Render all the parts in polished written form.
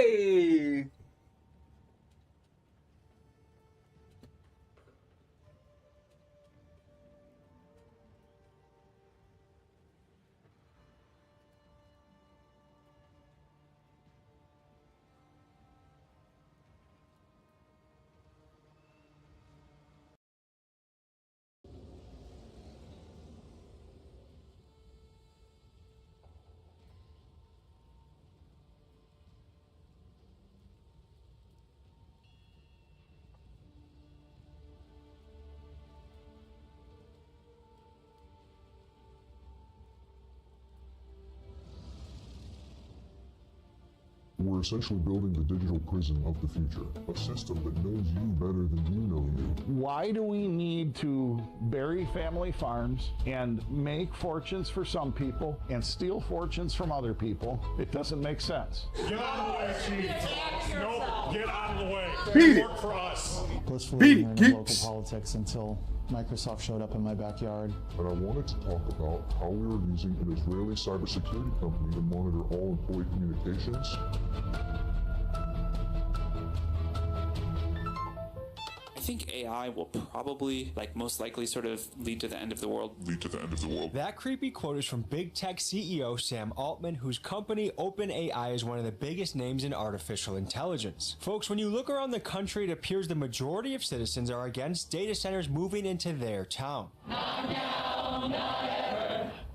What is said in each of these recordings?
Hey! We're essentially building the digital prison of the future, a system that knows you better than you know you. Why do we need to bury family farms and make fortunes for some people and steal fortunes from other people? It doesn't make sense. Get out of the way, Chief. Nope, get out of the way. Beat it. Work for us. Blissfully ignorant of local politics until Microsoft showed up in my backyard. And I wanted to talk about how we were using an Israeli cybersecurity company to monitor all employee communications. I think AI will probably, most likely, sort of lead to the end of the world. That creepy quote is from big tech CEO Sam Altman, whose company OpenAI is one of the biggest names in artificial intelligence. Folks, when you look around the country, it appears the majority of citizens are against data centers moving into their town. Not now, not ever.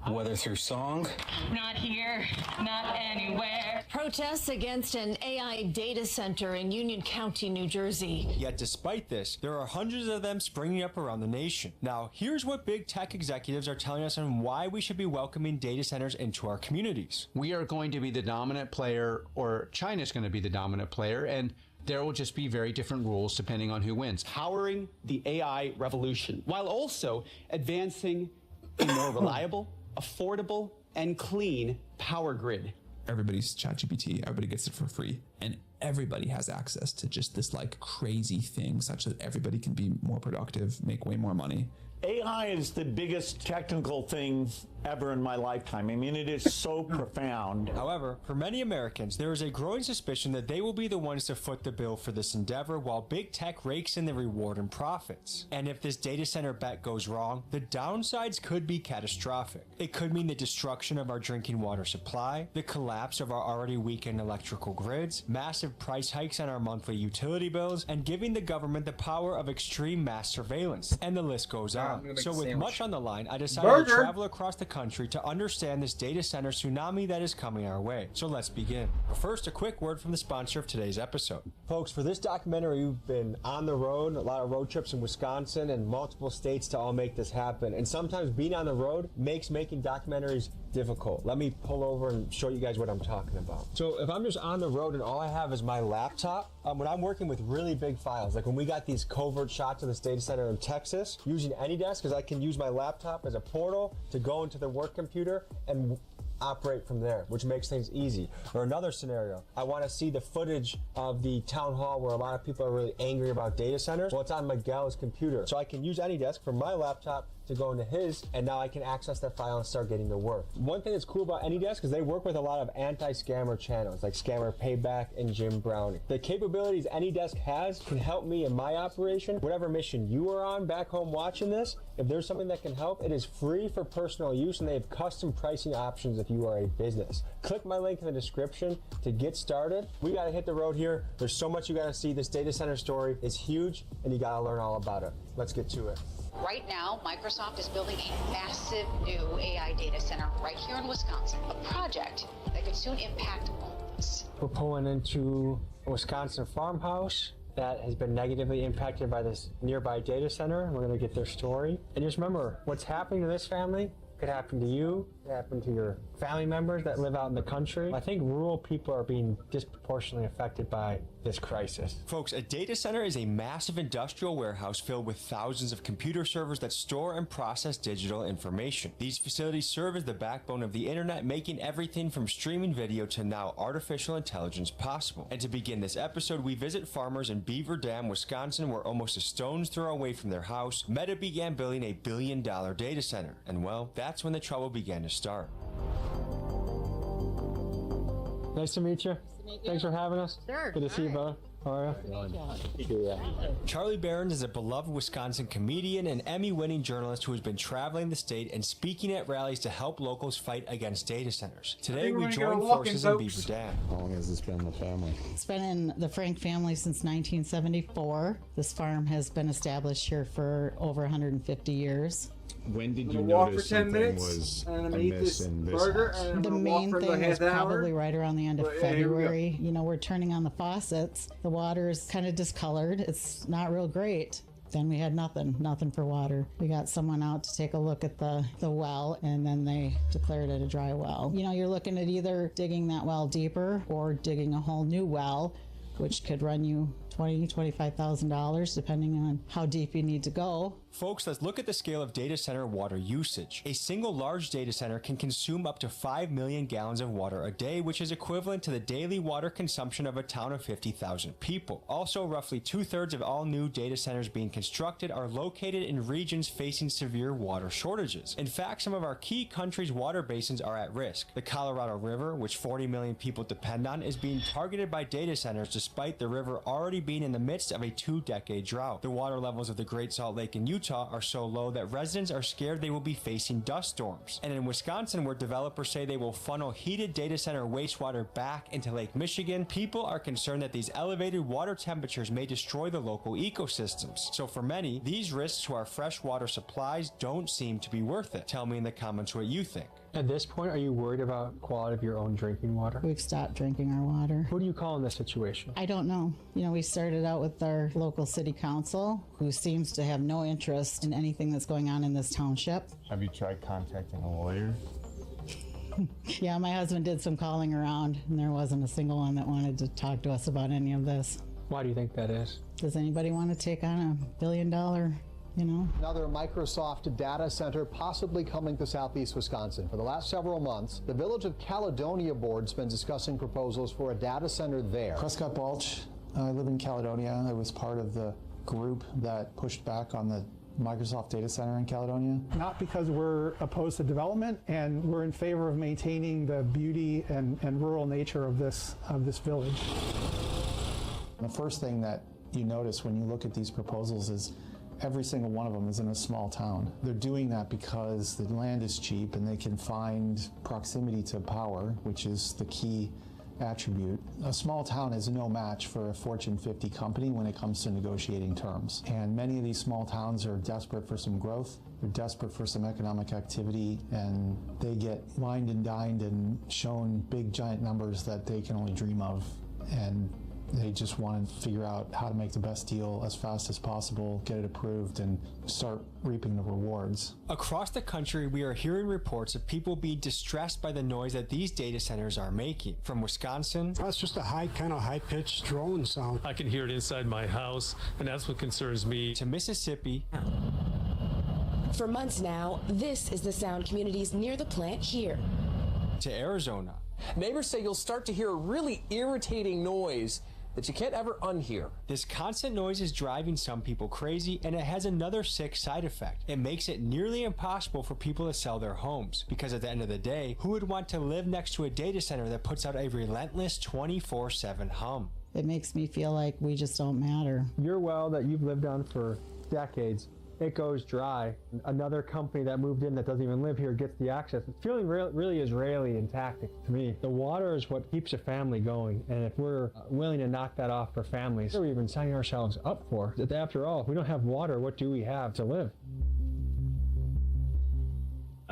Whether through song, Not here, not anywhere. Protests against an AI data center in Union County, New Jersey. Yet despite this, there are hundreds of them springing up around the nation. Now, here's what big tech executives are telling us on why we should be welcoming data centers into our communities. we are going to be the dominant player, or China's going to be the dominant player, and there will just be very different rules depending on who wins. Powering the AI revolution, while also advancing a more reliable, affordable, and clean power grid. Everybody's ChatGPT, everybody gets it for free, and everybody has access to just this crazy thing such that everybody can be more productive, make way more money. AI is the biggest technical thing ever in my lifetime. I mean, it is so profound. However, for many Americans, there is a growing suspicion that they will be the ones to foot the bill for this endeavor while big tech rakes in the reward and profits. And if this data center bet goes wrong, the downsides could be catastrophic. It could mean the destruction of our drinking water supply, the collapse of our already weakened electrical grids, massive price hikes on our monthly utility bills, and giving the government the power of extreme mass surveillance. And the list goes on. So with much on the line, I decided to travel across the country to understand this data center tsunami that is coming our way. So let's begin. But first, a quick word from the sponsor of today's episode. Folks, for this documentary, we've been on the road, a lot of road trips in Wisconsin and multiple states to all make this happen. And sometimes being on the road makes making documentaries difficult. Let me pull over and show you guys what I'm talking about. So if I'm just on the road and all I have is my laptop, when I'm working with really big files, like when we got these covert shots of this data center in Texas, using AnyDesk, because I can use my laptop as a portal to go into the work computer and operate from there, which makes things easy. Or another scenario, I want to see the footage of the town hall where a lot of people are really angry about data centers. Well, it's on Miguel's computer. So I can use AnyDesk from my laptop to go into his, and now I can access that file and start getting to work. One thing that's cool about AnyDesk is they work with a lot of anti-scammer channels like Scammer Payback and Jim Browning. The capabilities AnyDesk has can help me in my operation. Whatever mission you are on back home watching this, if there's something that can help, it is free for personal use, and they have custom pricing options if you are a business. Click my link in the description to get started. We gotta hit the road here. There's so much you gotta see. This data center story is huge, and you gotta learn all about it. Let's get to it. Right now, Microsoft is building a massive new AI data center right here in Wisconsin, a project that could soon impact all of us. We're pulling into a Wisconsin farmhouse that has been negatively impacted by this nearby data center. We're going to get their story. And just remember, what's happening to this family could happen to you, could happen to your family members that live out in the country. I think rural people are being disproportionately affected by this crisis. Folks, a data center is a massive industrial warehouse filled with thousands of computer servers that store and process digital information. These facilities serve as the backbone of the internet, making everything from streaming video to now artificial intelligence possible. And to begin this episode, we visit farmers in Beaver Dam, Wisconsin, where almost a stone's throw away from their house, Meta began building a billion-dollar data center. And well, that's when the trouble began to start. Nice to meet you. Thanks for having us. Sure. Good to see you, brother. How are you? Charlie Barron is a beloved Wisconsin comedian and Emmy-winning journalist who has been traveling the state and speaking at rallies to help locals fight against data centers. Today, we join forces in Beaver Dam. How long has this been in the family? It's been in the Frank family since 1974. This farm has been established here for over 150 years. When did you notice something was amiss in this house? The main thing was probably right around the end of February. You know, we're turning on the faucets. The water is kind of discolored. It's not real great. Then we had nothing for water. We got someone out to take a look at the well, and then they declared it a dry well. You know, you're looking at either digging that well deeper or digging a whole new well, which could run you $25,000 depending on how deep you need to go. Folks, let's look at the scale of data center water usage. A single large data center can consume up to 5 million gallons of water a day, which is equivalent to the daily water consumption of a town of 50,000 people. Also, roughly 2/3 of all new data centers being constructed are located in regions facing severe water shortages. In fact, some of our key countries' water basins are at risk. The Colorado River, which 40 million people depend on, is being targeted by data centers despite the river already being in the midst of a 2-decade drought. The water levels of the Great Salt Lake in Utah are so low that residents are scared they will be facing dust storms. And in Wisconsin, where developers say they will funnel heated data center wastewater back into Lake Michigan, people are concerned that these elevated water temperatures may destroy the local ecosystems. So for many, these risks to our fresh water supplies don't seem to be worth it. Tell me in the comments what you think. At this point, are you worried about quality of your own drinking water? We've stopped drinking our water. Who do you call in this situation? I don't know. You know, we started out with our local city council, who seems to have no interest in anything that's going on in this township. Have you tried contacting a lawyer? Yeah, my husband did some calling around, and there wasn't a single one that wanted to talk to us about any of this. Why do you think that is? Does anybody want to take on $1 billion, Another Microsoft data center possibly coming to southeast Wisconsin. For the last several months, the Village of Caledonia board's been discussing proposals for a data center there. Prescott Balch, I live in Caledonia. I was part of the group that pushed back on the Microsoft data center in Caledonia. Not because we're opposed to development, and we're in favor of maintaining the beauty and rural nature of this village. The first thing that you notice when you look at these proposals is every single one of them is in a small town. They're doing that because the land is cheap and they can find proximity to power, which is the key attribute. A small town is no match for a Fortune 50 company when it comes to negotiating terms. And many of these small towns are desperate for some growth. They're desperate for some economic activity, and they get wined and dined and shown big giant numbers that they can only dream of. And they just want to figure out how to make the best deal as fast as possible, get it approved, and start reaping the rewards. Across the country, we are hearing reports of people being distressed by the noise that these data centers are making. From Wisconsin, that's just a high-pitched drone sound. I can hear it inside my house, and that's what concerns me. To Mississippi. For months now, this is the sound communities near the plant hear. To Arizona. Neighbors say you'll start to hear a really irritating noise that you can't ever unhear. This constant noise is driving some people crazy, and it has another sick side effect. It makes it nearly impossible for people to sell their homes, because at the end of the day, who would want to live next to a data center that puts out a relentless 24/7 hum? It makes me feel like we just don't matter. Your well that you've lived on for decades, it goes dry. Another company that moved in that doesn't even live here gets the access. It's feeling really Israeli and tactic to me. The water is what keeps a family going, and if we're willing to knock that off for families, what are we even signing ourselves up for? After all, if we don't have water, what do we have to live?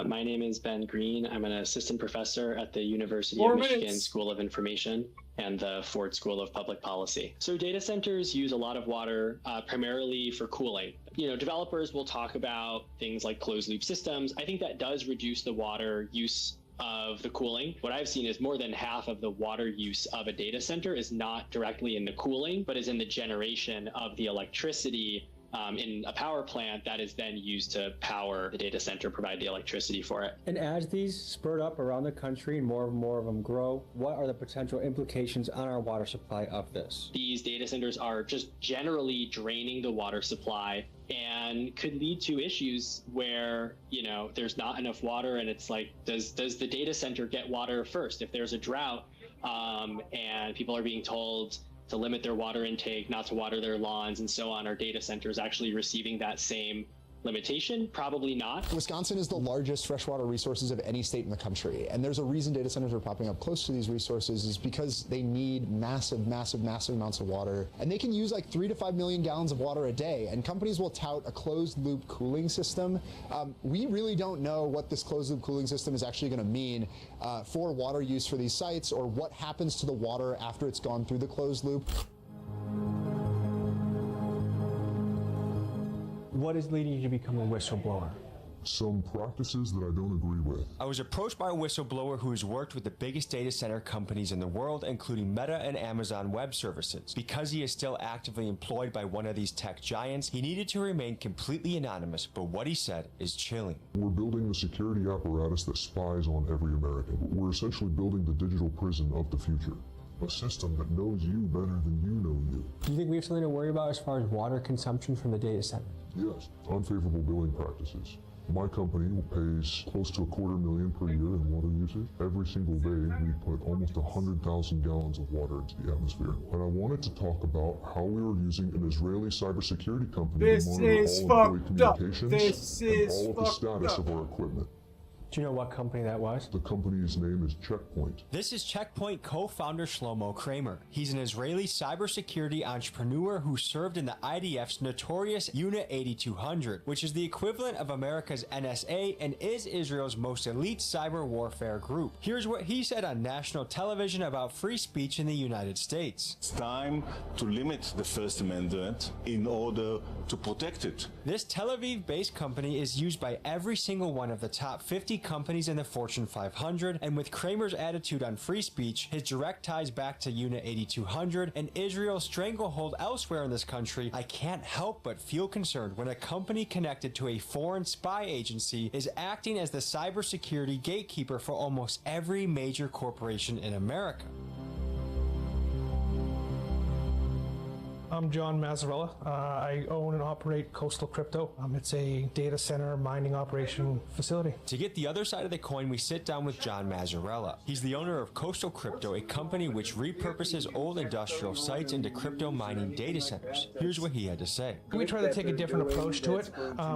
My name is Ben Green. I'm an assistant professor at the University of Michigan School of Information and the Ford School of Public Policy. So data centers use a lot of water, primarily for cooling. Developers will talk about things like closed loop systems. I think that does reduce the water use of the cooling. What I've seen is more than half of the water use of a data center is not directly in the cooling, but is in the generation of the electricity in a power plant that is then used to power the data center, provide the electricity for it. And as these spurt up around the country and more and more of them grow, what are the potential implications on our water supply of this? These data centers are just generally draining the water supply and could lead to issues where, there's not enough water, and it's like, does the data center get water first? If there's a drought, and people are being told to limit their water intake, not to water their lawns, and so on. Are data centers actually receiving that same limitation? Probably not. Wisconsin is the largest freshwater resources of any state in the country, and there's a reason data centers are popping up close to these resources is because they need massive amounts of water, and they can use like 3 to 5 million gallons of water a day, and companies will tout a closed loop cooling system. We really don't know what this closed loop cooling system is actually going to mean for water use for these sites, or what happens to the water after it's gone through the closed loop. What is leading you to become a whistleblower? Some practices that I don't agree with. I was approached by a whistleblower who has worked with the biggest data center companies in the world, including Meta and Amazon Web Services. Because he is still actively employed by one of these tech giants, he needed to remain completely anonymous, but what he said is chilling. We're building the security apparatus that spies on every American. We're essentially building the digital prison of the future. A system that knows you better than you know you. Do you think we have something to worry about as far as water consumption from the data center? Yes, unfavorable billing practices. My company pays close to $250,000 per year in water usage. Every single day, we put almost 100,000 gallons of water into the atmosphere. And I wanted to talk about how we were using an Israeli cybersecurity company to monitor all employee communications and all of the status of our equipment. Do you know what company that was? The company's name is Checkpoint. This is Checkpoint co-founder Shlomo Kramer. He's an Israeli cybersecurity entrepreneur who served in the IDF's notorious Unit 8200, which is the equivalent of America's NSA and is Israel's most elite cyber warfare group. Here's what he said on national television about free speech in the United States. It's time to limit the First Amendment in order to protect it. This Tel Aviv-based company is used by every single one of the top 50 companies in the Fortune 500, and with Kramer's attitude on free speech, his direct ties back to Unit 8200, and Israel's stranglehold elsewhere in this country, I can't help but feel concerned when a company connected to a foreign spy agency is acting as the cybersecurity gatekeeper for almost every major corporation in America. I'm John Mazzarella. I own and operate Coastal Crypto. It's a data center mining operation facility. To get the other side of the coin, we sit down with John Mazzarella. He's the owner of Coastal Crypto, a company which repurposes old industrial sites into crypto mining data centers. Here's what he had to say. We tried to take a different approach to it.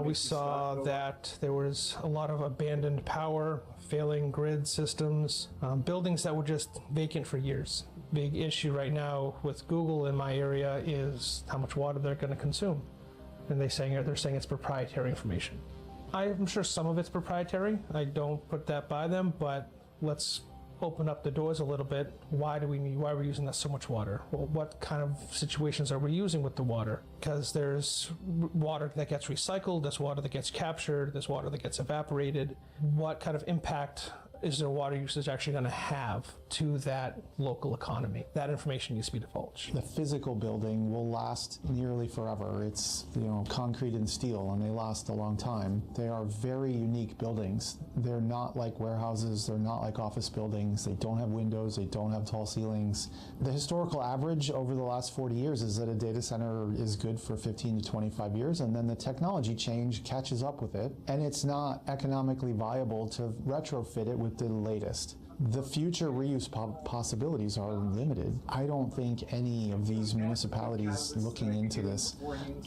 We saw that there was a lot of abandoned power, failing grid systems, buildings that were just vacant for years. Big issue right now with Google in my area is how much water they're going to consume, and they're saying it's proprietary information. I'm sure some of it's proprietary. I don't put that by them, but let's open up the doors a little bit. Why are we using that so much water? Well, what kind of situations are we using with the water? Because there's water that gets recycled, there's water that gets captured, there's water that gets evaporated. What kind of impact is their water usage actually going to have to that local economy? That information needs to be divulged. The physical building will last nearly forever. It's, concrete and steel, and they last a long time. They are very unique buildings. They're not like warehouses. They're not like office buildings. They don't have windows. They don't have tall ceilings. The historical average over the last 40 years is that a data center is good for 15 to 25 years, and then the technology change catches up with it, and it's not economically viable to retrofit it with the latest. The future reuse possibilities are limited. I don't think any of these municipalities looking into this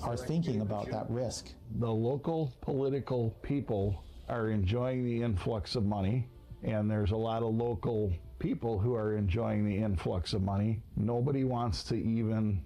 are thinking about that risk. The local political people are enjoying the influx of money, and there's a lot of local people who are enjoying the influx of money. Nobody wants to even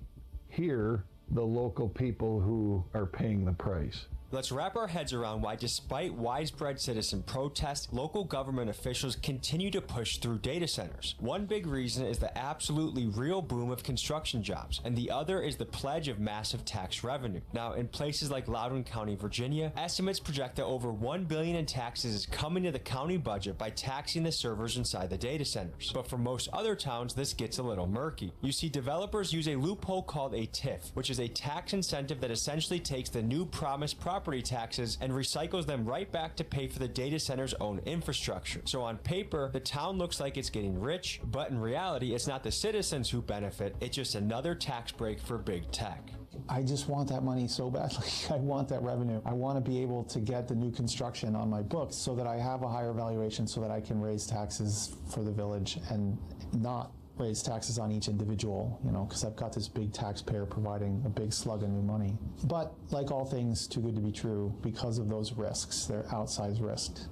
hear the local people who are paying the price. Let's wrap our heads around why, despite widespread citizen protests, local government officials continue to push through data centers. One big reason is the absolutely real boom of construction jobs, and the other is the pledge of massive tax revenue. Now, in places like Loudoun County, Virginia, estimates project that over $1 billion in taxes is coming to the county budget by taxing the servers inside the data centers. But for most other towns, this gets a little murky. You see, developers use a loophole called a TIF, which is a tax incentive that essentially takes the new promised property taxes and recycles them right back to pay for the data center's own infrastructure. So on paper, the town looks like it's getting rich, but in reality, it's not the citizens who benefit, it's just another tax break for big tech. I just want that money so badly. I want that revenue. I want to be able to get the new construction on my books so that I have a higher valuation so that I can raise taxes for the village and not raise taxes on each individual, because I've got this big taxpayer providing a big slug of new money. But like all things too good to be true, because of those risks, they're outsized risks.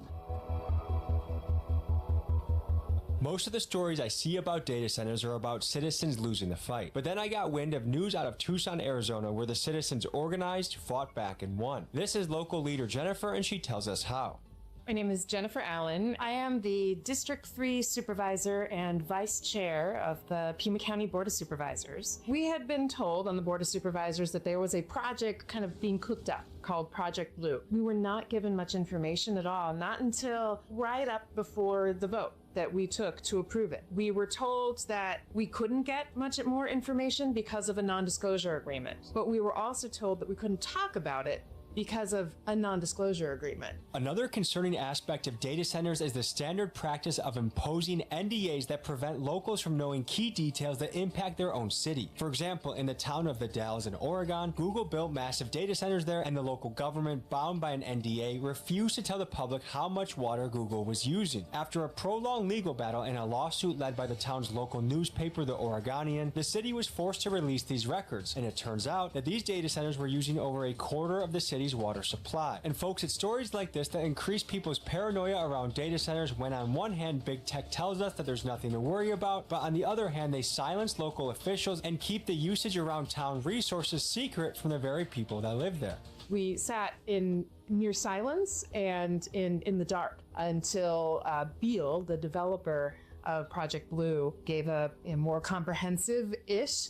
Most of the stories I see about data centers are about citizens losing the fight. But then I got wind of news out of Tucson, Arizona, where the citizens organized, fought back, and won. This is local leader Jennifer, and she tells us how. My name is Jennifer Allen. I am the District 3 Supervisor and Vice Chair of the Pima County Board of Supervisors. We had been told on the Board of Supervisors that there was a project kind of being cooked up called Project Blue. We were not given much information at all, not until right up before the vote that we took to approve it. We were told that we couldn't get much more information because of a non-disclosure agreement, but we were also told that we couldn't talk about it because of a non-disclosure agreement. Another concerning aspect of data centers is the standard practice of imposing NDAs that prevent locals from knowing key details that impact their own city. For example, in the town of The Dalles in Oregon, Google built massive data centers there, and the local government, bound by an NDA, refused to tell the public how much water Google was using. After a prolonged legal battle and a lawsuit led by the town's local newspaper, The Oregonian, the city was forced to release these records, and it turns out that these data centers were using over a quarter of the city's water supply. And folks, it's stories like this that increase people's paranoia around data centers when on one hand big tech tells us that there's nothing to worry about, but on the other hand they silence local officials and keep the usage around town resources secret from the very people that live there. We sat in near silence and in the dark until Beal, the developer of Project Blue, gave a more comprehensive-ish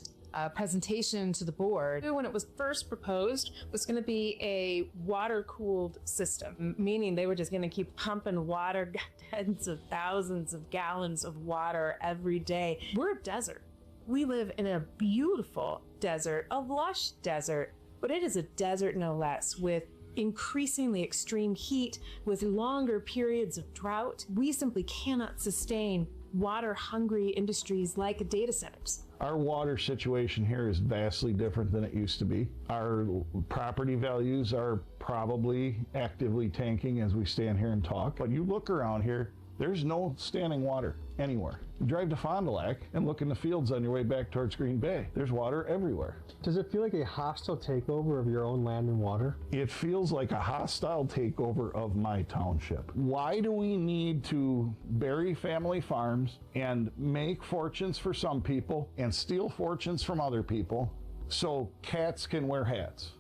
presentation to the board. When it was first proposed, was going to be a water-cooled system, meaning they were just going to keep pumping water, tens of thousands of gallons of water every day. We're a desert. We live in a beautiful desert, a lush desert, but it is a desert no less, with increasingly extreme heat, with longer periods of drought. We simply cannot sustain water-hungry industries like data centers. Our water situation here is vastly different than it used to be. Our property values are probably actively tanking as we stand here and talk. But you look around here, there's no standing water anywhere. You drive to Fond du Lac and look in the fields on your way back towards Green Bay. There's water everywhere. Does it feel like a hostile takeover of your own land and water? It feels like a hostile takeover of my township. Why do we need to bury family farms and make fortunes for some people and steal fortunes from other people so cats can wear hats?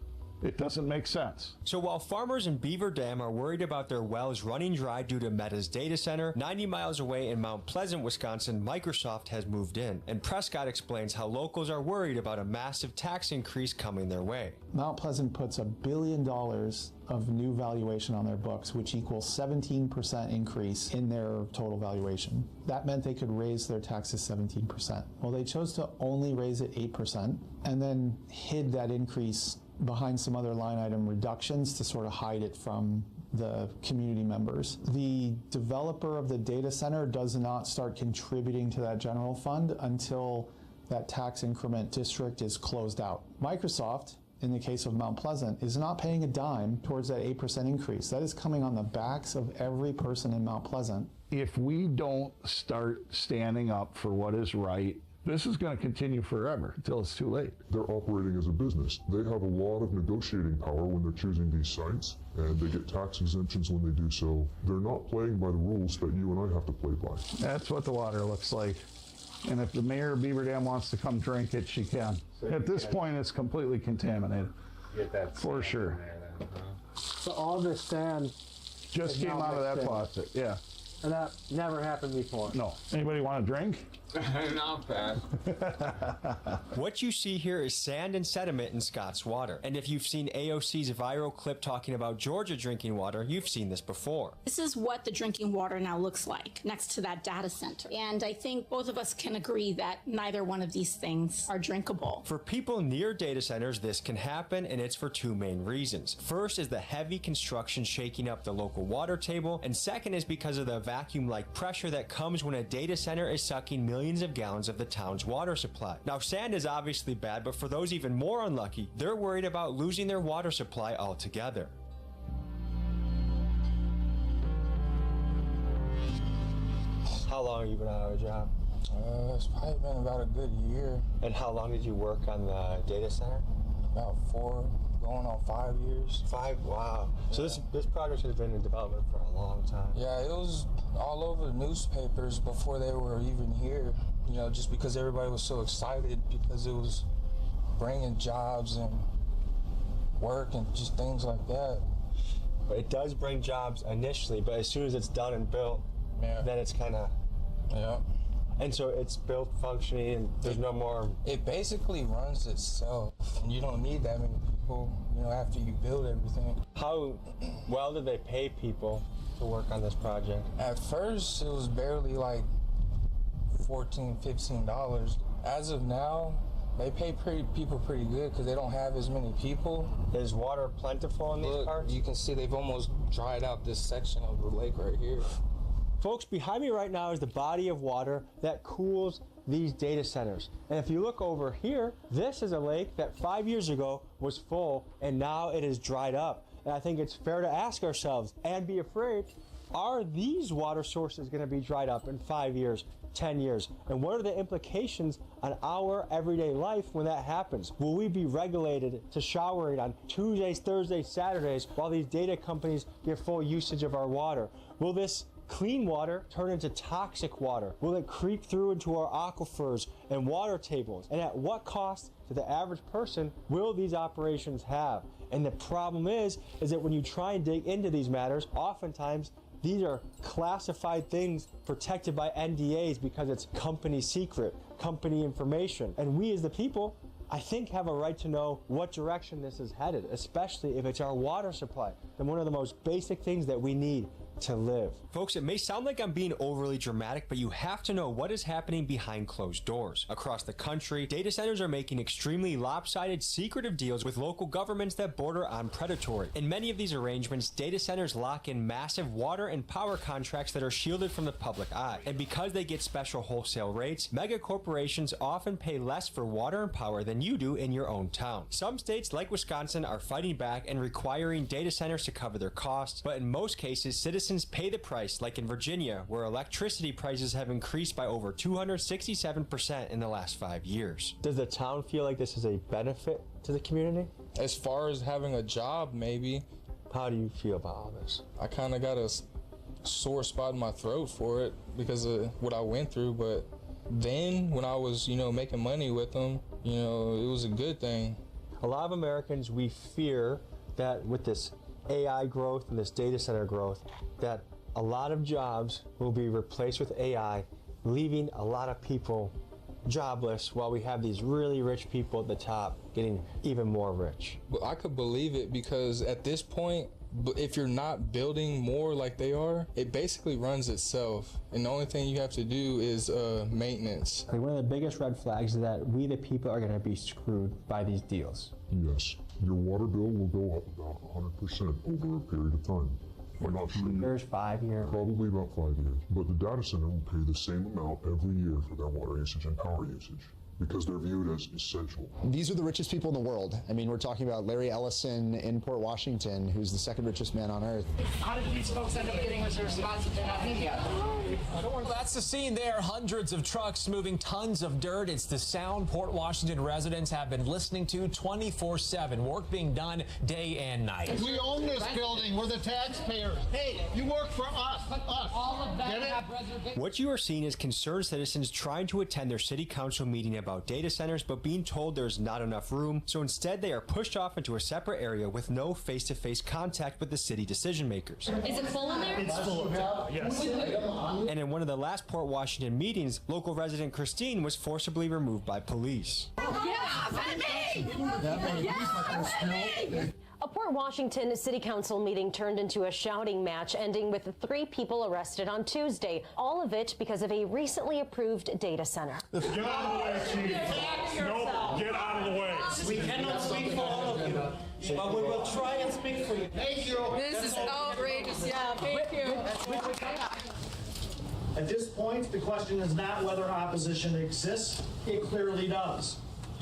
It doesn't make sense. So while farmers in Beaver Dam are worried about their wells running dry due to Meta's data center, 90 miles away in Mount Pleasant, Wisconsin, Microsoft has moved in. And Prescott explains how locals are worried about a massive tax increase coming their way. Mount Pleasant puts $1 billion of new valuation on their books, which equals 17% increase in their total valuation. That meant they could raise their taxes 17%. Well, they chose to only raise it 8% and then hid that increase behind some other line item reductions to sort of hide it from the community members. The developer of the data center does not start contributing to that general fund until that tax increment district is closed out. Microsoft, in the case of Mount Pleasant, is not paying a dime towards that 8% increase. That is coming on the backs of every person in Mount Pleasant. If we don't start standing up for what is right, this is going to continue forever until it's too late. They're operating as a business. They have a lot of negotiating power when they're choosing these sites, and they get tax exemptions when they do so. They're not playing by the rules that you and I have to play by. That's what the water looks like. And if the mayor of Beaver Dam wants to come drink it, she can. At this point, it's completely contaminated. Get that for sure. Then, So all this sand just came out of that faucet, yeah. And that never happened before. No. Anybody want a drink? Not bad. What you see here is sand and sediment in Scott's water. And if you've seen AOC's viral clip talking about Georgia drinking water, you've seen this before. This is what the drinking water now looks like next to that data center. And I think both of us can agree that neither one of these things are drinkable. For people near data centers, this can happen, and it's for two main reasons. First is the heavy construction shaking up the local water table, and second is because of the vacuum-like pressure that comes when a data center is sucking millions of gallons of the town's water supply. Now, sand is obviously bad, but for those even more unlucky, they're worried about losing their water supply altogether. How long have you been out of a job? It's probably been about a good year. And how long did you work on the data center? About 4, going on 5 years. 5? Wow. Yeah. So this project has been in development for a long time. Yeah, it was all over the newspapers before they were even here. You know, just because everybody was so excited because it was bringing jobs and work and just things like that. But it does bring jobs initially, but as soon as it's done and built, then it's kind of... Yeah. And so it's built, functioning, and there's no more... It basically runs itself. And you don't need that many people, you know, after you build everything. How well did they pay people to work on this project? At first, it was barely like $14, $15. As of now, they pay people pretty good because they don't have as many people. Is water plentiful in these parts? You can see they've almost dried out this section of the lake right here. Folks, behind me right now is the body of water that cools these data centers. And if you look over here, this is a lake that 5 years ago was full and now it is dried up. And I think it's fair to ask ourselves and be afraid, are these water sources going to be dried up in 5 years, 10 years? And what are the implications on our everyday life when that happens? Will we be regulated to showering on Tuesdays, Thursdays, Saturdays while these data companies get full usage of our water? Will this clean water turn into toxic water? Will it creep through into our aquifers and water tables? And at what cost to the average person will these operations have? And the problem is that when you try and dig into these matters, oftentimes these are classified things protected by NDAs because it's company secret, company information. And we as the people, I think, have a right to know what direction this is headed, especially if it's our water supply, and one of the most basic things that we need to live. Folks, it may sound like I'm being overly dramatic, but you have to know what is happening behind closed doors. Across the country, data centers are making extremely lopsided, secretive deals with local governments that border on predatory. In many of these arrangements, data centers lock in massive water and power contracts that are shielded from the public eye. And because they get special wholesale rates, mega corporations often pay less for water and power than you do in your own town. Some states, like Wisconsin, are fighting back and requiring data centers to cover their costs, but in most cases, citizens pay the price, like in Virginia, where electricity prices have increased by over 267% in the last 5 years. Does the town feel like this is a benefit to the community? As far as having a job, maybe. How do you feel about all this? I kind of got a sore spot in my throat for it because of what I went through, but then when I was, you know, making money with them, you know, it was a good thing. A lot of Americans, we fear that with this AI growth and this data center growth, that a lot of jobs will be replaced with AI, leaving a lot of people jobless while we have these really rich people at the top getting even more rich. But I could believe it because at this point, if you're not building more like they are, it basically runs itself. And the only thing you have to do is maintenance. One of the biggest red flags is that we the people are going to be screwed by these deals. Yes, your water bill will go up about 100% over a period of time. Not 3 years, 5 years? Probably about 5 years. But the data center will pay the same amount every year for their water usage and power usage, because they're viewed as essential. These are the richest people in the world. I mean, we're talking about Larry Ellison in Port Washington, who's the second richest man on earth. How did these folks end up getting with response if they're not media? Well, that's the scene there. Hundreds of trucks moving tons of dirt. It's the sound Port Washington residents have been listening to 24/7. Work being done day and night. We own this building. We're the taxpayers. Hey, you work for us. All of that have reservations. What you are seeing is concerned citizens trying to attend their city council meeting about data centers, but being told there's not enough room, so instead they are pushed off into a separate area with no face-to-face contact with the city decision makers. Is it full in there? It's full. Yes. And in one of the last Port Washington meetings, local resident Christine was forcibly removed by police. A Port Washington City Council meeting turned into a shouting match, ending with 3 people arrested on Tuesday. All of it because of a recently approved data center. Get out of the way, Chief. Nope, get out of the way. We cannot speak for all of you, but we will try and speak for you. Thank you. This is outrageous. Yeah, thank you. At this point, the question is not whether opposition exists. It clearly does.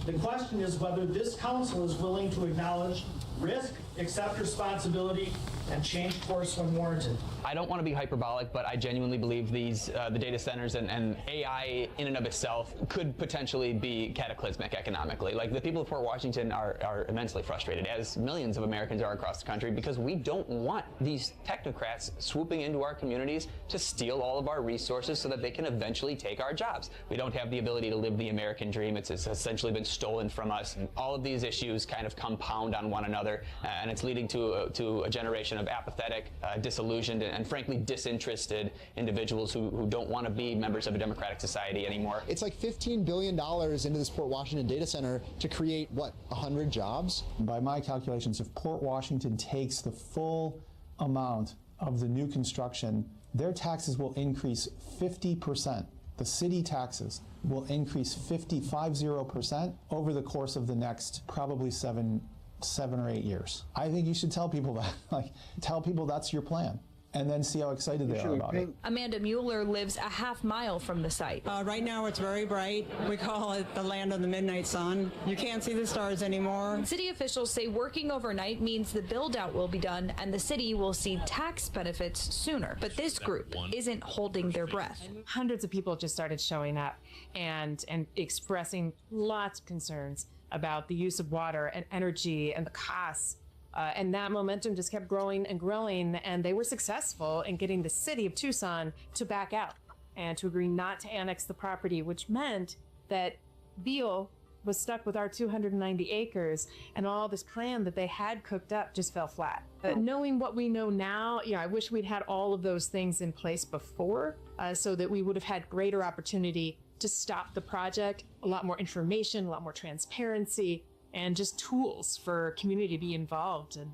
The question is whether this council is willing to acknowledge risk accept responsibility, and change course when warranted. I don't want to be hyperbolic, but I genuinely believe these the data centers and AI in and of itself could potentially be cataclysmic economically. Like, the people of Port Washington are immensely frustrated, as millions of Americans are across the country, because we don't want these technocrats swooping into our communities to steal all of our resources so that they can eventually take our jobs. We don't have the ability to live the American dream. It's essentially been stolen from us. And all of these issues kind of compound on one another, and it's leading to a generation of apathetic, disillusioned, and frankly disinterested individuals who don't want to be members of a democratic society anymore. It's like $15 billion into this Port Washington data center to create, what, 100 jobs? By my calculations, if Port Washington takes the full amount of the new construction, their taxes will increase 50%. The city taxes will increase 50% over the course of the next probably seven or 8 years. I think you should tell people that. Like, tell people that's your plan, and then see how excited they are about it. Amanda Mueller lives a half-mile from the site. Right now it's very bright. We call it the land of the midnight sun. You can't see the stars anymore. City officials say working overnight means the build-out will be done and the city will see tax benefits sooner. But this group isn't holding their breath. Hundreds of people just started showing up and expressing lots of concerns about the use of water and energy and the costs. And that momentum just kept growing and growing, and they were successful in getting the city of Tucson to back out and to agree not to annex the property, which meant that Beale was stuck with our 290 acres, and all this plan that they had cooked up just fell flat. Knowing what we know now, I wish we'd had all of those things in place before, so that we would have had greater opportunity to stop the project, a lot more information, a lot more transparency, and just tools for community to be involved and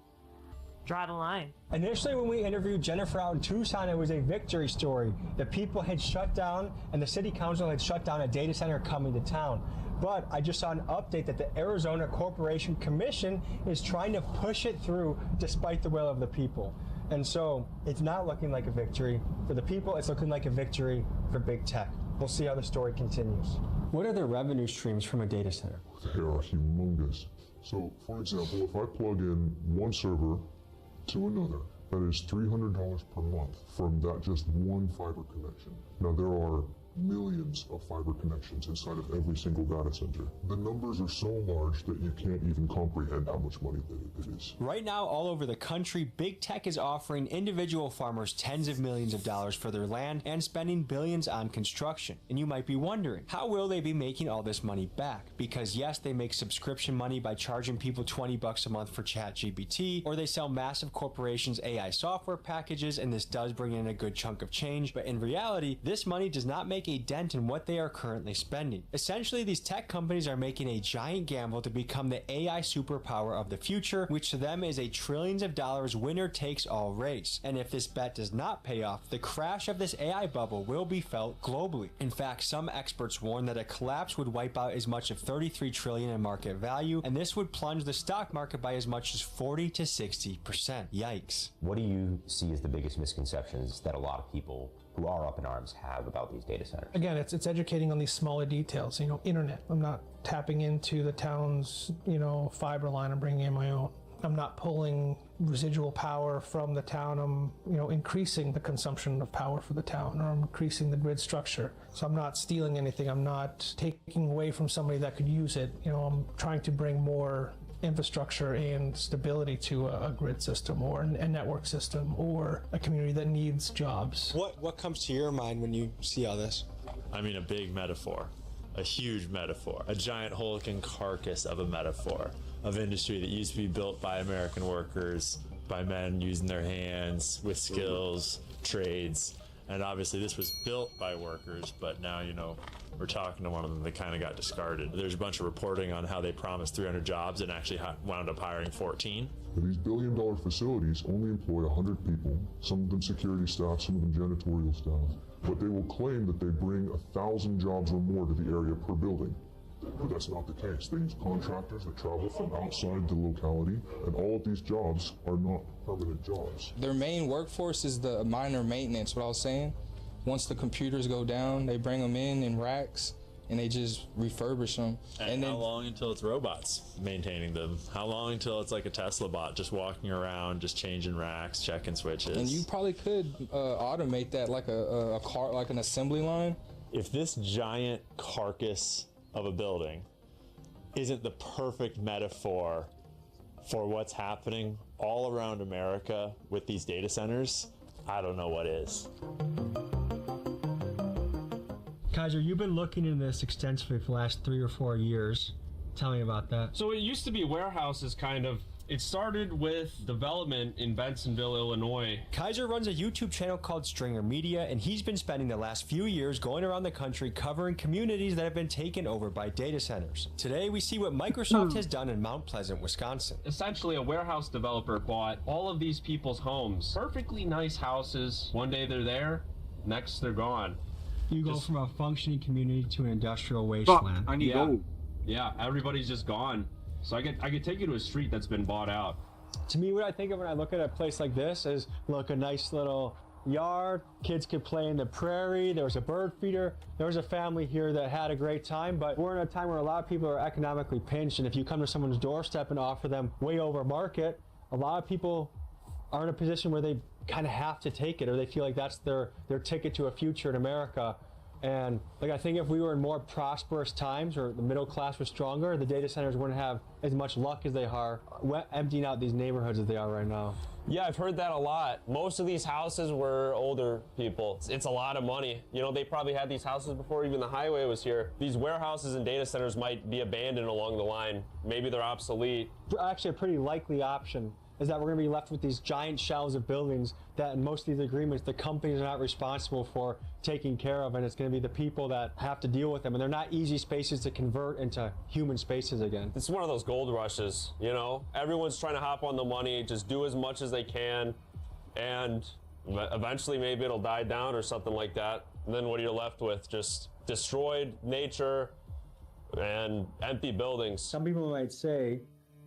draw the line. Initially, when we interviewed Jennifer out in Tucson, it was a victory story. The people had shut down, and the city council had shut down a data center coming to town. But I just saw an update that the Arizona Corporation Commission is trying to push it through despite the will of the people. And so it's not looking like a victory for the people, it's looking like a victory for big tech. We'll see how the story continues. What are the revenue streams from a data center? They are humongous. So, for example, if I plug in one server to another, that is $300 per month from that just one fiber connection. Now, there are millions of fiber connections inside of every single data center. The numbers are so large that you can't even comprehend how much money it is. Right now, all over the country, big tech is offering individual farmers tens of millions of dollars for their land and spending billions on construction. And you might be wondering, how will they be making all this money back? Because yes, they make subscription money by charging people $20 a month for ChatGPT, or they sell massive corporations AI software packages, and this does bring in a good chunk of change. But in reality, this money does not make a dent in what they are currently spending. Essentially, these tech companies are making a giant gamble to become the AI superpower of the future, which to them is a trillions of dollars winner takes all race. And if this bet does not pay off, the crash of this AI bubble will be felt globally. In fact, some experts warn that a collapse would wipe out as much of $33 trillion in market value, and this would plunge the stock market by as much as 40 to 60%. Yikes. What do you see as the biggest misconceptions that a lot of people who are up in arms have about these data centers? Again, it's educating on these smaller details. Internet. I'm not tapping into the town's, fiber line and bringing in my own. I'm not pulling residual power from the town. I'm, increasing the consumption of power for the town, or I'm increasing the grid structure. So I'm not stealing anything. I'm not taking away from somebody that could use it. I'm trying to bring more infrastructure and stability to a grid system or a network system or a community that needs jobs. What comes to your mind when you see all this? I mean, a big metaphor, a huge metaphor, a giant hulking carcass of a metaphor of industry that used to be built by American workers, by men using their hands with skills, trades. And obviously this was built by workers, but now, we're talking to one of them that kind of got discarded. There's a bunch of reporting on how they promised 300 jobs and actually wound up hiring 14. These billion-dollar facilities only employ 100 people, some of them security staff, some of them janitorial staff, but they will claim that they bring 1,000 jobs or more to the area per building. But that's not the case. They use contractors that travel from outside the locality, and all of these jobs are not permanent jobs. Their main workforce is the minor maintenance, what I was saying. Once the computers go down, they bring them in racks, and they just refurbish them. And how long until it's robots maintaining them? How long until it's like a Tesla bot just walking around, just changing racks, checking switches? And you probably could automate that like a car, like an assembly line. If this giant carcass of a building isn't the perfect metaphor for what's happening all around America with these data centers, I don't know what is. Kaiser, you've been looking into this extensively for the last 3 or 4 years. Tell me about that. So it used to be warehouses kind of. It started with development in Bensenville, Illinois. Kaiser runs a YouTube channel called Stringer Media, and he's been spending the last few years going around the country covering communities that have been taken over by data centers. Today, we see what Microsoft has done in Mount Pleasant, Wisconsin. Essentially, a warehouse developer bought all of these people's homes. Perfectly nice houses. One day they're there, next they're gone. You go from a functioning community to an industrial wasteland. I need gold. Yeah, everybody's just gone. So I could take you to a street that's been bought out. To me, what I think of when I look at a place like this is, look, a nice little yard, kids could play in the prairie, there was a bird feeder, there was a family here that had a great time, but we're in a time where a lot of people are economically pinched, and if you come to someone's doorstep and offer them way over market, a lot of people are in a position where they kind of have to take it, or they feel like that's their ticket to a future in America. And like, I think if we were in more prosperous times, or the middle class was stronger, the data centers wouldn't have as much luck as they are emptying out these neighborhoods as they are right now. Yeah, I've heard that a lot. Most of these houses were older people. It's a lot of money. You know, they probably had these houses before even the highway was here. These warehouses and data centers might be abandoned along the line. Maybe they're obsolete. Actually, a pretty likely option is that we're going to be left with these giant shelves of buildings that in most of these agreements the companies are not responsible for taking care of, and it's going to be the people that have to deal with them, and they're not easy spaces to convert into human spaces again. It's one of those gold rushes, you know? Everyone's trying to hop on the money, just do as much as they can, and eventually maybe it'll die down or something like that. And then what are you left with? Just destroyed nature and empty buildings. Some people might say,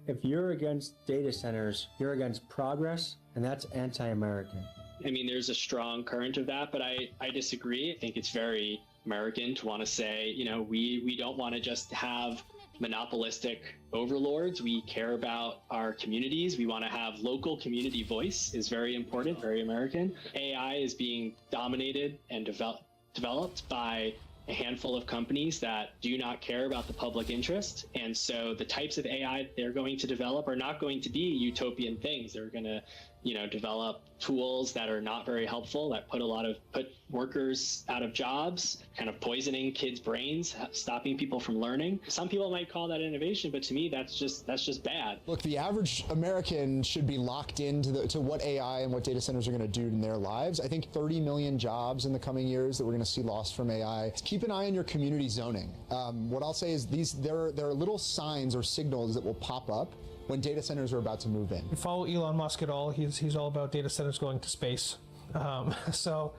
if you're against data centers, you're against progress, and that's anti-American. I mean, there's a strong current of that, but I disagree. I think it's very American to want to say, you know, we don't want to just have monopolistic overlords. We care about our communities. We want to have local community voice is very important, very American. AI is being dominated and developed by a handful of companies that do not care about the public interest. And so the types of AI they're going to develop are not going to be utopian things. They're going to, you know, develop tools that are not very helpful, that put workers out of jobs, kind of poisoning kids' brains, stopping people from learning. Some people might call that innovation, but to me, that's just bad. Look, the average American should be locked into to what AI and what data centers are going to do in their lives. I think 30 million jobs in the coming years that we're going to see lost from AI. Keep an eye on your community zoning. What I'll say is there are little signs or signals that will pop up when data centers are about to move in. Follow Elon Musk at all. He's all about data centers going to space. So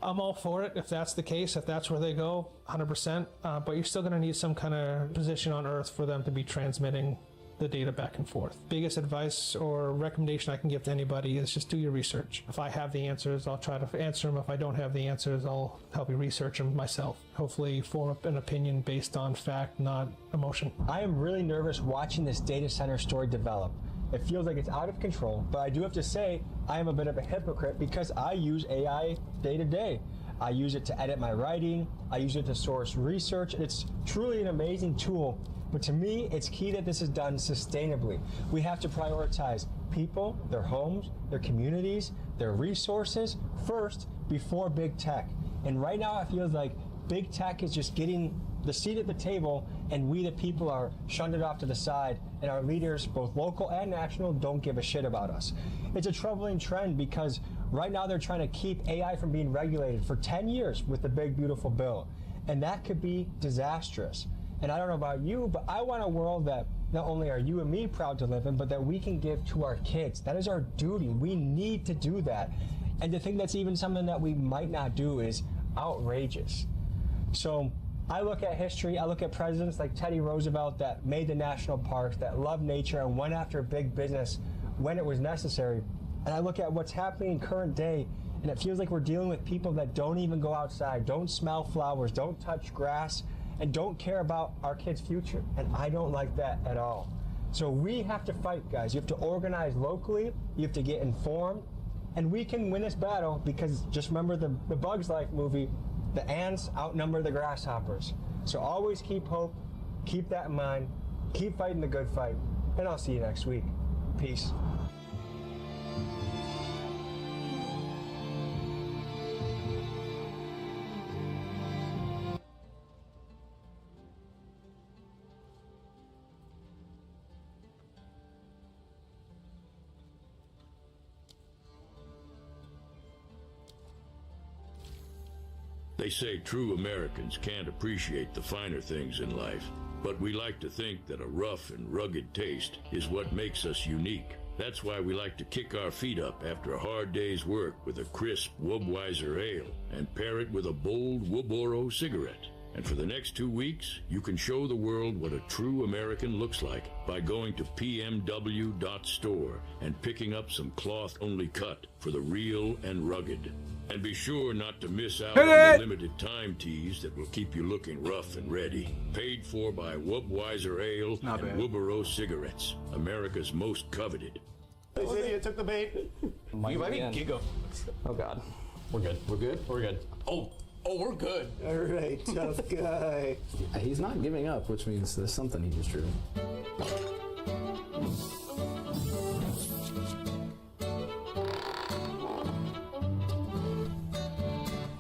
I'm all for it if that's the case, if that's where they go, 100%. But you're still going to need some kind of position on Earth for them to be transmitting the data back and forth. Biggest advice or recommendation I can give to anybody is just do your research. If I have the answers, I'll try to answer them. If I don't have the answers, I'll help you research them myself. Hopefully form up an opinion based on fact, not emotion. I am really nervous watching this data center story develop. It feels like it's out of control, but I do have to say I am a bit of a hypocrite because I use AI day to day. I use it to edit my writing, I use it to source research. It's truly an amazing tool. But to me, it's key that this is done sustainably. We have to prioritize people, their homes, their communities, their resources first before big tech. And right now it feels like big tech is just getting the seat at the table, and we the people are shunted off to the side, and our leaders, both local and national, don't give a shit about us. It's a troubling trend because right now they're trying to keep AI from being regulated for 10 years with the big beautiful bill. And that could be disastrous. And I don't know about you, but I want a world that not only are you and me proud to live in, but that we can give to our kids. That is our duty. We need to do that. And to think that's even something that we might not do is outrageous. So I look at history, I look at presidents like Teddy Roosevelt that made the national parks, that loved nature and went after big business when it was necessary. And I look at what's happening in current day, and it feels like we're dealing with people that don't even go outside, don't smell flowers, don't touch grass, and don't care about our kids' future. And I don't like that at all. So we have to fight, guys. You have to organize locally. You have to get informed. And we can win this battle because just remember the Bugs Life movie, the ants outnumber the grasshoppers. So always keep hope, keep that in mind, keep fighting the good fight, and I'll see you next week. Peace. They say true Americans can't appreciate the finer things in life, but we like to think that a rough and rugged taste is what makes us unique. That's why we like to kick our feet up after a hard day's work with a crisp Wubweiser ale and pair it with a bold Wuboro cigarette. And for the next 2 weeks, you can show the world what a true American looks like by going to pmw.store and picking up some cloth-only cut for the real and rugged. And be sure not to miss out on the limited time teas that will keep you looking rough and ready. Paid for by Wubweiser Ale and Wuboro cigarettes, America's most coveted. This idiot took the bait. You might be Giga. Oh God. We're good. We're good? We're good. Oh, we're good. All right, tough guy. He's not giving up, which means there's something he just drew.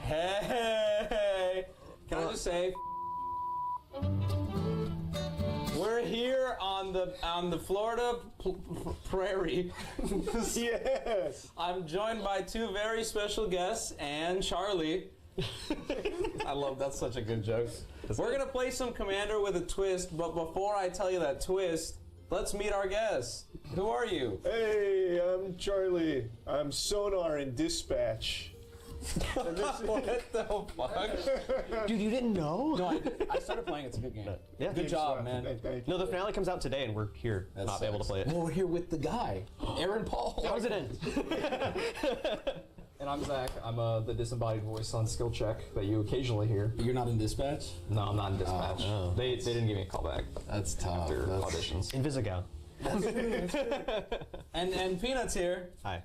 Hey, can I just say, we're here on the Florida prairie. Yes. I'm joined by two very special guests and Charlie. I love that's such a good joke. We're gonna play some Commander with a twist, but before I tell you that twist, let's meet our guests. Who are you? Hey, I'm Charlie. I'm Sonar in Dispatch. What the fuck? Dude, you didn't know? No, I started playing. It's a good game. Yeah. Good job, man. No, the finale comes out today, and we're here, not able to play it. Well, we're here with the guy, Aaron Paul. How does it end? And I'm Zach. I'm the disembodied voice on Skill Check that you occasionally hear. You're not in Dispatch? No, I'm not in Dispatch. Oh. They didn't give me a call back. That's tough. After auditions. Invisigown. And Peanut's here. Hi.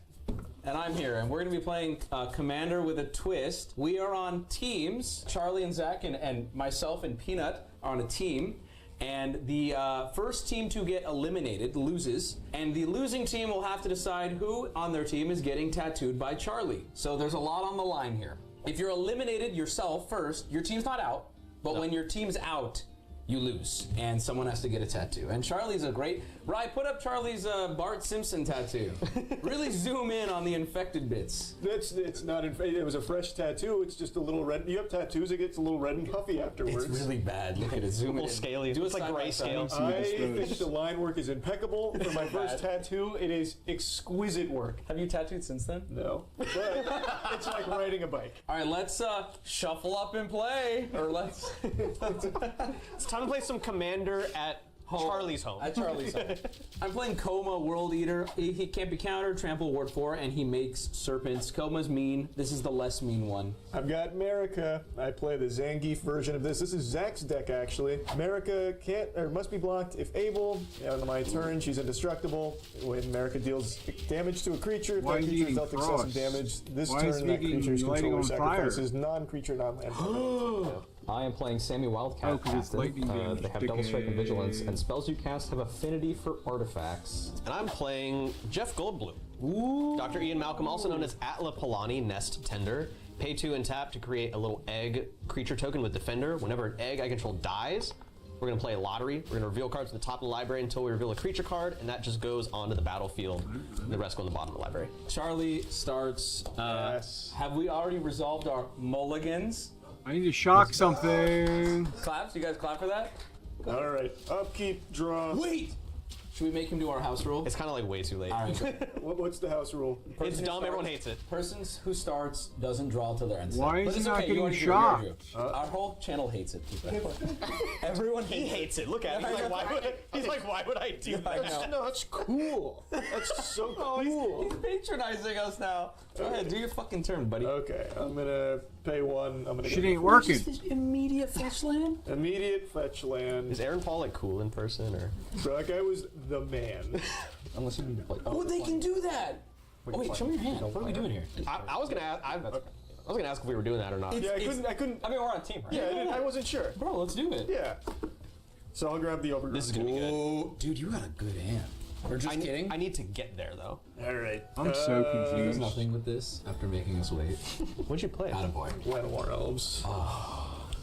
And I'm here, and we're going to be playing Commander with a Twist. We are on teams. Charlie and Zach and myself and Peanut are on a team. And the first team to get eliminated loses. And the losing team will have to decide who on their team is getting tattooed by Charlie. So there's a lot on the line here. If you're eliminated yourself first, your team's not out. But when your team's out, you lose, and someone has to get a tattoo. And Charlie's a great... Rye, put up Charlie's Bart Simpson tattoo. Really zoom in on the infected bits. It's not infected. It was a fresh tattoo. It's just a little red. You have tattoos, it gets a little red and puffy afterwards. It's really bad. Look at it. Zoom in. Scaly. Do It's like grayscale. I think the line work is impeccable. For my first tattoo, it is exquisite work. Have you tattooed since then? No. But it's like riding a bike. All right, let's shuffle up and play. Or let's... It's time to play some Commander at Charlie's home. At Charlie's home. I'm playing Koma, World Eater. He can't be countered, trample, ward 4, and he makes serpents. Koma's mean. This is the less mean one. I've got America. I play the Zangief version of this. This is Zach's deck, actually. America can't or must be blocked if able. On my turn, she's indestructible. When America deals damage to a creature, if that creature has dealt excessive damage, this turn that creature's controller sacrifices non-creature, non-land. I am playing Sammy Wildcat Captain. They have Double Strike and Vigilance, and spells you cast have affinity for artifacts. And I'm playing Jeff Goldblum. Ooh. Dr. Ian Malcolm, also known as Atla Polani, Nest Tender. Pay 2 and tap to create a little egg creature token with Defender. Whenever an egg I control dies, we're going to play a lottery. We're going to reveal cards at the top of the library until we reveal a creature card, and that just goes onto the battlefield. The rest go on the bottom of the library. Charlie starts. Yes. Have we already resolved our mulligans? I need to shock something. Claps? You guys clap for that? All right. Upkeep, draw. Wait! Should we make him do our house rule? It's kind of like way too late. All right. What's the house rule? It's dumb. Everyone hates it. Person who starts doesn't draw till their end. Why But is it's he not okay, you getting already drew, shocked? you already drew. Our whole channel hates it. Everyone hates it. Look at him. He's like, why would I do that? No, that's cool. That's so cool. He's patronizing us now. Go ahead, do your fucking turn, buddy. Okay, I'm gonna pay one. I'm gonna. Shit get ain't working. Immediate fetch land. Immediate fetch land. Is Aaron Paul like cool in person or? Bro, that guy was the man. Unless you need to play. Oh, they can do that. Oh wait, show me your hand. What are we doing here? I was gonna ask. I was gonna ask if we were doing that or not. Yeah, I couldn't. I mean, we're on a team, right? Yeah, I wasn't sure. Bro, let's do it. Yeah. So I'll grab the overgrown. This is gonna be good. Dude, you got a good hand. We're just kidding. I need to get there though. All right. I'm so There's confused. nothing with this after making us wait. What'd you play? Attaboy. Llanowar elves.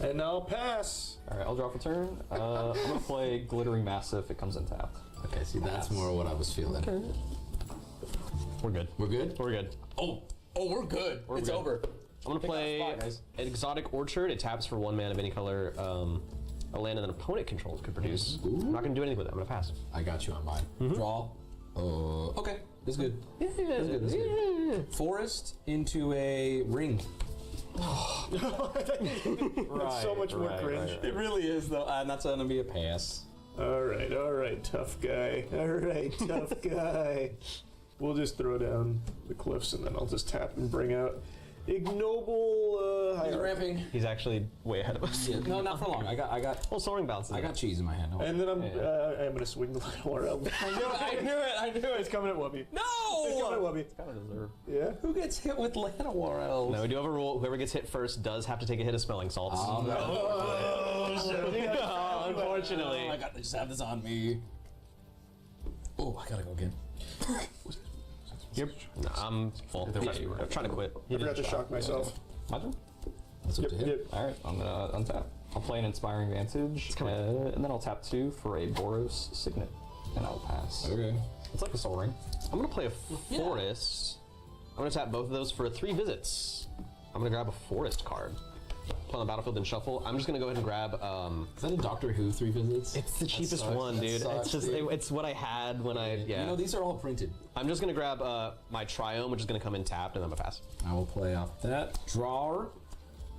And I'll pass. All right, I'll draw for turn. I'm gonna play Glittering Massive. It comes in tapped. Okay, see, that's more what I was feeling. Okay. We're good. We're good? We're good. Oh, we're good. It's good. over. I'm gonna play an Exotic Orchard. It taps for 1 mana of any color. A land that an opponent controls could produce. I'm not gonna do anything with it. I'm gonna pass. I got you on mine. Draw. Okay, this is good. Yeah, This is good. Forest into a ring. That's so much more cringe. It really is, though, and that's gonna be a pass. All right, tough guy. All right, tough guy. We'll just throw down the cliffs and then I'll just tap and bring out ignoble. He's ramping. He's actually way ahead of us. Yeah, no, not for long. I got. Oh, soaring bounces. I got cheese in my hand. And then I'm gonna swing the Llanowar elf. I knew it. It's coming at Wubby. No! It's coming at Wubby. Kind of deserved. Yeah. Who gets hit with Llanowar elves? No, we do have a rule. Whoever gets hit first does have to take a hit of smelling salts. Unfortunately. I got to just have this on me. Oh, I gotta go again. Yep. No, I'm full. I'm trying to quit. I forgot to shock myself. My turn? That's up to him. All right, I'm gonna untap. I'll play an Inspiring Vantage, and then I'll tap 2 for a Boros Signet, and I'll pass. Okay. It's like a Soul Ring. I'm gonna play a forest. I'm gonna tap both of those for 3 visits. I'm gonna grab a forest card. Play on the battlefield and shuffle. I'm just gonna go ahead and grab. Is that a Doctor Who 3 visits? It's the cheapest one, dude. It's just it's what I had when I You know, these are all printed. I'm just gonna grab my Triome, which is gonna come in tapped, and then I'm gonna pass. I will play off that. Drawer.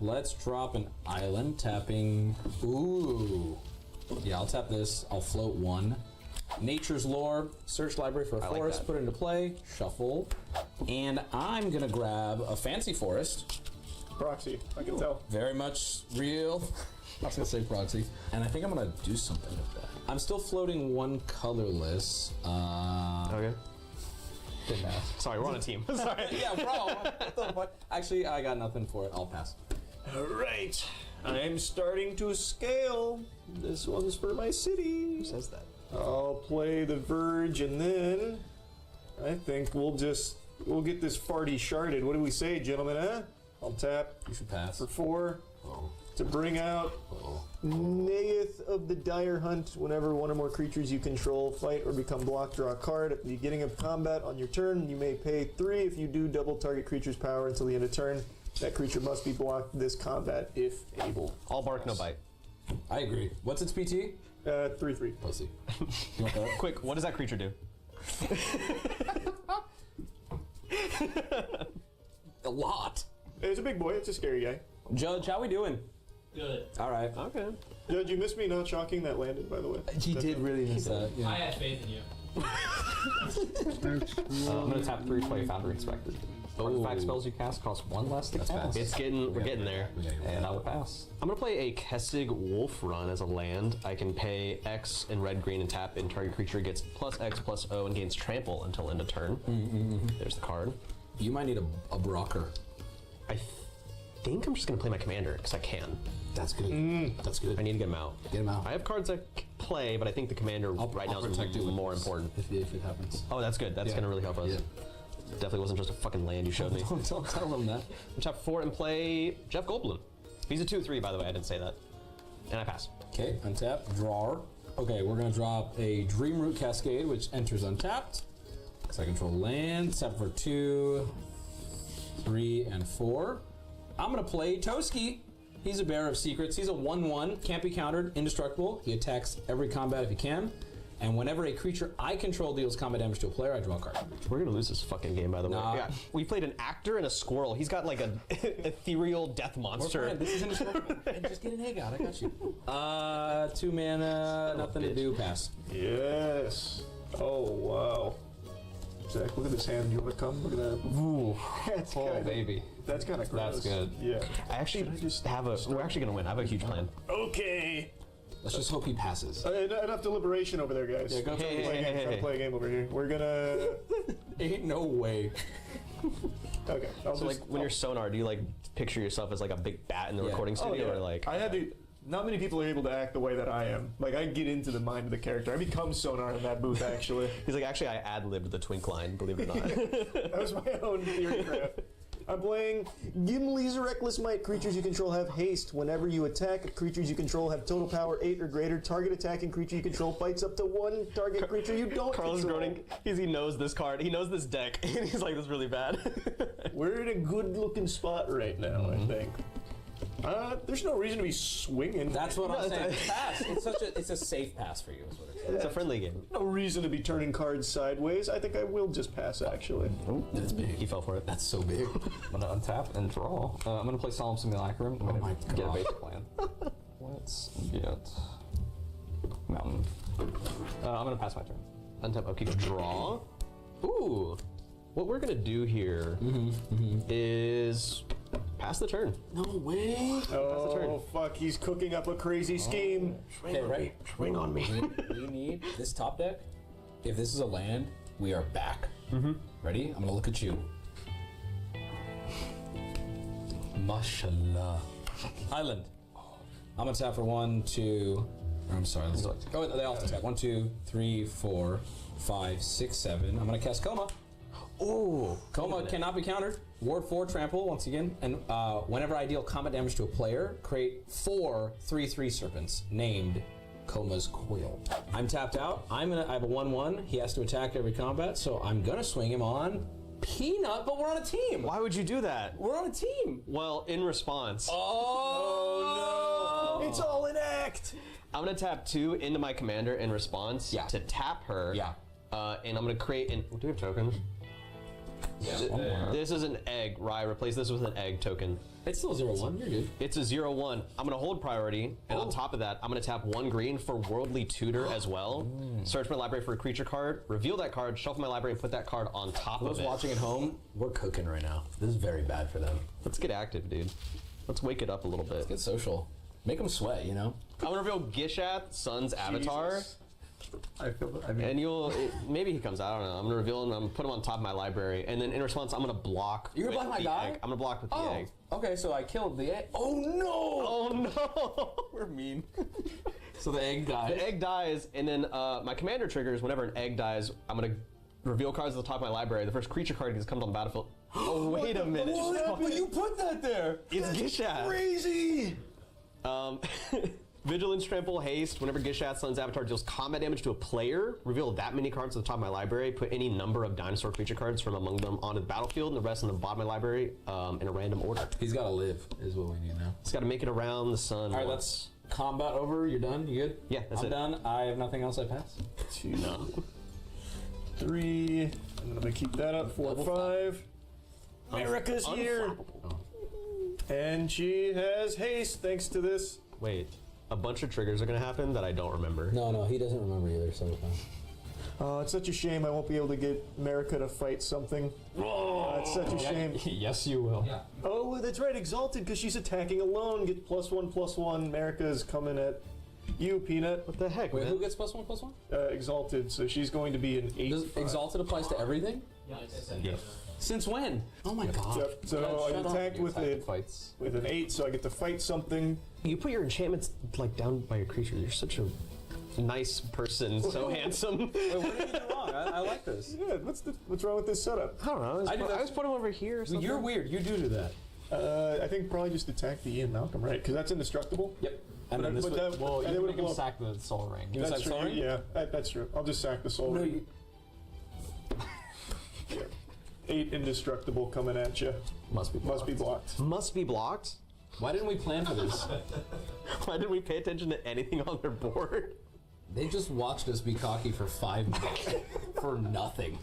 Let's drop an island, tapping. Ooh. Yeah, I'll tap this. I'll float 1. Nature's Lore. Search library for a forest. Put it into play. Shuffle. And I'm gonna grab a fancy forest. Proxy, I can tell. Very much real. I was gonna say proxy. And I think I'm gonna do something with that. I'm still floating 1 colorless. Okay. Didn't ask. Sorry, we're on a team. Sorry. Yeah, bro. What the fuck? Actually, I got nothing for it. I'll pass. All right, I'm starting to scale. This one's for my city. Who says that? I'll play the Verge, and then I think we'll get this farty sharded. What do we say, gentlemen? Huh? I'll tap. You should pass. For 4 to bring out Nayeth of the Dire Hunt. Whenever one or more creatures you control fight or become blocked, draw a card. At the beginning of combat on your turn, you may pay 3. If you do, double target creature's power until the end of turn. That creature must be blocked this combat if able. All bark, no bite. I agree. What's its PT? 3/3. Pussy. You want that? Quick, what does that creature do? A lot. It's a big boy. It's a scary guy. Judge, how we doing? Good. All right. Okay. Judge, you missed me not shocking that landed, by the way. He did really miss that. I had faith in you. I'm gonna tap 3, play Foundry Inspector. Artifact spells you cast cost 1 less to cast. We're getting there. And I will pass. I'm gonna play a Kessig Wolf Run as a land. I can pay X in red, green, and tap, and target creature gets +X/+O and gains trample until end of turn. There's the card. You might need a blocker. I think I'm just gonna play my commander because I can. That's good. That's good. I need to get him out. Get him out. I have cards I can play, but I think the commander right now is more important. If it happens. Oh, that's good. That's gonna really help us. Yeah. Definitely wasn't just a fucking land you showed me. Don't tell him that. I'm tap 4 and play Jeff Goldblum. He's a 2/3, by the way. I didn't say that. And I pass. Okay, untap, draw. Okay, we're gonna drop a Dreamroot Cascade, which enters untapped. So I control land, tap for 2, 3, and 4. I'm gonna play Toski. He's a Bearer of Secrets. He's a 1/1, can't be countered, indestructible. He attacks every combat if he can. And whenever a creature I control deals combat damage to a player, I draw a card. We're gonna lose this fucking game, by the way. Yeah, we played an actor and a squirrel. He's got like an ethereal death monster. We're fine. This isn't a squirrel. Just get an egg out. I got you. 2 mana, nothing to do. Pass. Yes. Oh wow. Zach, look at this hand. You want to come? Look at that. Ooh. That's baby. That's kind of gross. That's good. Yeah. I actually have a. We're actually gonna win. I have a huge plan. Okay. Let's just hope he passes. Enough deliberation over there, guys. Yeah, go trying to play a game over here. We're gonna. Ain't no way. Okay. So like when you're sonar, do you like picture yourself as like a big bat in the recording studio, or like? I had to. Not many people are able to act the way that I am. Like, I get into the mind of the character. I become Sonar in that booth, actually. He's like, actually, I ad-libbed the twink line, believe it or not. That was my own theory craft. I'm playing Gimli's Reckless Might. Creatures you control have haste. Whenever you attack, creatures you control have total power 8 or greater. Target attacking creature you control fights up to 1 target creature you don't Carl's control. groaning because he knows this card. He knows this deck, and he's like, this is really bad. We're in a good-looking spot right now, I think. There's no reason to be swinging. That's what I'm saying. Pass. It's a safe pass for you. Is what it is. It's a friendly game. No reason to be turning cards sideways. I think I will just pass, actually. Oh, that's big. He fell for it. That's so big. I'm gonna untap and draw. I'm gonna play Solemn Simulacrum. I'm gonna get a basic plan. Let's get Mountain. I'm gonna pass my turn. Untap, upkeep, draw. Ooh. What we're gonna do here is pass the turn. No way. Oh, fuck. He's cooking up a crazy scheme. Okay, right. Swing on me. We need this top deck. If this is a land, we are back. Ready? I'm gonna look at you. Mashallah. Island. I'm gonna tap for 1, 2. I'm sorry. Let's go. They all attack. 1, 2, 3, 4, 5, 6, 7. I'm gonna cast Coma. Oh, Coma cannot be countered. Ward 4, trample once again, and whenever I deal combat damage to a player, create 4 3/3 serpents named Coma's Coil. I'm tapped out. I have a 1/1. He has to attack every combat, so I'm gonna swing him on Peanut. But we're on a team. Why would you do that? We're on a team. Well, in response. Oh no! It's all an act. I'm gonna tap 2 into my commander in response to tap her. Yeah. And I'm gonna create an. Do we have tokens? Yeah. This is an egg, Rye. Replace this with an egg token. It's still 0/1. You're good. It's a 0/1. I'm gonna hold priority, and on top of that, I'm gonna tap 1 green for Worldly Tutor as well. Search my library for a creature card, reveal that card, shuffle my library, and put that card on top of it. Those watching at home, we're cooking right now. This is very bad for them. Let's get active, dude. Let's wake it up a little bit. Let's get social. Make them sweat, you know? I'm gonna reveal Gishath, Sun's avatar. I feel. And maybe he comes out. I don't know. I'm gonna reveal him. I'm gonna put him on top of my library, and then in response, I'm gonna block. You're gonna block my guy? Egg. I'm gonna block with the egg. Okay, so I killed the egg. Oh no! Oh no! We're mean. So the egg dies. The egg dies, and then my commander triggers. Whenever an egg dies, I'm gonna reveal cards at the top of my library. The first creature card that comes on the battlefield. Oh wait a minute! What? You put that there? It's Gishath. Crazy. Vigilance, Trample, Haste. Whenever Gishath, Sun's avatar deals combat damage to a player, reveal that many cards at the top of my library. Put any number of dinosaur creature cards from among them onto the battlefield, and the rest on the bottom of my library in a random order. He's got to live, is what we need now. He's got to make it around the sun. All right, that's combat over. You're done. You good? Yeah, that's I'm done. I have nothing else. I pass. 2, 3. I'm gonna keep that up. 4, 5. America's here, and she has haste thanks to this. Wait. A bunch of triggers are going to happen that I don't remember. No, he doesn't remember either, so it's fine. It's such a shame I won't be able to get America to fight something. It's such a shame. Yes, you will. Yeah. Oh, that's right, Exalted, because she's attacking alone. Get +1/+1. America's coming at you, Peanut. What the heck, Wait, man? who gets +1/+1? Exalted, so she's going to be an 8. Does Exalted applies to everything? Yes. Since when? Oh my god. Yep. So I attacked with an 8, so I get to fight something. You put your enchantments like down by your creature. You're such a nice person, so handsome. Wait, what did you do wrong? I like this. Yeah, what's wrong with this setup? I don't know. I just put him over here. Or something. You're weird. You do that. I think probably just attack the Ian Malcolm, right? Because that's indestructible. Yep. And then this would, well, they you would can sack the Soul Ring. You That's sack Soul true. Ring? Yeah, that's true. I'll just sack the Soul Ring. Yeah. 8 indestructible coming at you. Must be blocked. Must be blocked? Why didn't we plan for this? Why didn't we pay attention to anything on their board? They just watched us be cocky for 5 minutes for nothing.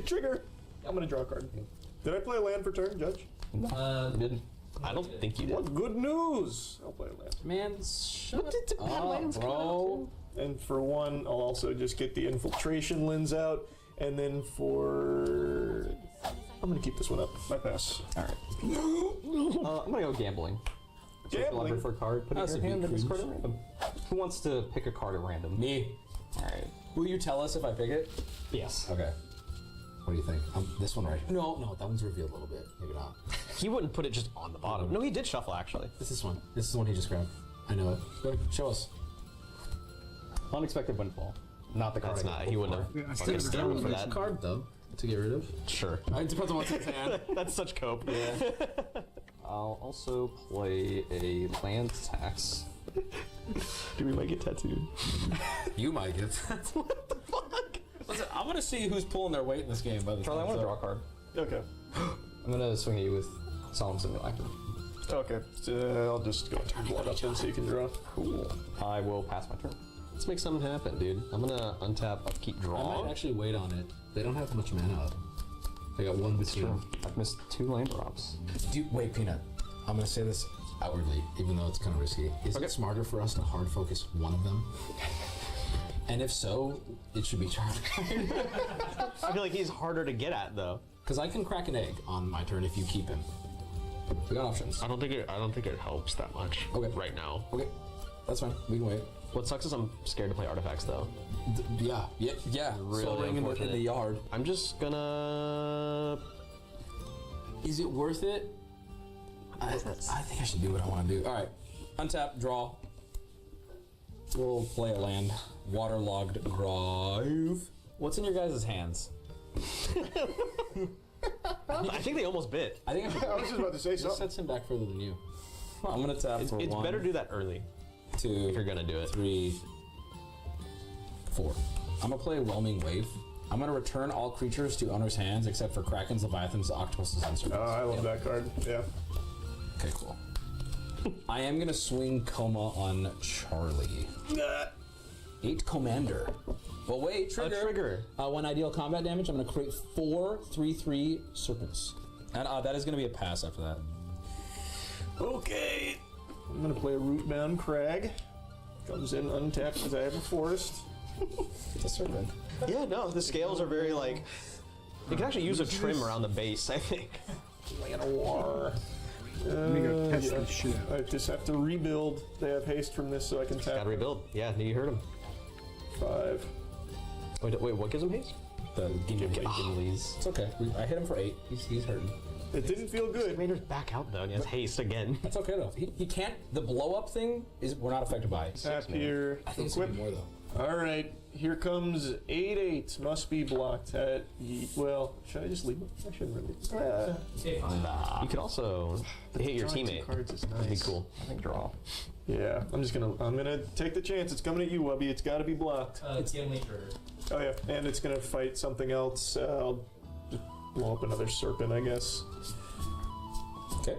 Trigger. I'm gonna draw a card. Did I play a land for turn, Judge? You didn't. I don't think you did. What good news! I'll play a land. Man, shut up, bro. And for 1, I'll also just get the infiltration lens out. And then for... I'm gonna keep this one up. My pass. Alright. I'm gonna go gambling. Gambling? For a card. Put it in your hand and discard at random. Who wants to pick a card at random? Me. Alright. Will you tell us if I pick it? Yes. Okay. What do you think? This one right? No, that one's revealed a little bit. Maybe not. He wouldn't put it just on the bottom. No, he did shuffle, actually. This is one. This is the one he just grabbed. I know it. Go ahead, show us. Unexpected windfall. Not the card. That's not. He wouldn't have. Yeah, fucking started for that card though to get rid of. Sure. It depends on what's in his hand. That's such cope. Yeah. I'll also play a land tax. Do we might get tattooed? You might get tattooed. What the fuck? Listen, I'm gonna see who's pulling their weight in this game. By the Charlie, I want to draw a card. Okay. I'm gonna swing at you with Solemn Simulacrum. Okay. I'll just go turn blood up then so you can draw. Cool. I will pass my turn. Let's make something happen, dude. I'm gonna untap, upkeep, draw. I might actually wait on it. They don't have much mana up. They got 1 between them. I've missed 2 land drops. Wait, Peanut. I'm gonna say this outwardly, even though it's kind of risky. Is it smarter for us to hard focus one of them? And if so, it should be Charlie. I feel like he's harder to get at, though. Because I can crack an egg on my turn if you keep him. We got options. I don't think it helps that much. Okay. Right now. Okay. That's fine. We can wait. What sucks is I'm scared to play artifacts, though. Yeah. Really Soul Ring in the yard. I'm just gonna. Is it worth it? I think I should do what I want to do. All right. Untap, draw. We'll play a land. Waterlogged Grove. What's in your guys' hands? I think they almost bit. I think I was just about to say This something. sets him back further than you. I'm gonna tap for It's 1, better to do that early 2, if you're gonna do it. 3, 4. I'm gonna play Whelming Wave. I'm gonna return all creatures to owner's hands except for Krakens, Leviathans, Octopuses, and Serpents. Oh, I love that card. Yeah. Okay, cool. I am gonna swing Coma on Charlie. 8 Commander. Well, wait, trigger. When I deal combat damage, I'm gonna create 4 3/3 serpents. And that is gonna be a pass after that. Okay. I'm gonna play a Rootbound Crag. Comes in untapped because I have a forest. It's a serpent. Yeah, no, the scales are very like. You can actually use a trim around the base, I think. Llanowar. Let me go test this shit. I just have to rebuild. They have haste from this, so I can tap. Gotta rebuild. Yeah, you heard him. 5. Wait, what gives him haste? The Gimli's. It's okay. I hit him for 8. He's hurting. It didn't feel good. Commander's back out though, and he has haste again. That's okay though. He can't. The blow up thing we're not affected by. Tap here. I think it's gonna be more though. All right, here comes 8/8. Must be blocked at. Well, should I just leave it? I shouldn't really. You could also hit your drawing 2 teammate. cards is That'd be nice. cool. I think draw. Yeah, I'm gonna take the chance. It's coming at you, Wubby. It's got to be blocked. It's Gimli trigger. Oh yeah, and it's gonna fight something else. I'll just blow up another serpent, I guess. Okay.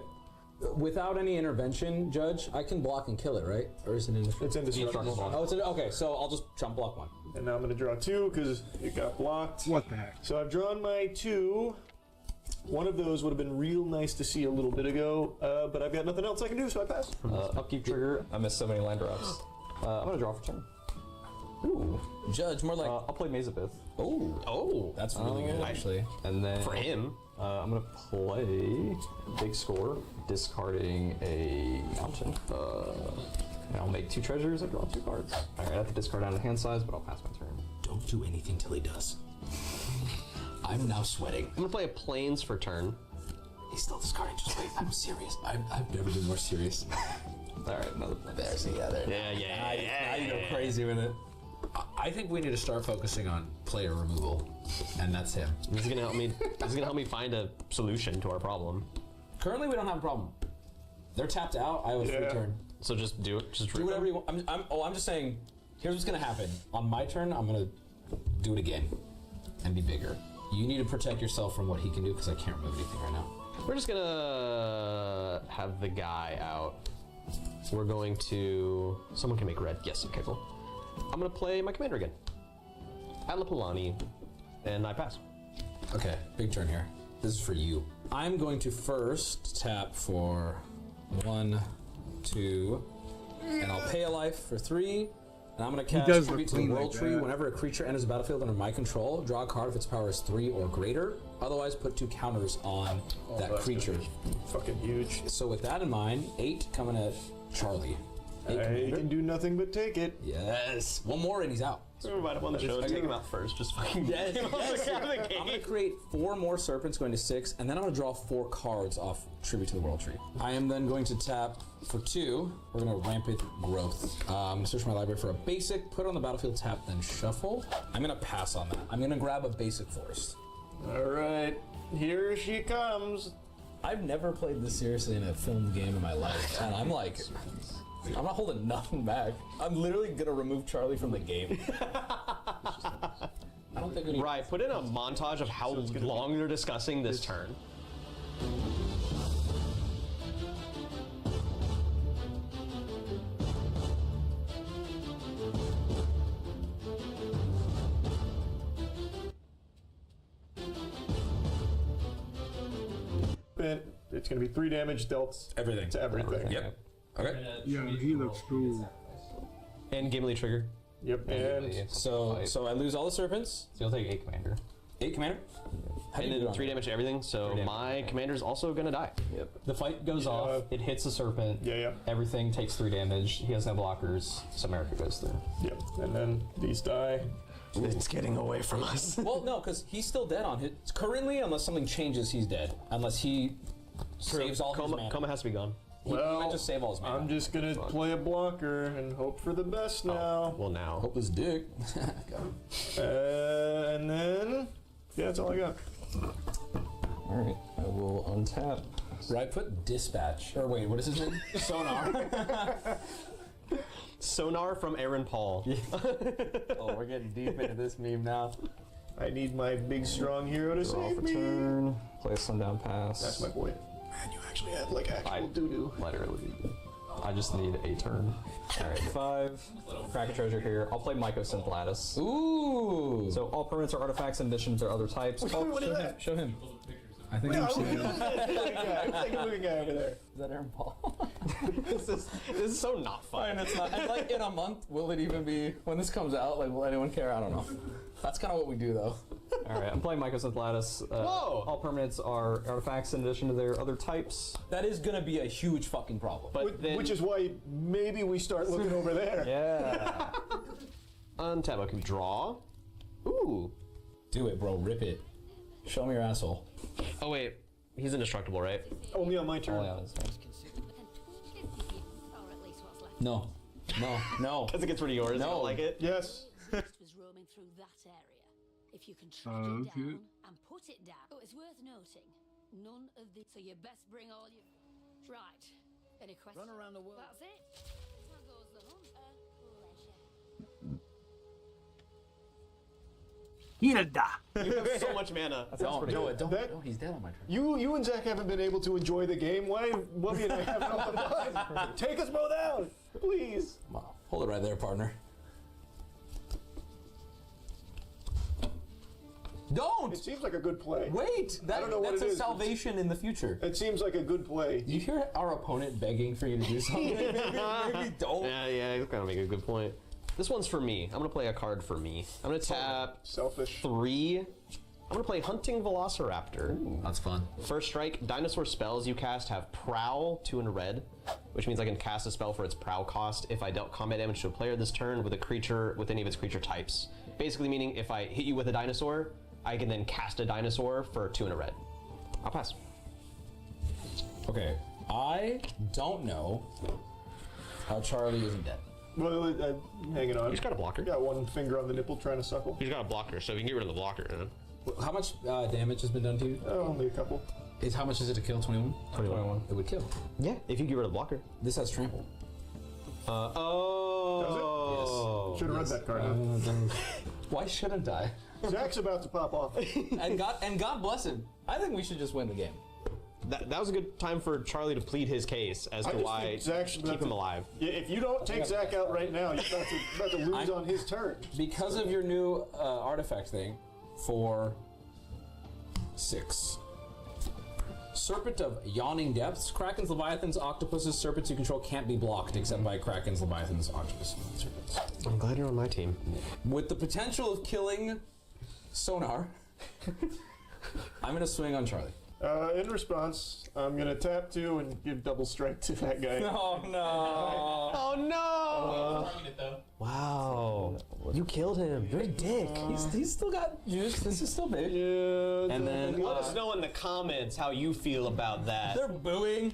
Without any intervention, Judge, I can block and kill it, right? Or is it indestructible? It's indestructible. Oh, okay. So I'll just jump block 1. And now I'm gonna draw 2 because it got blocked. What the heck? So I've drawn my 2. One of those would have been real nice to see a little bit ago, but I've got nothing else I can do, so I pass. Upkeep trigger. I missed so many land drops. I'm gonna draw for turn. Ooh. Judge, more like. I'll play Mazabith. Oh, that's really good actually. And then For him, I'm gonna play Big Score, discarding a mountain. And I'll make 2 treasures. I draw 2 cards. All right, I have to discard out of hand size, but I'll pass my turn. Don't do anything till he does. I'm now sweating. I'm gonna play a plains for turn. He's still discarding. Just wait. I'm serious. I've never been more serious. All right, another. There, see, yeah, there. Yeah. Now you go crazy with it. I think we need to start focusing on player removal, and that's him. This is gonna help me. This is gonna help me find a solution to our problem. Currently, we don't have a problem. They're tapped out. I have a free turn. So just do it. Just do whatever you want. I'm just saying. Here's what's gonna happen. On my turn, I'm gonna do it again and be bigger. You need to protect yourself from what he can do because I can't remove anything right now. We're just gonna have the guy out. We're going to. Someone can make red. Yes. Okay. Cool. I'm gonna play my commander again. Atla Polani, and I pass. Okay, big turn here. This is for you. I'm going to first tap for 1, 2, and I'll pay a life for 3. And I'm going to cast Tribute to the World Tree. Whenever a creature enters the battlefield under my control, draw a card if its power is 3 or greater. Otherwise, put 2 counters on that creature. Fucking huge. So with that in mind, 8 coming at Charlie. I can do nothing but take it. Yes. One more and he's out. So invite him on the show. Take him out first. Just fucking yes. I'm going to create 4 more serpents going to 6, and then I'm going to draw 4 cards off Tribute to the World Tree. I am then going to tap for 2. We're going to Rampant Growth. I'm going to search my library for a basic, put it on the battlefield, tap, then shuffle. I'm going to pass on that. I'm going to grab a basic forest. All right, here she comes. I've never played this seriously in a filmed game in my life, and I'm like, I'm not holding nothing back. I'm literally gonna remove Charlie from the game. I don't think we need. Right, put in a montage of how long they're discussing this turn. It's going to be 3 damage dealt everything to everything. Yep. Okay. Yeah, he looks cool. And Gimli trigger. Yep. And so I lose all the serpents. So you'll take 8 commander. 8 commander. And then 3 damage to everything. So my commander's also gonna die. Yep. The fight goes off. It hits the serpent. Yeah. Everything takes 3 damage. He has no blockers. So America goes through. Yep. And then these die. It's getting away from us. Well, no, because he's still dead on his. Currently, unless something changes, he's dead. Unless he saves all his mana. Coma has to be gone. He might just save all his mana. I'm just gonna play a blocker and hope for the best now. Well, now. Hope his dick. And then, yeah, that's all I got. Alright, I will untap. Right, put dispatch. Or wait, what is his name? Sonar. Sonar from Aaron Paul. Oh, we're getting deep into this meme now. I need my big strong hero to Draw save for me. turn. Play Sundown Pass. That's my boy. Man, you actually had like actual doo-doo. Literally. I just need a turn. Alright, 5. Crack a treasure here. I'll play Mycosynth Lattice. Ooh! So all permanents are artifacts and additions are other types. What is that? Show him. I think Wait, I've seen who's it. that looking guy over there? Is that Aaron Paul? This is so not fun. And it's not. And like in a month, will it even be when this comes out? Like, will anyone care? I don't know. That's kind of what we do, though. All right, I'm playing Mycosynth Lattice. Whoa! All permanents are artifacts in addition to their other types. That is gonna be a huge fucking problem. But then, Which is why maybe we start looking over there. Yeah. untap. I can draw. Ooh. Do it, bro. Rip it. Show me your asshole. Oh wait, he's indestructible, right? Only on my turn. Oh, yeah, that's fine. No. No. No. Because it gets rid of yours. No. You don't like it? Yes. was roaming through that area. If you can track it Okay. down and put it down. Oh, it's worth noting. None of the. So you best bring all your. Right. Any questions? Run around the world. That's it. How goes the hunt? Pleasure. Hilda. You have so much mana. Don't do it. Don't. No, he's dead on my turn. You and Zach haven't been able to enjoy the game. Why Wubby and I having all the fun? Take us both out, please. Come on. Hold it right there, partner. Don't! It seems like a good play. Wait! I don't know what that's it a is. salvation in the future. It seems like a good play. You hear our opponent begging for you to do something? maybe don't. Yeah, you kind of make a good point. This one's for me. I'm gonna play a card for me. I'm gonna tap selfish 3. I'm gonna play Hunting Velociraptor. Ooh, that's fun. First strike, dinosaur spells you cast have Prowl 2 in red, which means I can cast a spell for its Prowl cost if I dealt combat damage to a player this turn with a creature with any of its creature types. Basically meaning if I hit you with a dinosaur, I can then cast a dinosaur for 2 in a red. I'll pass. Okay, I don't know how Charlie isn't dead. Well, I'm hanging on. He's got a blocker. Got one finger on the nipple trying to suckle. He's got a blocker, so we can get rid of the blocker then. How much damage has been done to you? Only a couple. How much is it to kill? 21? 21. It would kill. Yeah, if you get rid of the blocker. This has trample. Oh. Yes. Should have read that card. Why shouldn't I? Zach's about to pop off. and God bless him. I think we should just win the game. that was a good time for Charlie to plead his case as to why keep him alive. Yeah, if you don't take Zach out right now, you're about to lose on his turn. Because of your new artifact thing, for 6. Serpent of Yawning Depths. Krakens, Leviathans, Octopuses, serpents you control can't be blocked except by Krakens, Leviathans, Octopuses, and serpents. I'm glad you're on my team. With the potential of killing Sonar, I'm going to swing on Charlie. In response, I'm going to tap 2 and give double strike to that guy. Oh, no. Oh, no. Wow. You killed him. You're a dick. He's still got juice. This is still big. Yeah. And then let us know in the comments how you feel about that. They're booing.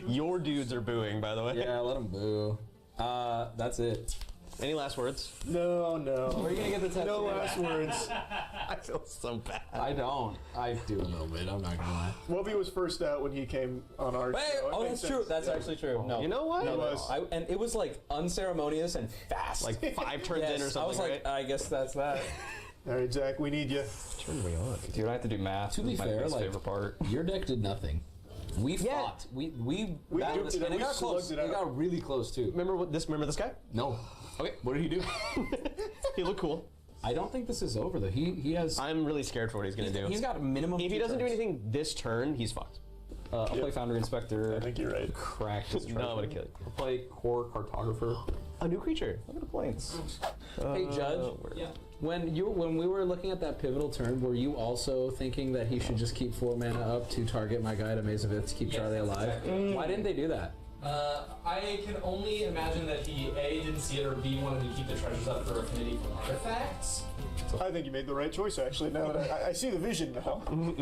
Your dudes are booing, by the way. Yeah, let them boo. That's it. Any last words? No. Where are you gonna get the tattoo? No last words. I feel so bad. I don't. I do a little bit. I'm not gonna lie. Wobby was first out when he came on our show. Oh, that's true. That's actually true. No, you know what? No, and it was like unceremonious and fast. Like 5 turns in or something. I was like, I guess that's that. All right, Zach, we need you. Turn me on. Dude, I have to do math. To be fair, my favorite part. Your deck did nothing. We fought. We battled this, and it got close. It got really close too. Remember this guy? No. Okay. What did he do? He looked cool. I don't think this is over though. He has. I'm really scared for what he's gonna do. He's got a minimum. If he doesn't do anything this turn, he's fucked. I'll play Foundry Inspector. I think you're right. Crack his treasure. No, I'm gonna kill you. I'll play Core Cartographer. A new creature. Look at the planes. Hey Judge. When we were looking at that pivotal turn, were you also thinking that he should just keep 4 mana up to target my guy to Maze of Ith to keep Charlie alive? Exactly. Why didn't they do that? I can only imagine that he A, didn't see it, or B, wanted to keep the treasures up for affinity for artifacts. I think you made the right choice, actually. Now that I see the vision now. I'm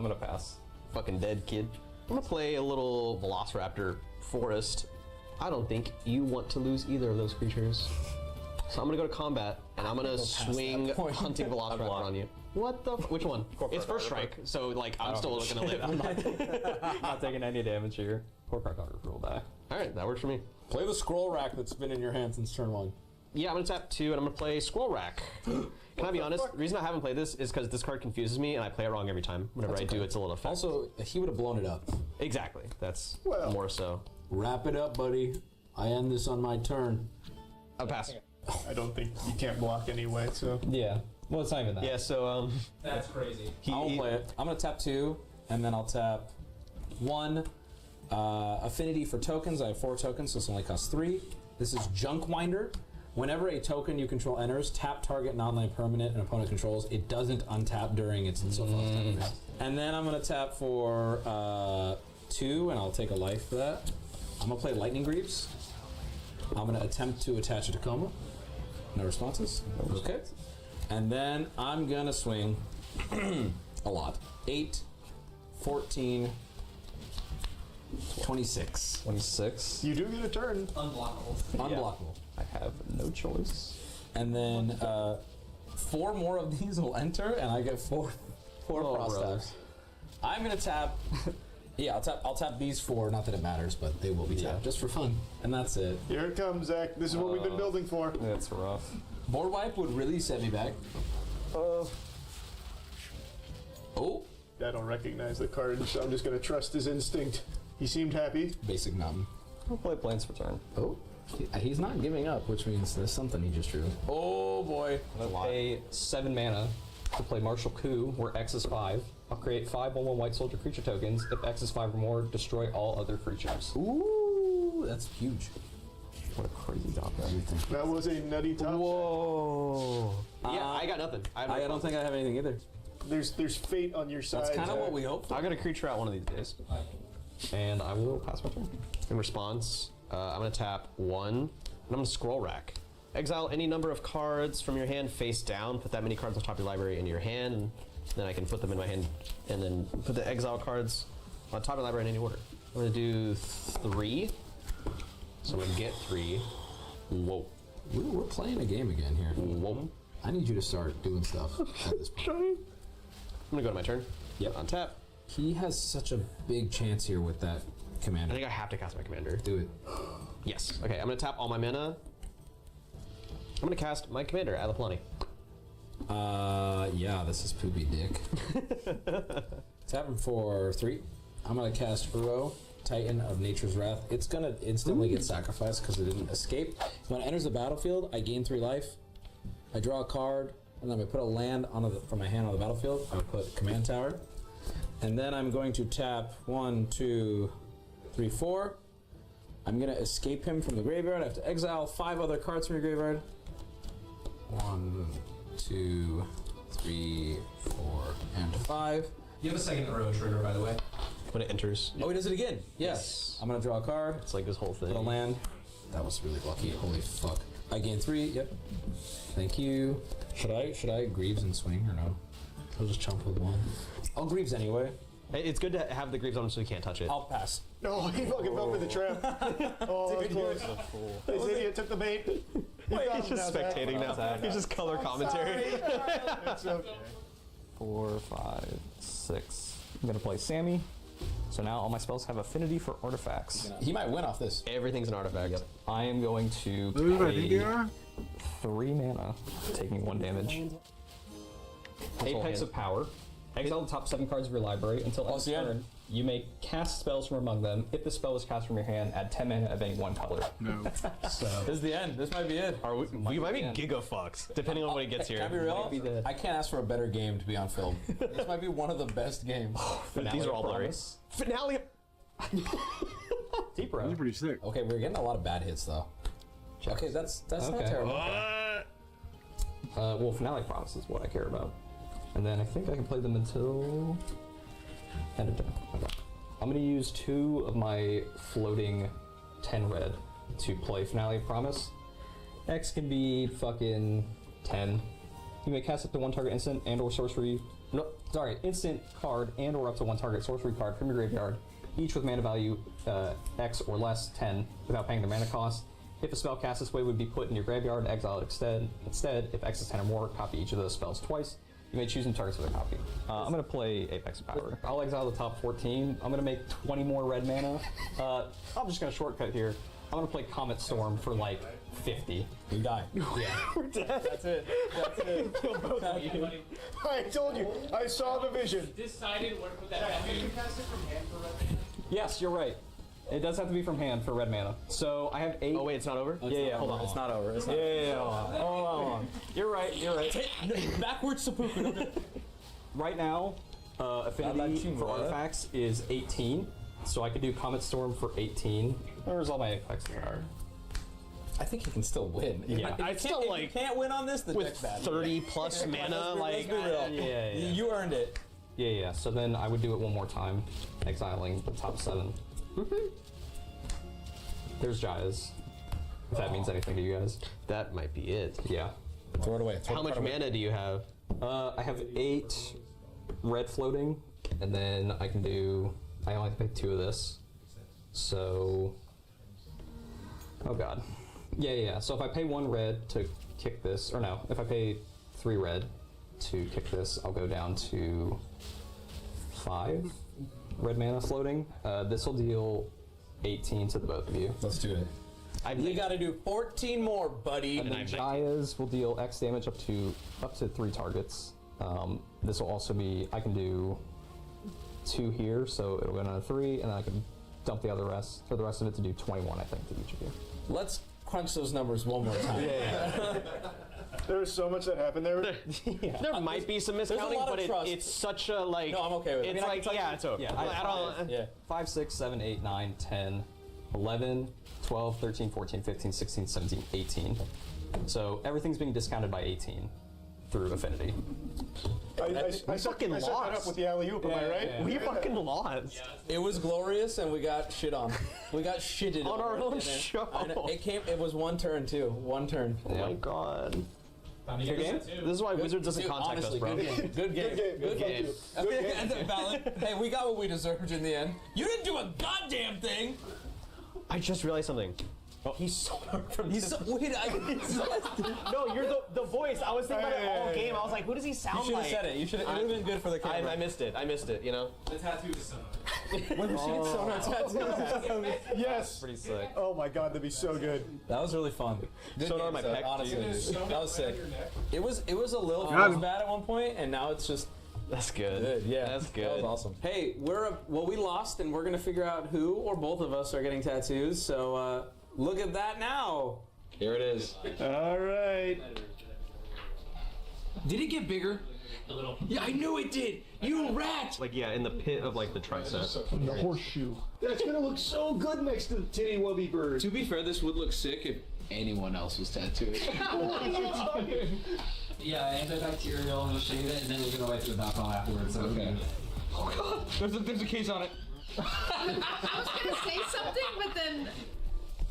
gonna pass. Fucking dead kid. I'm gonna play a little Velociraptor Forest. I don't think you want to lose either of those creatures. So I'm gonna go to combat, and I'm gonna swing Hunting Velociraptor on you. What the? Which one? It's first strike, so like I'm still gonna live. I'm not taking any damage here. Core Cartographer will die. All right, that works for me. Play the scroll rack that's been in your hand since turn 1. Yeah, I'm gonna tap 2, and I'm gonna play Scroll Rack. Can I be honest? The reason I haven't played this is because this card confuses me, and I play it wrong every time. Whenever I do, it's a little effect. Also, he would have blown it up. Exactly. That's more so. Wrap it up, buddy. I end this on my turn. I'll pass. I don't think you can't block anyway, so. Yeah. Well, it's not even that. Yeah, so, That's crazy. I won't play it. I'm gonna tap 2, and then I'll tap 1. Affinity for tokens. I have 4 tokens, so this only costs 3. This is Junk Winder. Whenever a token you control enters, tap target non-land permanent and opponent controls. It doesn't untap during its And then I'm gonna tap for 2, and I'll take a life for that. I'm gonna play Lightning Greaves. I'm gonna attempt to attach a Tacoma. No responses. Okay. And then I'm gonna swing a lot. 8, 14, 26. 26. You do get a turn. Unblockable. Unblockable. I have no choice. And then 4 more of these will enter, and I get 4 frost taps. I'm gonna tap. Yeah, I'll tap these 4. Not that it matters, but they will be tapped just for fun, and that's it. Here it comes, Zach. This is what we've been building for. That's rough. Board wipe would really set me back. Oh. I don't recognize the card, so I'm just gonna trust his instinct. He seemed happy. Basic mountain. I'll play Plains for turn. Oh. He's not giving up, which means there's something he just drew. Oh boy. I'm gonna pay 7 mana to play Martial Coup, where X is 5. I'll create 5 1/1 White Soldier creature tokens. If X is 5 or more, destroy all other creatures. Ooh, that's huge. What a crazy top that. That was a nutty top. Whoa. Yeah, I got nothing. I don't think I have anything either. There's fate on your side. That's kind of what we hope for. I got a creature out one of these days. And I will pass my turn. In response, I'm going to tap 1, and I'm going to Scroll Rack. Exile any number of cards from your hand face down. Put that many cards on top of your library into your hand, and then I can put them in my hand, and then put the exile cards on top of the library in any order. I'm going to do 3. So I'm going to get 3. Whoa. We're playing a game again here. Whoa. I need you to start doing stuff at this point. I'm going to go to my turn. Yep. On tap. He has such a big chance here with that commander. I think I have to cast my commander. Do it. Yes. Okay, I'm going to tap all my mana. I'm going to cast my commander, Atla Palani. Yeah, this is poopy dick. Tap him for 3. I'm gonna cast Uro, Titan of Nature's Wrath. It's gonna instantly get sacrificed because it didn't escape. When it enters the battlefield, I gain 3 life. I draw a card, and then I put a land from my hand on the battlefield. I put Command Tower. And then I'm going to tap 1, 2, 3, 4. I'm gonna escape him from the graveyard. I have to exile 5 other cards from your graveyard. 1, 2, 3, 4, and 5. You have a second Uro trigger, by the way. When it enters. Oh, he does it again. Yes. I'm gonna draw a card. It's like this whole thing. Put a land. That was really lucky. Holy fuck. I gain 3. Yep. Thank you. Should I Greaves and swing or no? I'll just chump with 1. I'll Greaves anyway. It's good to have the Greaves on him so he can't touch it. I'll pass. No, he fucking fell for the trap. Oh, that's close. This idiot took the bait. Wait, he's just spectating now. He's just color commentary. It's okay. 4, 5, 6. I'm gonna play Sammy. So now all my spells have affinity for artifacts. He might win off this. Everything's an artifact. Yep. I am going to What do I think they pay are? 3 mana, taking 1 damage. Apex of Power. Exile the top 7 cards of your library until end of turn. You may cast spells from among them. If the spell is cast from your hand, add 10 mana of any one color. No. So this is the end. This might be it. We might be giga-fucked, depending on when it gets here. Can I be real? I can't ask for a better game to be on film. This might be one of the best games. These are all blurry. Finale. Deep row. That's pretty sick. Okay, we're getting a lot of bad hits though. Okay, that's not terrible. Well, Finale Promise is what I care about. And then I think I can play them until end of turn. Okay. I'm gonna use 2 of my floating 10 red to play Finale Promise. X can be fucking 10. You may cast up to 1 target instant and or sorcery. No, sorry, instant card and or up to 1 target sorcery card from your graveyard, each with mana value X or less 10 without paying the mana cost. If a spell cast this way would be put in your graveyard, exile it instead. If X is 10 or more, copy each of those spells twice. You may choose some targets with a copy. I'm going to play Apex of Power. I'll exile the top 14. I'm going to make 20 more red mana. I'm just going to shortcut here. I'm going to play Comet Storm for like 50. You die. Yeah. We're dead. That's it. That's it. I told you. I saw the vision. Decided what that bad. Can you cast it from hand for red mana? Yes, you're right. It does have to be from hand for red mana. So I have 8. Oh wait, it's not over? Yeah, hold on. It's not over. It's not hold on. You're right. Backwards seppuku. Right now, affinity for artifacts is 18. So I could do Comet Storm for 18. Where's all my Apex are? I think he can still win. Yeah. I still like. If you can't win on this, the with deck's bad. 30 plus mana, Let's be real. Yeah. You earned it. Yeah. So then I would do it one more time, exiling the top 7. There's Jaya's. If that means anything to you guys. That might be it. Yeah. Throw it away. How much mana do you have? I have 8 red floating, and then I can do. I only pick 2 of this. So. Oh god. Yeah. So if I pay 1 red to kick this, or no, if I pay 3 red to kick this, I'll go down to 5 red mana floating. This will deal 18 to the both of you. Let's do it. You got to do 14 more, buddy. And then Jaya's will deal X damage up to 3 targets. This will also be, I can do 2 here, so it'll go down to 3, and then I can dump the rest of it to do 21, I think, to each of you. Let's crunch those numbers one more time. There was so much that happened there. There might be some miscounting, but it's such a like. No, I'm okay with it. It's like, yeah, it's okay. Yeah, I don't. 5, 6, 7, 8, 9, 10, 11, 12, 13, 14, 15, 16, 17, 18. So everything's being discounted by 18 through affinity. I set that up with the alley-oop, am I right? We fucking lost. It was glorious, and we got shit on. We got shitted on our own show. It was 1 turn too. 1 turn. Oh my god. Good game? This is why Wizards doesn't contact us, bro. Good game. Good game. Valid. Hey, we got what we deserved in the end. You didn't do a goddamn thing. I just realized something. Oh, he's so hard from this. No, you're the voice. I was thinking about it all game. I was like, who does he sound like? You should have said it. It would have been good for the camera. I missed it. You know. The tattoo is similar. When we see it sonar tattoo. Yes. Pretty sick. Oh my god, that'd be so good. That was really fun. Good Sonar on game, my so pec, honestly, too. that was sick. It was a little Got him. bad at one point, and now it's just. That's good. Yeah, That's good. That was awesome. Hey, we lost, and we're gonna figure out who or both of us are getting tattoos. So look at that now. Here it is. All right. Did it get bigger? A little. Yeah, I knew it did. You rat! Like, yeah, in the pit of, like, the tricep. The horseshoe. That's gonna look so good next to the titty wubby bird. To be fair, this would look sick if anyone else was tattooed. Yeah, antibacterial, we'll shave it, and then we're gonna wipe it back on afterwards. So Okay. Oh god, there's a case on it. I was gonna say something, but then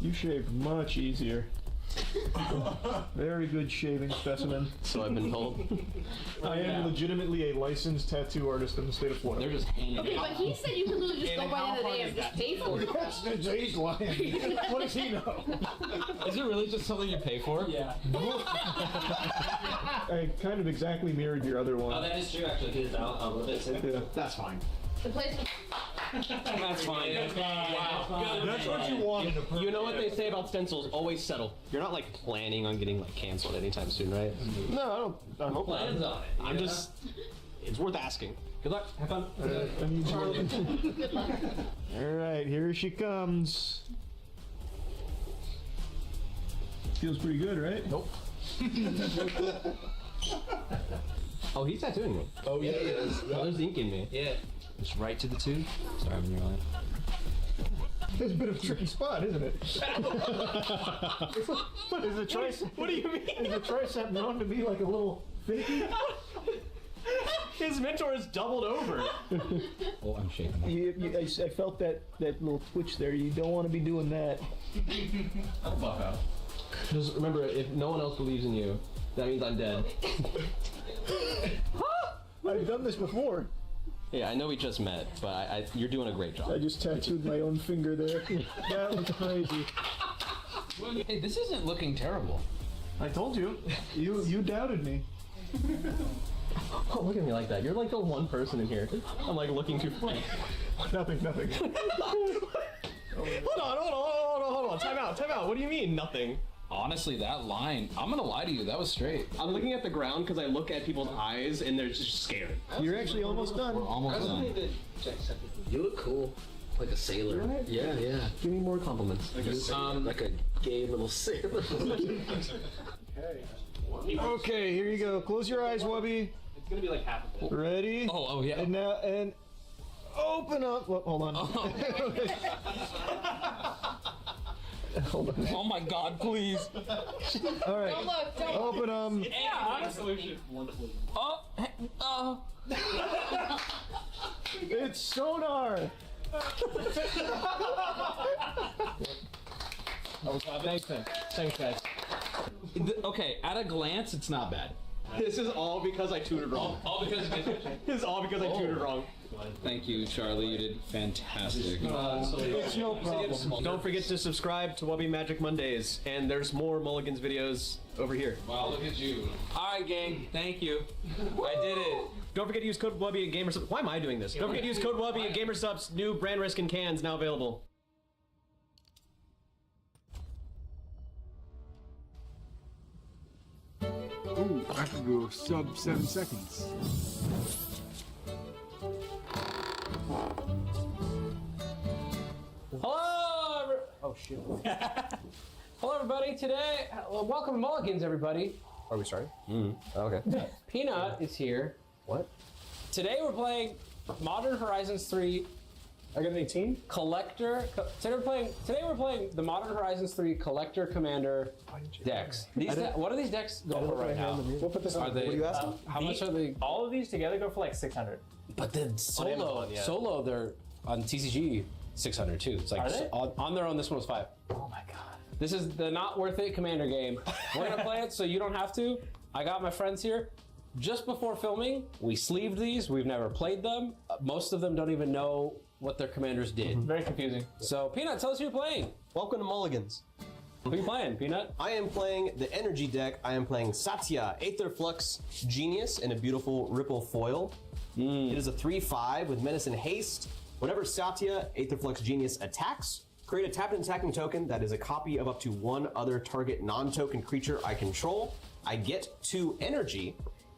You shaved much easier. Very good shaving specimen. So I've been told. I am legitimately a licensed tattoo artist in the state of Florida. They're just handing okay, but he said you could literally just go by the day and just pay for it. He's lying. What does he know? Is it really just something you pay for? Yeah. I kind of exactly mirrored your other one. Oh, that is true, actually, because it's out a little bit too. Yeah, that's fine. The place. That's fine. Wow. That's what you want. You know what they say about stencils? Always settle. You're not like planning on getting like canceled anytime soon, right? No, I don't. I hope not. Plans on it. I'm just. It's worth asking. Good luck. Have fun. I need Good luck. All right, here she comes. Feels pretty good, right? Nope. Oh, he's tattooing me. Oh yeah, he is. Oh, there's ink in me. Yeah. Just right to the tube. Sorry, I'm your line. It's a bit of a tricky spot, isn't it? What is a tricep? What do you mean? Is a tricep known to be like a little finicky? His mentor is doubled over. Oh, I'm shaking. I felt that little twitch there. You don't want to be doing that. I'll buff out. Just remember, if no one else believes in you, that means I'm dead. I've done this before. Yeah, I know we just met, but you're doing a great job. I just tattooed my own finger there. That was crazy. Hey, this isn't looking terrible. I told you. You doubted me. Oh, look at me like that. You're like the one person in here. I'm like looking too funny. Nothing. Hold on. Time out. What do you mean, nothing? Honestly, that line, I'm gonna lie to you, that was straight. I'm looking at the ground because I look at people's eyes and they're just scared. You're actually almost done. We're almost done. You look cool. Like a sailor. Right? Yeah. Give me more compliments. Like a gay little sailor. Okay, here you go. Close your eyes, Wubby. It's gonna be like half of it. Ready? Oh yeah. And now, open up. Well, hold on. Hold on. Oh my god, please. All right. Don't look. Don't Open them. Yeah, Oh. It's sonar. Thanks, guys. Okay, at a glance, it's not bad. This is all because I tutored wrong. All because This is all because I tutored wrong. Thank you, Charlie. You did fantastic. It's no problem. Don't forget to subscribe to Wubby Magic Mondays, and there's more Mulligans videos over here. Wow, look at you. All right, gang. Thank you. I did it. Don't forget to use code Wubby at GamerSubs. Why am I doing this? Don't forget to use code Wubby at GamerSubs. New brand risk and cans now available. Ooh, I can go sub 7 seconds. Hello! Oh, shoot. Hello, everybody. Today, welcome to Mulligans, everybody. Are we starting? Okay. Peanut is here. What? Today, we're playing Modern Horizons 3 I got an 18. Collector. Today we're playing the Modern Horizons 3 Collector Commander decks. What are these decks going for right now? We'll put this on. Are they? What are you asking? How much are they? All of these together go for like 600. But then solo, Amazon, yeah. solo, they're on TCG 600 too. It's like Are they? on their own. This one was 5. Oh my god. This is the not worth it Commander game. We're gonna play it so you don't have to. I got my friends here. Just before filming, we sleeved these. We've never played them. Most of them don't even know what their commanders did. Very confusing. So, Peanut, tell us who you're playing. Welcome to Mulligans. Who are you playing, Peanut? I am playing the energy deck. I am playing Satya, Aether Flux Genius in a beautiful Ripple foil. It is a 3/5 with Menace and Haste. Whenever Satya, Aetherflux Genius, attacks, create a tap and attacking token that is a copy of up to one other target non-token creature I control. I get 2 energy.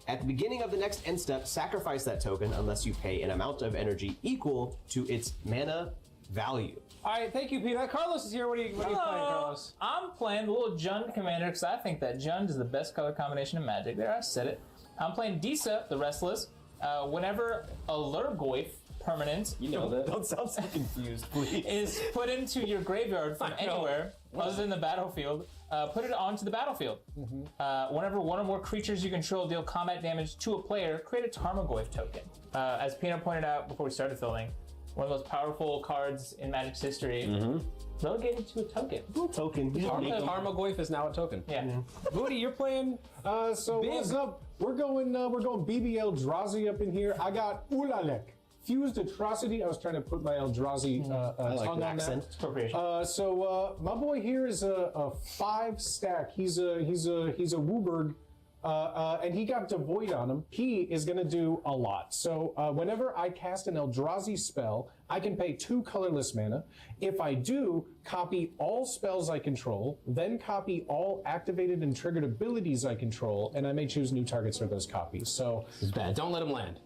At the beginning of the next end step, sacrifice that token unless you pay an amount of energy equal to its mana value. All right, thank you, Peter. Carlos is here. What are you playing, Carlos? I'm playing the little Jund commander because I think that Jund is the best color combination in Magic. There, I said it. I'm playing Disa, the Restless. Whenever a Lurgoyf permanent, don't sound so confused, please, is put into your graveyard from anywhere other than the battlefield, put it onto the battlefield. Whenever one or more creatures you control deal combat damage to a player, create a Tarmogoyf token. As Peanut pointed out before we started filming, one of the most powerful cards in Magic's history, relegated to a token. Tarmogoyf is now a token. Yeah. Booty, you're playing. So what's up? We're going BB Eldrazi up in here. I got Ulalek. Fused Atrocity. I was trying to put my Eldrazi tongue on that. So my boy here is a 5-stack. He's a Wooburg. And he got Devoid on him. He is going to do a lot. So whenever I cast an Eldrazi spell, I can pay 2 colorless mana. If I do, copy all spells I control, then copy all activated and triggered abilities I control, and I may choose new targets for those copies. So this is bad. Don't let him land.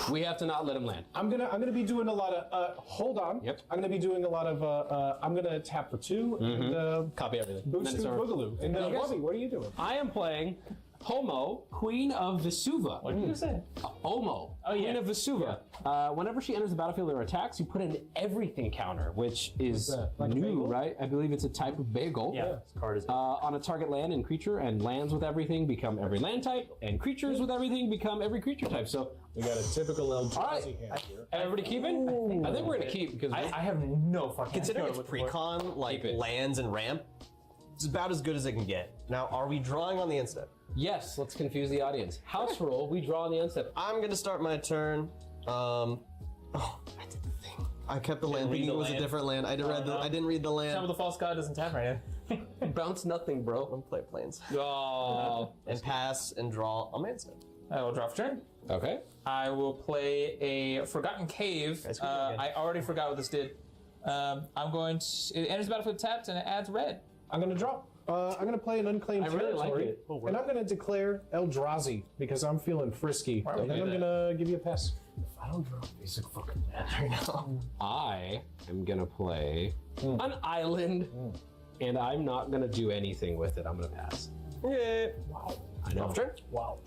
We have to not let him land. I'm gonna be doing a lot of hold on. Yep. I'm gonna be doing a lot of I'm gonna tap for 2 and copy everything. Boost through Boogaloo. And Wubby, what are you doing? I am playing Homo, Queen of Vesuva. What did you say? Omo, Queen of Vesuva. Whenever she enters the battlefield or attacks, you put an everything counter, which is like new, right? I believe it's a type of bagel. Yeah. This card is on a target land and creature, and lands with everything become every land type, and creatures with everything become every creature type. So we got a typical Eldrazi hand here. Everybody keeping? I think we're gonna keep because I have no fucking Considering it's pre-con, like lands and ramp, it's about as good as it can get. Now, are we drawing on the end step? Yes, let's confuse the audience. House rule, we draw on the end step. I'm gonna start my turn. I did the thing. I kept the land thinking it was a different land. I didn't read the land. Some of the false god doesn't tap right now. Bounce nothing, bro. I'm gonna play planes. Oh. And pass and draw on my end step. I will draw for turn. Okay. I will play a Forgotten Cave. I already forgot what this did. I'm going to. It enters the battlefield tapped and it adds red. I'm gonna draw. I'm going to play an unclaimed really territory, like it. and I'm going to declare Eldrazi because I'm feeling frisky. And then I'm going to give you a pass. I don't draw basic fucking land right now. I am going to play an island, and I'm not going to do anything with it. I'm going to pass. Yeah. Wow. I know. Turn? Wow.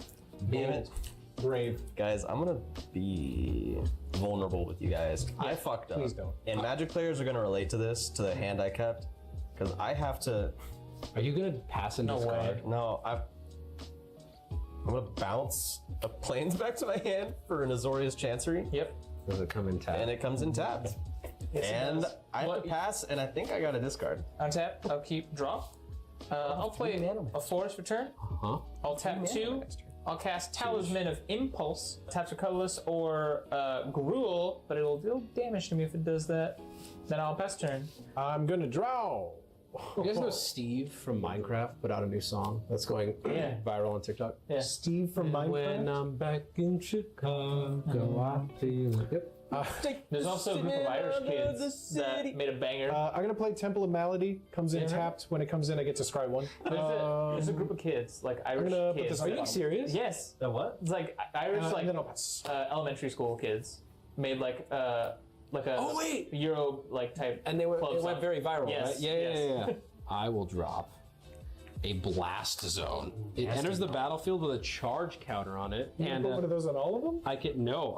Damn it. Brave. Guys, I'm going to be vulnerable with you guys. I fucked up. Please don't. And Magic players are going to relate to this, to the hand I kept, because I have to... Are you gonna pass and discard? No, I'm gonna bounce a planes back to my hand for an Azorius Chancery. Yep. Does it come in tapped? And it comes in tapped. And I have to pass, and I think I got a discard. Untap. I'll keep draw. I'll play a forest for turn. I'll tap 2. I'll cast Talisman of Impulse. Taps a colorless or Gruel, but it'll deal damage to me if it does that. Then I'll pass turn. I'm gonna draw. You guys know Steve from Minecraft put out a new song that's going viral on TikTok? Yeah. Steve from Minecraft? When I'm back in Chicago, I feel it. Yep. There's also a group of Irish kids that made a banger. I'm gonna play Temple of Malady. Comes in tapped. When it comes in, I get to scry 1. There's a group of kids, like Irish kids. Are you serious? Yes. The what? It's like Irish, like then I'll pass. elementary school kids made like a Euro like type. And it went very viral, Yes, right? Yeah. I will drop a Blast Zone. It enters the battlefield with a charge counter on it. You can put one of those on all of them? I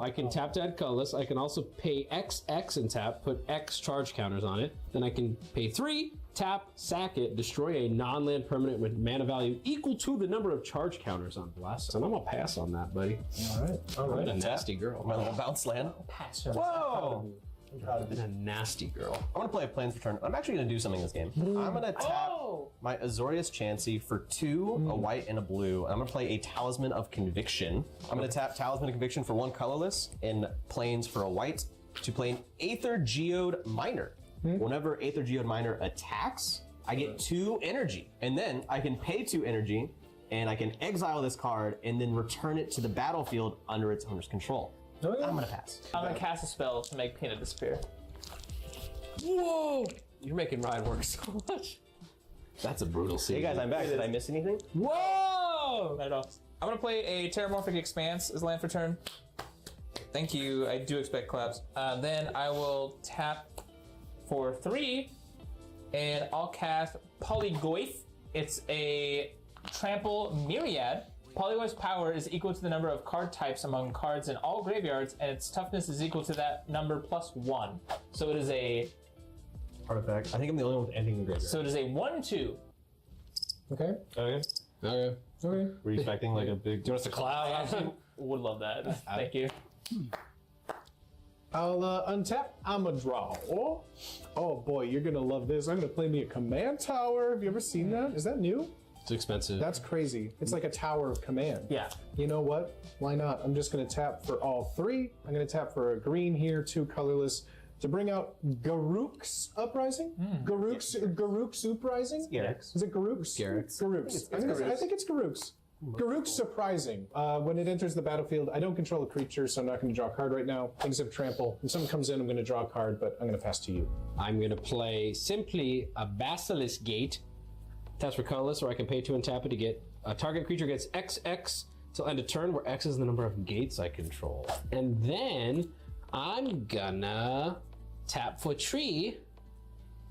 can tap to add colorless. I can also pay XX and tap, put X charge counters on it. Then I can pay 3, tap, sack it, destroy a non-land permanent with mana value equal to the number of charge counters on Blast Zone. I'm gonna pass on that, buddy. All right. I'm a nasty girl. My little bounce land. Pass. Whoa! I'm a nasty girl. I'm gonna play a planes return. I'm actually gonna do something in this game. I'm gonna tap my Azorius Chansey for 2, a white and a blue. I'm gonna play a Talisman of Conviction. I'm gonna tap Talisman of Conviction for 1 colorless and planes for a white to play an Aether Geode Miner. Whenever Aether Geode Miner attacks, I get 2 energy, and then I can pay 2 energy, and I can exile this card and then return it to the battlefield under its owner's control. Oh, yeah? I'm gonna pass. I'm gonna cast a spell to make Peanut disappear. Whoa! You're making Ryan work so much. That's a brutal scene. Hey guys, I'm back. Did I miss anything? Whoa! Not at all. I'm gonna play a Terramorphic Expanse as land for turn. Thank you. I do expect claps. Then I will tap for 3, and I'll cast Polygoyf. It's a trample myriad. Polygoyf's power is equal to the number of card types among cards in all graveyards, and its toughness is equal to that number plus 1. So it is a artifact. I think I'm the only one with anything in graveyard. So it is a 1/2. Okay. Okay. Were you expecting like a big? Do you want us to I cloud? actually would love that. Thank you. I'll untap. I'm a draw. Oh boy, you're gonna love this. I'm gonna play me a command tower. Have you ever seen that? Is that new? It's expensive. That's crazy. It's like a tower of command. Yeah. You know what? Why not? I'm just gonna tap for all 3. I'm gonna tap for a green here, 2 colorless, to bring out Garruk's Uprising. Garruk's Uprising. Garruk's. Is it Garruk's? Garruk's. I think it's Garruk's. Garruk's Surprising. When it enters the battlefield, I don't control a creature, so I'm not going to draw a card right now. Things have trample. When someone comes in, I'm going to draw a card, but I'm going to pass to you. I'm going to play simply a Basilisk Gate. Taps for colorless, or I can pay 2 and tap it to get a target creature gets XX till end of turn, where X is the number of gates I control. And then I'm gonna tap for 3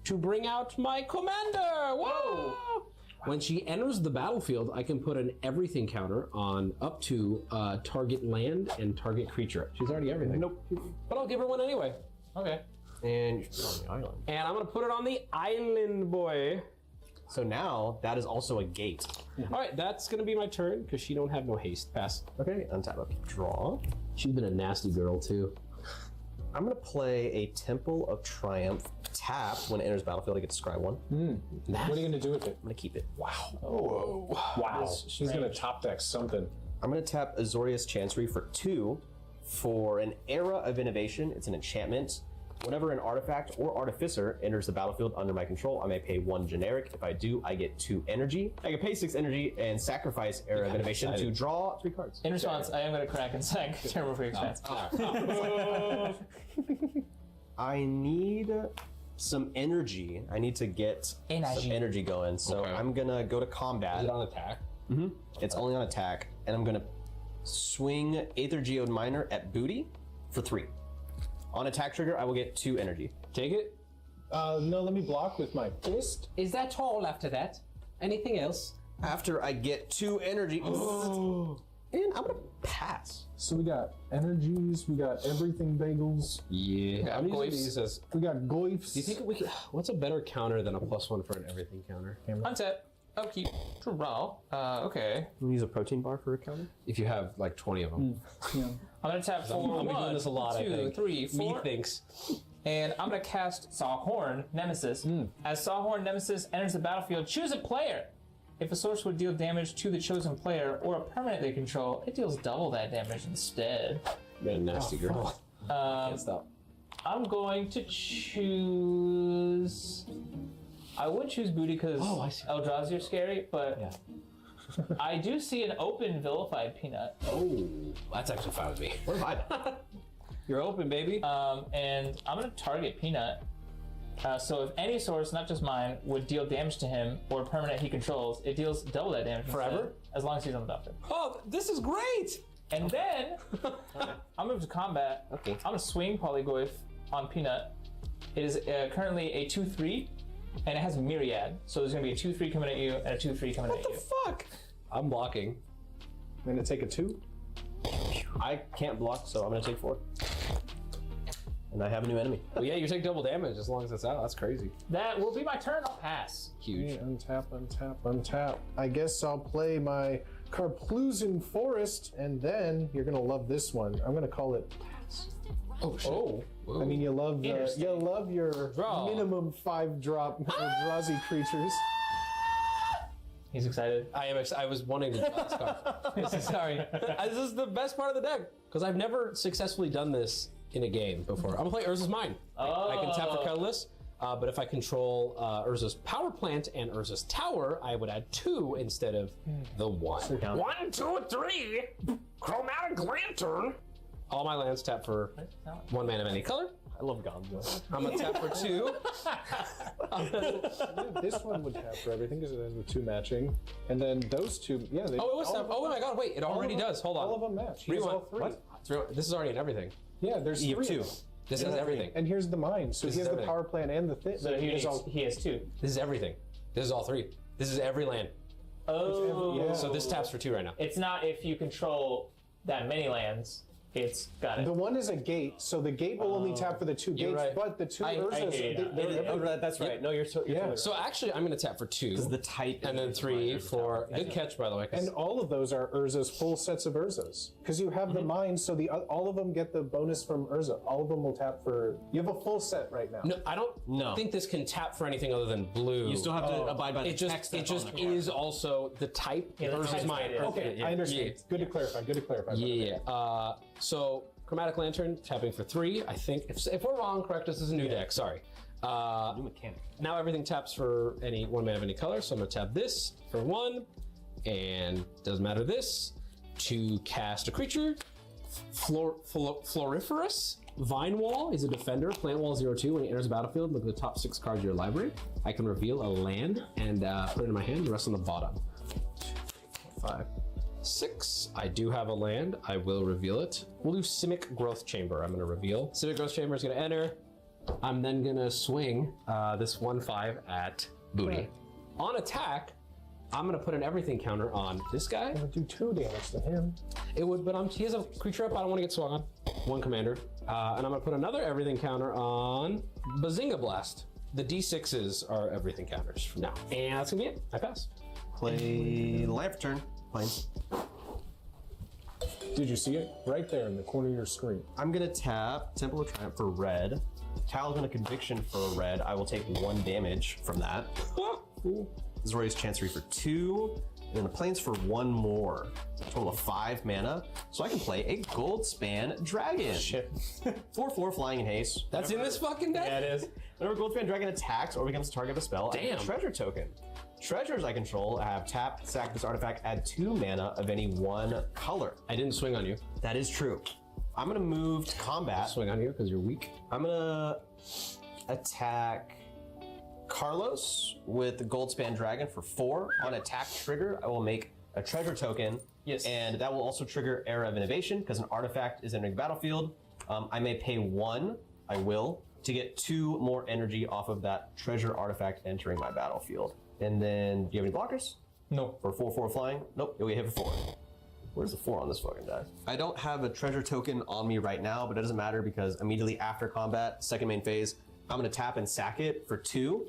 to bring out my commander. Whoa! When she enters the battlefield, I can put an everything counter on up to target land and target creature. She's already everything. Nope. But I'll give her one anyway. Okay. And you should put it on the island. And I'm gonna put it on the island, boy. So now that is also a gate. All right, that's gonna be my turn because she don't have no haste. Pass. Okay, untap up. Draw. She's been a nasty girl too. I'm gonna play a Temple of Triumph. Tap when it enters battlefield. I get to scry 1. What are you going to do with it? I'm gonna keep it. Wow. Wow. She's going to top deck something. I'm gonna tap Azorius Chancery for 2 for an Era of Innovation. It's an enchantment. Whenever an artifact or artificer enters the battlefield under my control, I may pay 1 generic. If I do, I get 2 energy. I can pay 6 energy and sacrifice Era of Innovation to draw 3 cards. In response, I am going to crack and sack Terramorphic Expanse. I need some energy. I need to get some energy going. So I'm gonna go to combat. Is it on attack? Mm-hmm. It's only on attack, and I'm gonna swing Aether Geode Miner at Booty for 3. On attack trigger, I will get 2 energy. Take it. No, let me block with my fist. Is that all after that? Anything else? After I get 2 energy, and I'm gonna pass. So we got energies, we got everything bagels. Yeah. I'm using these as. We got goifs. Do you think we could? What's a better counter than a +1 for an everything counter? Untap. Upkeep. Draw. Okay. Can we use a protein bar for a counter? If you have like 20 of them. Yeah. I'm going to tap for I'm doing this a lot, 2, 3, 4. Methinks. And I'm going to cast Sawhorn Nemesis. As Sawhorn Nemesis enters the battlefield, choose a player. If a source would deal damage to the chosen player or a permanent they control, it deals double that damage instead. You're a nasty girl. Can't stop. I'm going to choose. I would choose Booty because Eldrazi are scary, but I do see an open Vilified Peanut. Oh, that's actually fine with me. We're fine. You're open, baby. And I'm going to target Peanut. So if any source, not just mine, would deal damage to him or a permanent he controls, it deals double that damage forever, instead, as long as he's on the battlefield. Oh, this is great! And then I'll move to combat. Okay. I'm gonna swing Polygoyf on Peanut. It is currently a 2/3, and it has Myriad. So there's gonna be a 2/3 coming at you and a 2/3 coming at you. What the fuck? I'm blocking. I'm gonna take a 2. I can't block, so I'm gonna take 4. And I have a new enemy. Well, yeah, you take double damage as long as it's out. That's crazy. That will be my turn. I'll pass. Huge. Okay, untap, untap, untap. I guess I'll play my Carplusian Forest, and then you're gonna love this one. I'm gonna call it Pass. Oh shit. Oh. I mean, you love your minimum 5-drop Eldrazi creatures. He's excited. I am. I was wanting to draw this card. Sorry. This is the best part of the deck because I've never successfully done this in a game before. I'm gonna play Urza's Mine. I can tap for colorless, but if I control Urza's Power Plant and Urza's Tower, I would add 2 instead of the 1. 1, 2, 3. Chromatic Lantern. All my lands tap for 1 mana of any color. I love Gonzo. I'm gonna tap for 2. This one would tap for everything because it has the 2 matching, and then those 2, yeah. They, Oh, it was tap. Oh my god! Wait, it already does. Hold on. All of them match. He has Rewind. all 3. What? This is already in everything. Yeah, there's 3 of them. This is everything. And here's the mine. So This he is has the everything. power plant and the thing. So he has 2. This is everything. This is all 3. This is every land. Oh. So this taps for 2 right now. It's not if you control that many lands. It's got it. The one is a gate, so the gate will only tap for the 2 gates, right. but the 2 I Urzas, hear you now. That's right. No, you're so. Yeah. So actually, I'm gonna tap for 2. Because the type. And then 3 for. Good catch, by the way. And all of those are Urzas, full sets of Urzas. Because you have the mine, so all of them get the bonus from Urza. All of them will tap for. You have a full set right now. No, I don't think this can tap for anything other than blue. You still have to abide by the text. It just is also the type versus mine. Okay, I understand. Good to clarify. Good to clarify. Yeah. So Chromatic Lantern tapping for 3. I think if we're wrong, correct us. This is a new deck. Sorry. New mechanic. Now everything taps for any 1 mana of any color. So I'm gonna tap this for 1, and doesn't matter this to cast a creature. Floriferous Vine Wall is a defender. Plant Wall 0/2. When he enters the battlefield, look at the top 6 cards of your library. I can reveal a land and put it in my hand. The rest on the bottom. 5, 6. I do have a land. I will reveal it. We'll do Simic Growth Chamber. I'm going to reveal. Simic Growth Chamber is going to enter. I'm then going to swing this 1/5 at Booty. Right. On attack, I'm going to put an everything counter on this guy. It would do 2 damage to him. It would, but he has a creature up. I don't want to get swung on. 1 commander. And I'm going to put another everything counter on Bazinga Blast. The D6s are everything counters from now. And that's going to be it. I pass. Play life turn. Plains. Did you see it? Right there in the corner of your screen. I'm gonna tap Temple of Triumph for red. Talisman of Conviction for red. I will take 1 damage from that. Zori's Chancery for 2. And then the Plains for 1 more. A total of 5 mana. So I can play a Goldspan Dragon. Shit. 4/4 flying in haste. That's in this fucking deck? Yeah, it is. Whenever Goldspan Dragon attacks or becomes the target of a spell, I get a treasure token. Treasures I control, I have tap, sack this artifact, add 2 mana of any 1 color. I didn't swing on you. That is true. I'm gonna move to combat. Swing on you because you're weak. I'm gonna attack Carlos with the Goldspan Dragon for 4. On attack trigger, I will make a treasure token. Yes. And that will also trigger Era of Innovation because an artifact is entering the battlefield. I may pay 1, I will, to get 2 more energy off of that treasure artifact entering my battlefield. And then, do you have any blockers? No. For 4/4 flying? Nope. We hit for 4. Where's the 4 on this fucking die? I don't have a treasure token on me right now, but it doesn't matter because immediately after combat, second main phase, I'm going to tap and sack it for 2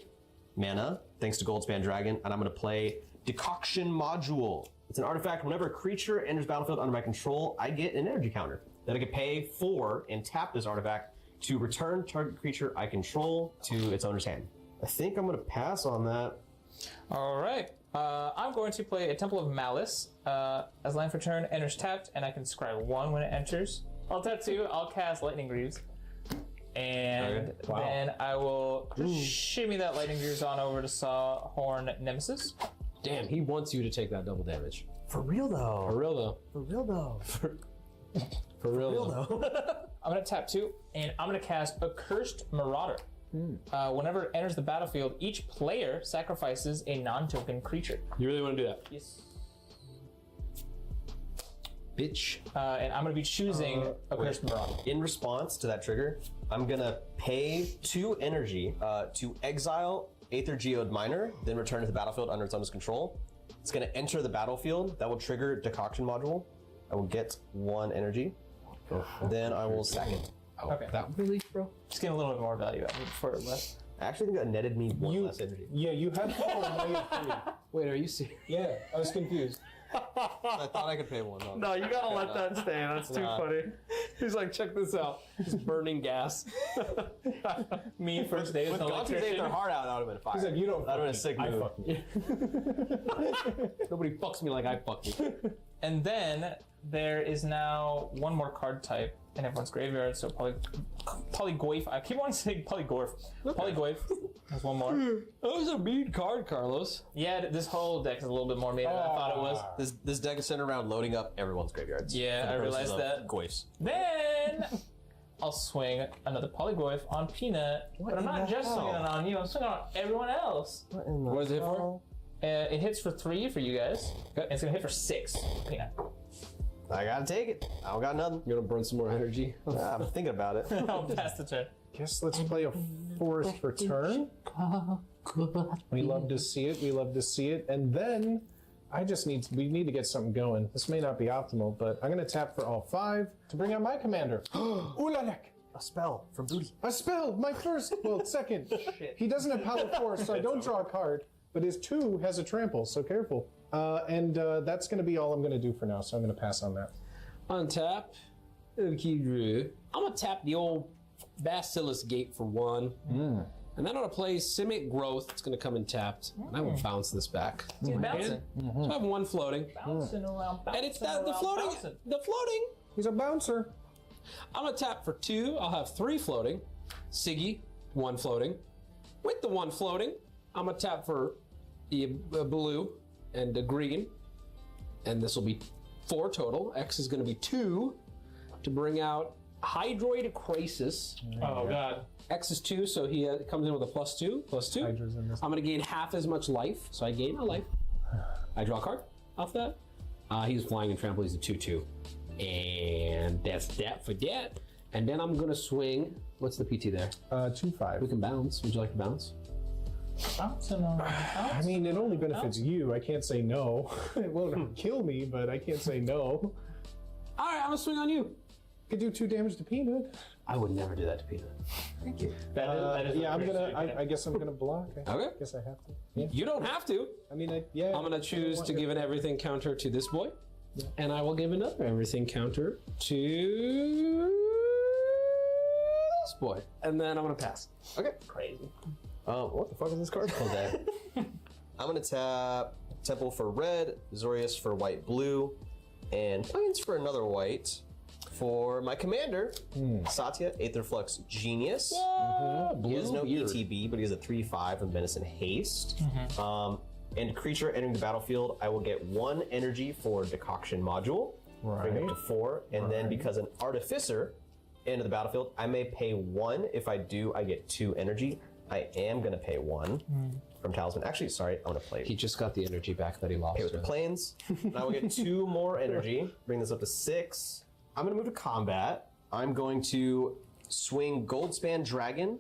mana, thanks to Goldspan Dragon, and I'm going to play Decoction Module. It's an artifact. Whenever a creature enters battlefield under my control, I get an energy counter that I can pay 4 and tap this artifact to return target creature I control to its owner's hand. I think I'm going to pass on that. All right. I'm going to play a Temple of Malice. As land for turn, enters tapped, and I can scry 1 when it enters. I'll tap 2. I'll cast Lightning Greaves. And then I will shimmy that Lightning Greaves on over to Sawhorn Nemesis. Damn, he wants you to take that double damage. For real though. For real though. For real though. For real though. I'm going to tap 2, and I'm going to cast Accursed Marauder. Whenever it enters the battlefield, each player sacrifices a non-token creature. You really want to do that? Yes. Bitch. And I'm going to be choosing Accursed Marauder. In response to that trigger, I'm going to pay 2 energy to exile Aether Geode Miner, then return to the battlefield under its owner's control. It's going to enter the battlefield. That will trigger Decoction Module. I will get 1 energy. Then I will sack it. Okay. That really, bro? Just getting a little bit more value out of it for less. I actually think that netted me 1 less energy. Yeah, you had 4 and now you have 3. Wait, are you serious? Yeah, I was confused. I thought I could pay 1. No, you gotta let that stay. That's too funny. He's like, check this out. Just burning gas. Me first day as With an Gaunt's electrician. their heart out, that would have been fire. He's like, you don't That would have been a sick I move. fuck you. Nobody fucks me like I fuck you. And then there is now one more card type in everyone's graveyard, so Polygoyf. I keep wanting to say Polygorf. Polygoyf. There's one more. That was a mean card, Carlos. Yeah, this whole deck is a little bit more mean than I thought it was. This deck is centered around loading up everyone's graveyards. Yeah, I realized that. Goyfs. Then I'll swing another Polygoyf on Peanut, but I'm not just swinging it on you. I'm swinging on everyone else. What is it for? It hits for 3 for you guys. And it's gonna hit for 6. Peanut. I gotta take it. I don't got nothing. You wanna burn some more energy? I'm thinking about it. I'll pass the turn. Guess let's play a forest return. We love to see it. We love to see it. And then we need to get something going. This may not be optimal, but I'm gonna tap for all 5 to bring out my commander. Ulalek. A spell from Booty. A spell, my first, second. He doesn't have power 4, so I don't draw a card, but his 2 has a trample, so careful. And that's gonna be all I'm gonna do for now, so I'm gonna pass on that. Untap. Okay, I'm gonna tap the old Basilisk Gate for 1. And then I'm gonna play Simic Growth. It's gonna come in tapped. And I will bounce this back. It's bouncing. So I have 1 floating. Bouncing around, And it's the floating. bouncing. The floating. He's a bouncer. I'm gonna tap for 2. I'll have 3 floating. Siggy, 1 floating. With the 1 floating, I'm gonna tap for the blue and the green. And this will be 4 total. X is gonna be 2 to bring out Hydroid Crisis. Oh god. X is 2, so he comes in with a +2. +2. I'm gonna gain half as much life, so I gain a life. I draw a card off that. He's flying and trample. He's a 2/2. And that's that for that. And then I'm gonna swing. What's the PT there? 2/5. We can bounce. Would you like to bounce? Bouncing on. I mean, it only benefits you. I can't say no. It won't kill me, but I can't say no. All right, I'm gonna swing on you. Could do 2 damage to Peanut. I would never do that to Peanut. Thank you. Yeah, I guess I'm gonna block. Okay. Guess I have to. Yeah. You don't have to. I mean, I'm gonna choose to give an everything counter to this boy, and I will give another everything counter to this boy, and then I'm gonna pass. Okay. Crazy. What the fuck is this card called? I'm gonna tap Temple for red, Zorius for white blue, and Plains for another white. For my commander, Satya, Aetherflux Genius. He has no ETB, but he has a 3/5 of Menace and Haste. And creature entering the battlefield, I will get 1 energy for Decoction Module, bring it up to 4. And then because an Artificer entered the battlefield, I may pay 1. If I do, I get 2 energy. I am going to pay 1 from Talisman. Actually, sorry, I'm going to play. He just got the energy back that he lost. Pay with the Plains. And I will get 2 more energy, bring this up to 6. I'm going to move to combat. I'm going to swing Goldspan Dragon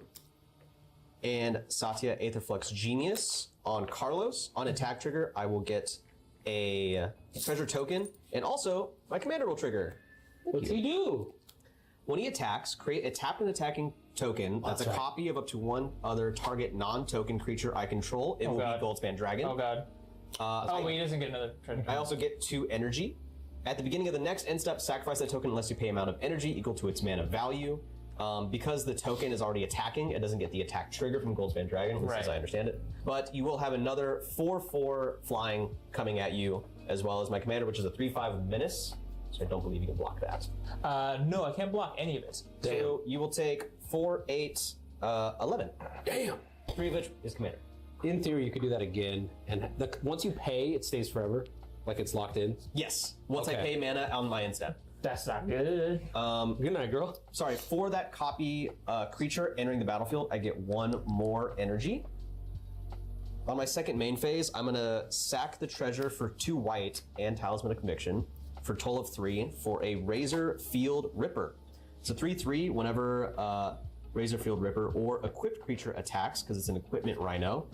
and Satya Aetherflux Genius on Carlos. On attack trigger, I will get a treasure token, and also my commander will trigger. What's he do? When he attacks, create a tapped and attacking token that's a copy of up to 1 other target non-token creature I control. It will be Goldspan Dragon. Oh god. But he doesn't get another treasure. I also get 2 energy. At the beginning of the next end step, sacrifice that token unless you pay amount of energy equal to its mana value. Because the token is already attacking, it doesn't get the attack trigger from Goldspan Dragon, at least as I understand it. But you will have another 4/4 flying coming at you, as well as my commander, which is a 3/5 Menace. So I don't believe you can block that. No, I can't block any of it. So you will take 4, 8, 11. Damn. 3 of which is commander. In theory, you could do that again, and once you pay, it stays forever. Like it's locked in? Yes. Once I pay mana on my end step. That's not good. Good night, girl. Sorry, for that copy creature entering the battlefield, I get 1 more energy. On my second main phase, I'm going to sack the treasure for 2 white and Talisman of Conviction for a total of 3 for a Razor Field Ripper. It's a 3/3 whenever Razor Field Ripper or equipped creature attacks, because it's an equipment rhino.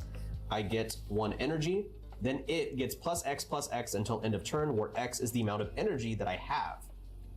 I get 1 energy. Then it gets +X until end of turn, where X is the amount of energy that I have.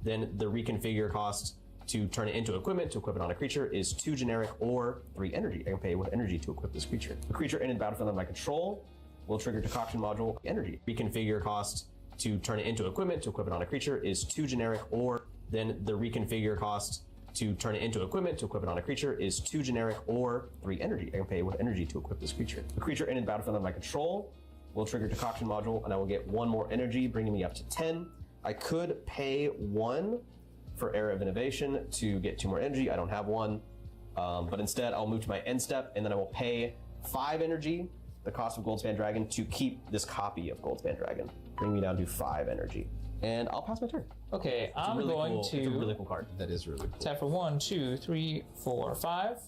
Then the reconfigure cost to turn it into equipment, to equip it on a creature, is 2 generic or 3 energy. I can pay with energy to equip this creature. The creature in the battlefield under my control will trigger Decoction Module energy. Reconfigure cost to turn it into equipment, to equip it on a creature, is 2 generic or then the reconfigure cost to turn it into equipment, to equip it on a creature, is 2 generic or 3 energy. I can pay with energy to equip this creature. The creature in the battlefield under my control will trigger Decoction Module, and I will get 1 more energy, bringing me up to 10. I could pay 1 for Era of Innovation to get 2 more energy. I don't have 1. But instead, I'll move to my end step, and then I will pay 5 energy, the cost of Goldspan Dragon, to keep this copy of Goldspan Dragon. Bring me down to 5 energy. And I'll pass my turn. Okay, It's a I'm really going cool, to It's a really cool card. That is really cool. tap for 1, 2, 3, 4, 5.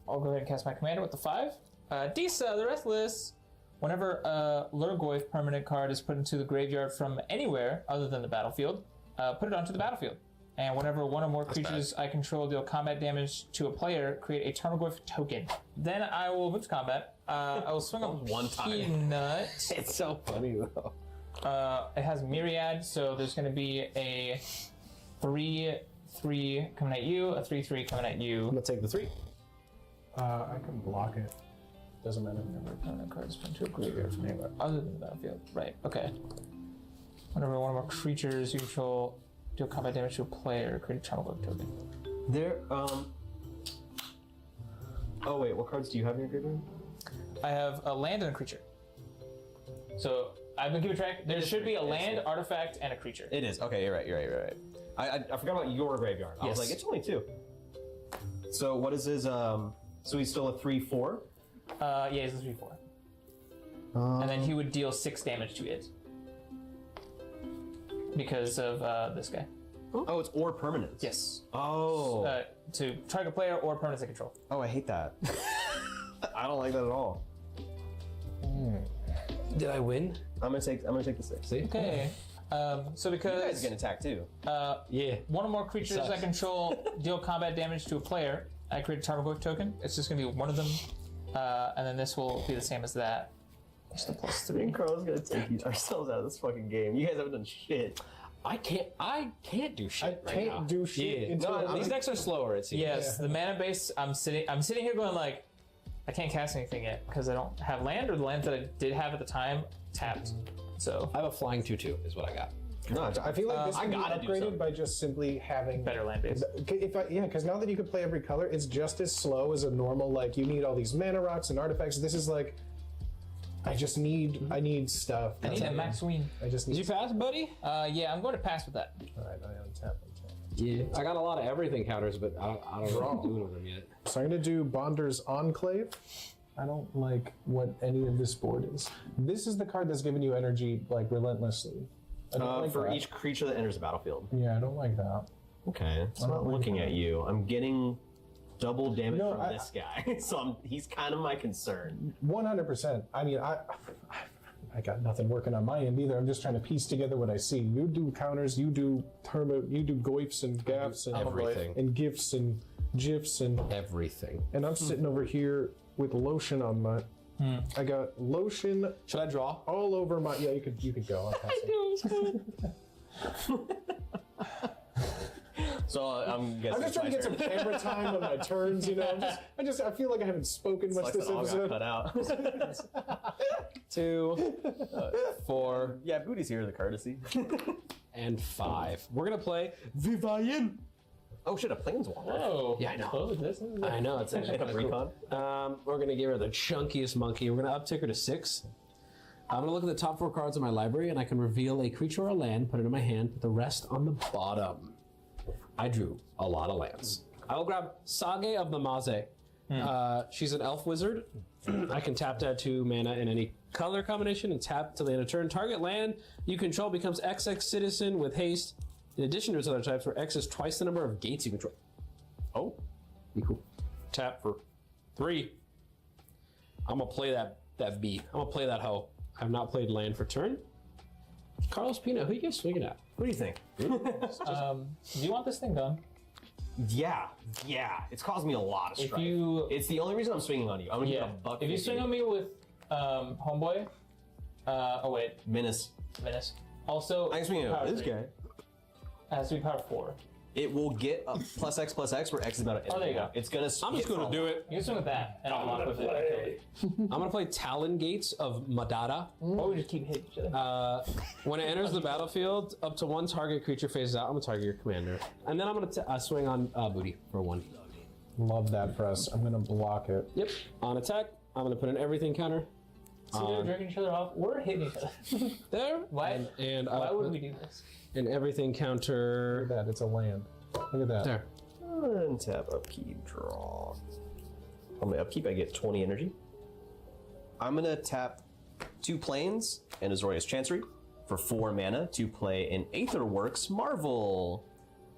I'll go ahead and cast my commander with the 5. Disa, the Restless. Whenever a Lurgoyf permanent card is put into the graveyard from anywhere other than the battlefield, put it onto the battlefield. And whenever one or more creatures I control deal combat damage to a player, create a Tarmogoyf token. Then I will move to combat. I will swing on One time. Peanut. It's so funny though. It has Myriad, so there's going to be a 3/3 coming at you, a 3/3 coming at you. I'm gonna take the 3. I can block it. Doesn't matter. Whenever a permanent card is put into a graveyard from anywhere other than the battlefield. Right, okay. Whenever one or more creatures you control deal combat damage to a player, create a Tarmogoyf token. There, oh wait, what cards do you have in your graveyard? I have a land and a creature. So I've been keeping track. There should be a land, artifact, and a creature. It is. Okay, you're right. I forgot about your graveyard. I was like, it's only 2. So what is his, so he's still a 3/4? Yeah, he's a 3/4. And then he would deal 6 damage to it. Because of this guy. Oh, it's or permanents. Yes. Oh. To target player or permanents they control. Oh, I hate that. I don't like that at all. Did I win? I'm gonna take the 6. See? Okay. So because you guys get attacked too. Yeah. One or more creatures I control deal combat damage to a player, I create a Tarmogoyf token. It's just gonna be one of them. And then this will be the same as that. Just the +3. Me and Carl's gonna take ourselves out of this fucking game. You guys haven't done shit. I can't do shit. I can't do shit. Yeah. No, these decks are slower. It seems. Yes, the mana base. I'm sitting here going like, I can't cast anything yet because I don't have land, or the lands that I did have at the time tapped. So I have a flying 2/2 is what I got. No, I feel like this I can be gotta do upgraded something. by just simply having better land base. Because now that you can play every color, it's just as slow as a normal. Like you need all these mana rocks and artifacts. This is like, I need stuff. I need a Max Ween. I just need. Did you pass, buddy? Yeah, I'm going to pass with that. All right, I untap. Yeah. I got a lot of everything counters, but I don't know what I'm doing with them yet. So I'm gonna do Bonder's Enclave. I don't like what any of this board is. This is the card that's giving you energy like relentlessly. I don't like For that. each creature that enters the battlefield. Yeah, I don't like that. Okay, so I don't I'm like looking that. at you. I'm getting double damage No, from this guy, so he's kind of my concern. 100%. I mean, I got nothing working on my end either. I'm just trying to piece together what I see. You do counters, you do you do goifs and gaffs and everything. and gifs and gifs and everything. And I'm sitting over here with lotion on my. I got lotion. Should I draw? All over my. Yeah, you could go. I'll pass it. knew it was good. So I'm guessing. I'm just trying to get some camera time on my turns, you know. I feel like I haven't spoken much this episode. Cut out. 2, 4, Yeah, Booty's here, the courtesy. and 5. We're gonna play Vivayen. Oh shit, a planeswalker. Whoa. Yeah, I know. Oh, this is I know, it's actually kind of Recon. cool. We're gonna give her the chunkiest monkey. We're gonna uptick her to 6. I'm gonna look at the top 4 cards in my library, and I can reveal a creature or a land, put it in my hand, put the rest on the bottom. I drew a lot of lands. I will grab Sage of the Maze. She's an elf wizard. I can tap to add 2 mana in any color combination and tap till the end of turn. Target land you control becomes XX citizen with haste, in addition to its other types, where X is twice the number of gates you control. Oh, be cool. Tap for 3. I'm gonna play that bee. I'm gonna play that hoe. I have not played land for turn. Carlos Pino, who you guys swinging at? What do you think? Do you want this thing done? Yeah. It's caused me a lot of If strife. you- It's the only reason I'm swinging on you. I'm gonna get a buck. If you swing on me with Homeboy, oh wait, Menace. Also, I can swing power at this 3. guy. It has to be power 4. It will get a +X where X is about to. Oh, there you go. It's gonna. I'm just gonna do it. You can swing with that, and I'll lock with it. I'm gonna play Talon Gates of Madara. Or we just keep hitting each other. When it enters the battlefield, up to 1 target creature phases out. I'm gonna target your commander, and then I'm gonna swing on Booty for 1. Love that for us. I'm gonna block it. Yep. On attack, I'm gonna put an everything counter. So they're jerking each other off. We're hitting each other. There. Why? And why would we do this? And everything counter. Look at that. It's a land. Look at that. There. Untap, upkeep, draw. On my upkeep, I get 20 energy. I'm gonna tap 2 planes and Azorius Chancery for 4 mana to play an Aetherworks Marvel.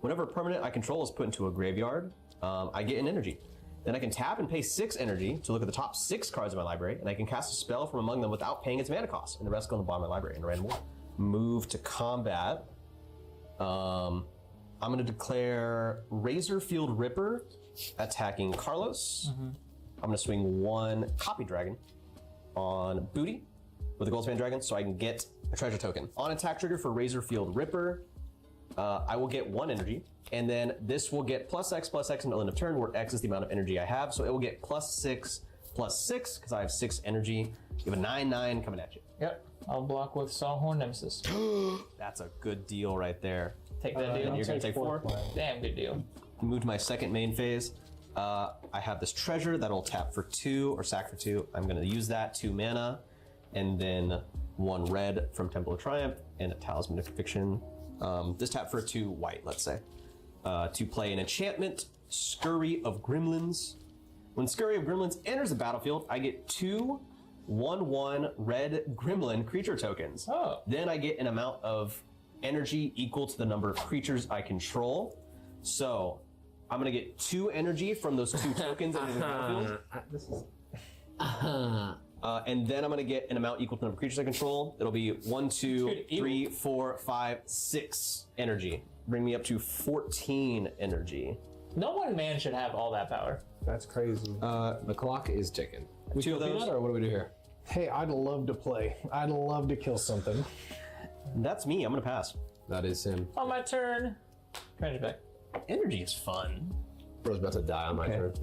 Whenever a permanent I control is put into a graveyard, I get an energy. Then I can tap and pay 6 energy to look at the top 6 cards of my library, and I can cast a spell from among them without paying its mana cost, and the rest go on the bottom of my library in a random order. Move to combat. I'm going to declare Razorfield Ripper attacking Carlos. I'm going to swing 1 Copy Dragon on Booty with a Goldspan Dragon so I can get a treasure token. On attack trigger for Razorfield Ripper, I will get 1 energy, and then this will get +X until end of turn, where X is the amount of energy I have, so it will get +6 because I have 6 energy. You have a 9/9 coming at you. Yep, I'll block with Songhorn Nemesis. That's a good deal right there. Take that deal. And you're going to take 4. Damn good deal. Move to my second main phase. I have this treasure that'll tap for 2 or sack for 2. I'm going to use that 2 mana, and then 1 red from Temple of Triumph and a Talisman of Fiction. This tap for 2 white, let's say. To play an enchantment, Scurry of Gremlins. When Scurry of Gremlins enters the battlefield, I get 2 1/1 red gremlin creature tokens. Oh. Then I get an amount of energy equal to the number of creatures I control. So I'm gonna get 2 energy from those 2 tokens into the battlefield. And then I'm gonna get an amount equal to the number of creatures I control. It'll be 1, 2, 3, 4, 5, 6 energy. Bring me up to 14 energy. No one man should have all that power. That's crazy. The clock is ticking. We 2 of kill those. Peanut, or what do we do here? Hey, I'd love to play. I'd love to kill something. That's me. I'm gonna pass. That is him. On my turn. Cringe back. Energy is fun. Bro's about to die on my turn.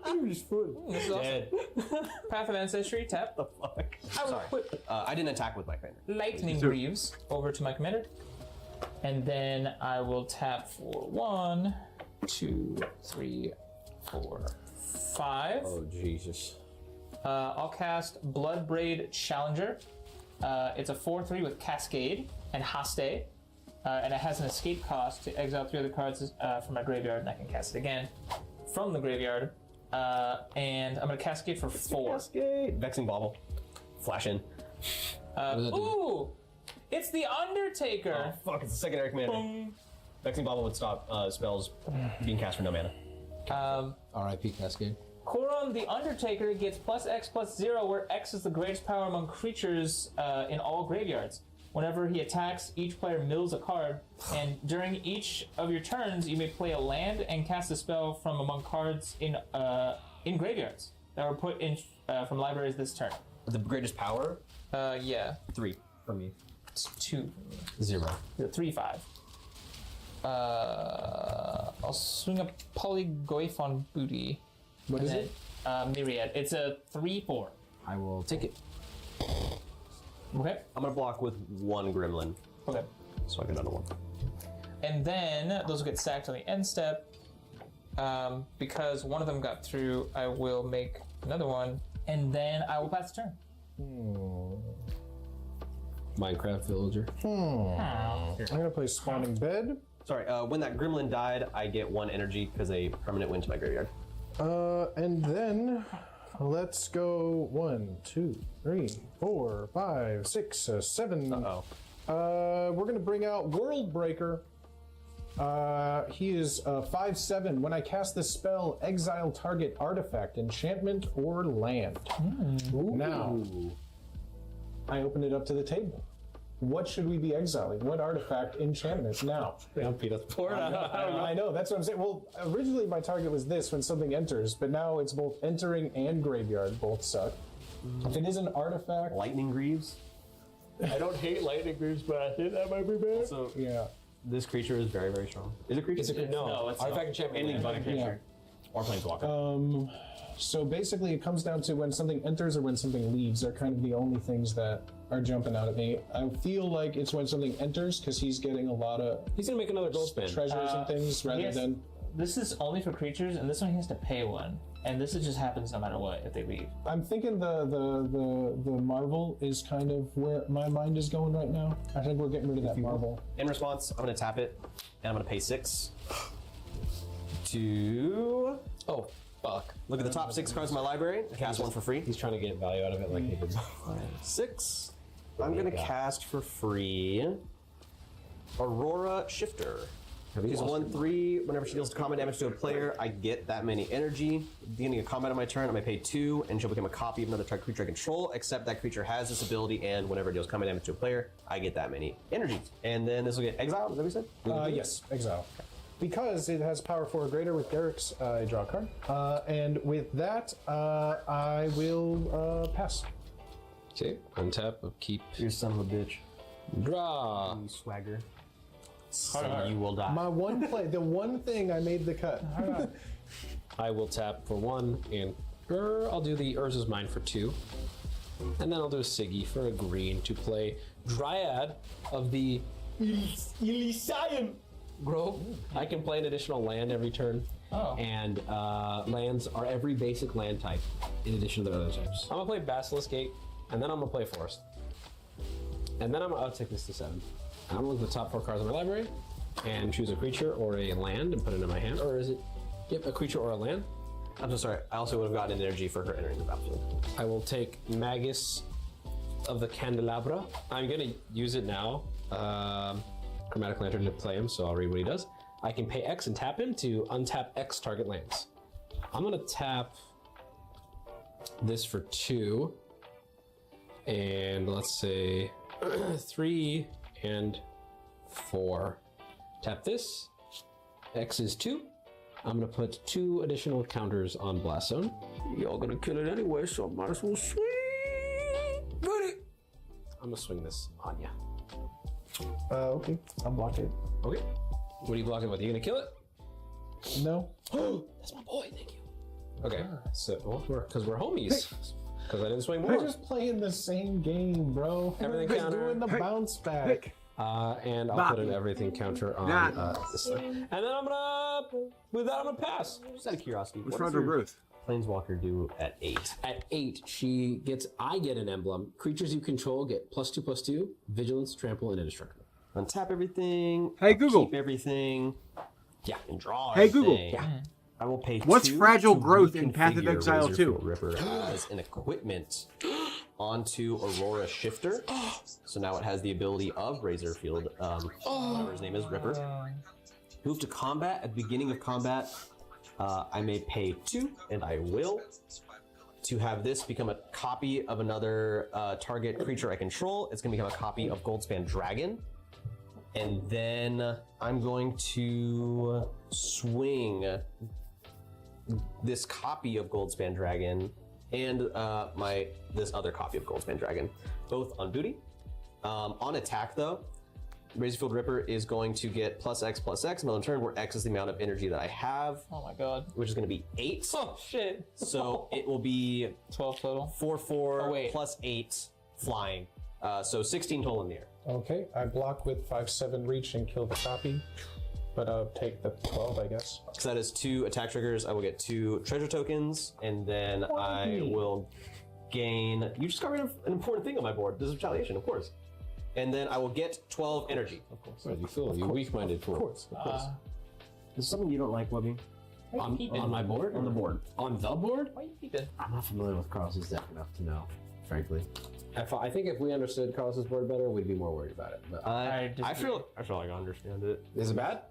Energy's fun. This is Dead. awesome. Path of Ancestry, tap. The fuck? I will Sorry. put I didn't attack with my commander. Lightning Greaves over to my commander. And then I will tap for 1, 2, 3, 4, 5. Oh, Jesus. I'll cast Bloodbraid Challenger. It's a 4/3 with Cascade and Haste. And it has an escape cost to exile 3 other cards from my graveyard, and I can cast it again from the graveyard. And I'm going to Cascade for 4. Cascade. Vexing Bauble. Flash in. Ooh! It's the Undertaker! Oh, fuck. It's a secondary commander. Boom. Vexing Bauble would stop spells being cast for no mana. R.I.P. Cascade. Koron the Undertaker gets +X/+0, where X is the greatest power among creatures in all graveyards. Whenever he attacks, each player mills a card, and during each of your turns, you may play a land and cast a spell from among cards in graveyards that were put in from libraries this turn. The greatest power? Yeah. 3 for me. It's 2. 0. 3/5. I'll swing a Polygoyf on Booty. What is it? Myriad. It's a 3/4. I will take it. Okay. I'm gonna block with 1 gremlin. Okay. So I get another 1. And then those will get stacked on the end step. Because one of them got through, I will make another one, and then I will pass the turn. Minecraft Villager. I'm gonna play Spawning Bed. Sorry, when that gremlin died, I get 1 energy because a permanent went to my graveyard. And then let's go 1, 2, 3, 4, 5, 6, 7. We're gonna bring out World Breaker. He is 5/7. When I cast this spell, exile target artifact, enchantment, or land. Now, I open it up to the table. What should we be exiling? What artifact, enchantment? Now. I know, that's what I'm saying. Well, originally my target was this when something enters, but now it's both entering and graveyard. Both suck. If it is an artifact. Lightning Greaves? I don't hate Lightning Greaves, but I think that might be bad. So, yeah. This creature is very, very strong. Is it a creature? No, it's artifact not. enchantment. Anything but a creature. Or planeswalker. So basically it comes down to when something enters or when something leaves are kind of the only things that are jumping out at me. I feel like it's when something enters because he's getting a lot of He's gonna make another gold spin. treasures and things rather than this is only for creatures, and this one he has to pay one. And this just happens no matter what if they leave. I'm thinking the Marvel is kind of where my mind is going right now. I think we're getting rid of that Marvel. In response, I'm going to tap it, and I'm going to pay 6 to... Oh, fuck. Look at the top 6 cards in my library. Cast one for free. He's trying to get value out of it like he did. 6. I'm going to cast for free Aurora Shifter. She's 1/3. Whenever she deals combat damage to a player, I get that many energy. Beginning of combat on my turn, I may pay 2, and she'll become a copy of another target creature I control, except that creature has this ability, and whenever it deals combat damage to a player, I get that many energy. And then this will get Exile, is that what you said? Yes, Exile. Because it has power 4 or greater with Derek's, I draw a card. And with that, I will pass. Okay, untap, upkeep. You son of a bitch. Draw. You swagger. So you will die. My one play, the one thing I made the cut. I will tap for 1, and I'll do the Urza's Mine for 2. And then I'll do a Siggy for a green to play Dryad of the Elysium Grove. I can play an additional land every turn. Oh. And lands are every basic land type in addition to the other types. I'm gonna play Basilisk Gate, and then I'm gonna play Forest. And then I'll take this to 7. I'm gonna look at the top 4 cards in my library and choose a creature or a land and put it in my hand. Or is it, yep, a creature or a land? I'm so sorry. I also would have gotten an energy for her entering the battlefield. I will take Magus of the Candelabra. I'm gonna use it now. Chromatic Lantern to play him, so I'll read what he does. I can pay X and tap him to untap X target lands. I'm gonna tap this for 2. And let's say 3 and 4. Tap this. X is 2. I'm gonna put 2 additional counters on Blast Zone. Y'all gonna kill it anyway, so I might as well swing. I'm gonna swing this on ya. Okay, I'll block it. Okay. What are you blocking with? Are you gonna kill it? No. That's my boy, thank you. Okay, so, because we're homies. Because I didn't swing more. We're just playing the same game, bro. Everything We're counter. doing the bounce back. And I'll put an everything counter on this thing. And then with that, I'm gonna pass. Just out of curiosity, What's what does Roger your Ruth? Planeswalker do at 8? At 8, I get an emblem. Creatures you control get +2/+2, vigilance, trample, and indestructible. Untap everything. Hey, Google. Keep everything. Yeah. And draw Hey, everything. Google. Yeah. I will pay What's 2 Fragile to Growth in Path of reconfigure Exile Razorfield 2? Ripper as an equipment onto Aurora Shifter. So now it has the ability of Razorfield, whatever his name is, Ripper. Move to combat. At the beginning of combat, I may pay 2, and I will, to have this become a copy of another target creature I control. It's going to become a copy of Goldspan Dragon. And then I'm going to swing this copy of Goldspan Dragon and this other copy of Goldspan Dragon, both on booty. On attack, though, Razorfield Ripper is going to get +X/+X another turn, where X is the amount of energy that I have. Oh my god. Which is going to be 8. Oh shit. So it will be 12 total. 4/4 plus 8 flying. So 16 total in the air. Okay, I block with 5/7 reach and kill the copy. But I'll take the 12, I guess. So that is 2 attack triggers. I will get 2 treasure tokens, and then I will gain. You just got rid of an important thing on my board. This is retaliation, of course. And then I will get 12 energy. Of course. Right, you fool. You weak-minded fool. Of course. Is something you don't like, Webby? On my board? On the board. On the board? Why are you keeping? I'm not familiar with Carlos's deck enough to know, frankly. I think if we understood Carlos's board better, we'd be more worried about it. But I feel like I understand it. Is it bad?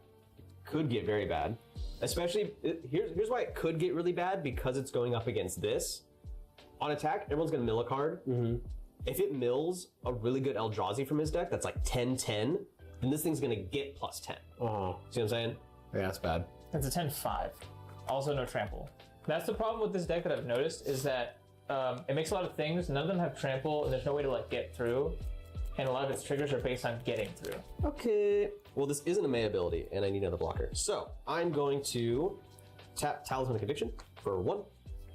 Could get very bad. Especially, here's why it could get really bad, because it's going up against this. On attack, everyone's going to mill a card. Mm-hmm. If it mills a really good Eldrazi from his deck that's like 10/10, then this thing's going to get +10. Oh. See what I'm saying? Yeah, that's bad. That's a 10/5. Also no trample. That's the problem with this deck that I've noticed, is that it makes a lot of things, none of them have trample, and there's no way to like get through. And a lot of its triggers are based on getting through. Okay. Well, this isn't a May ability, and I need another blocker. So I'm going to tap Talisman of Conviction for 1,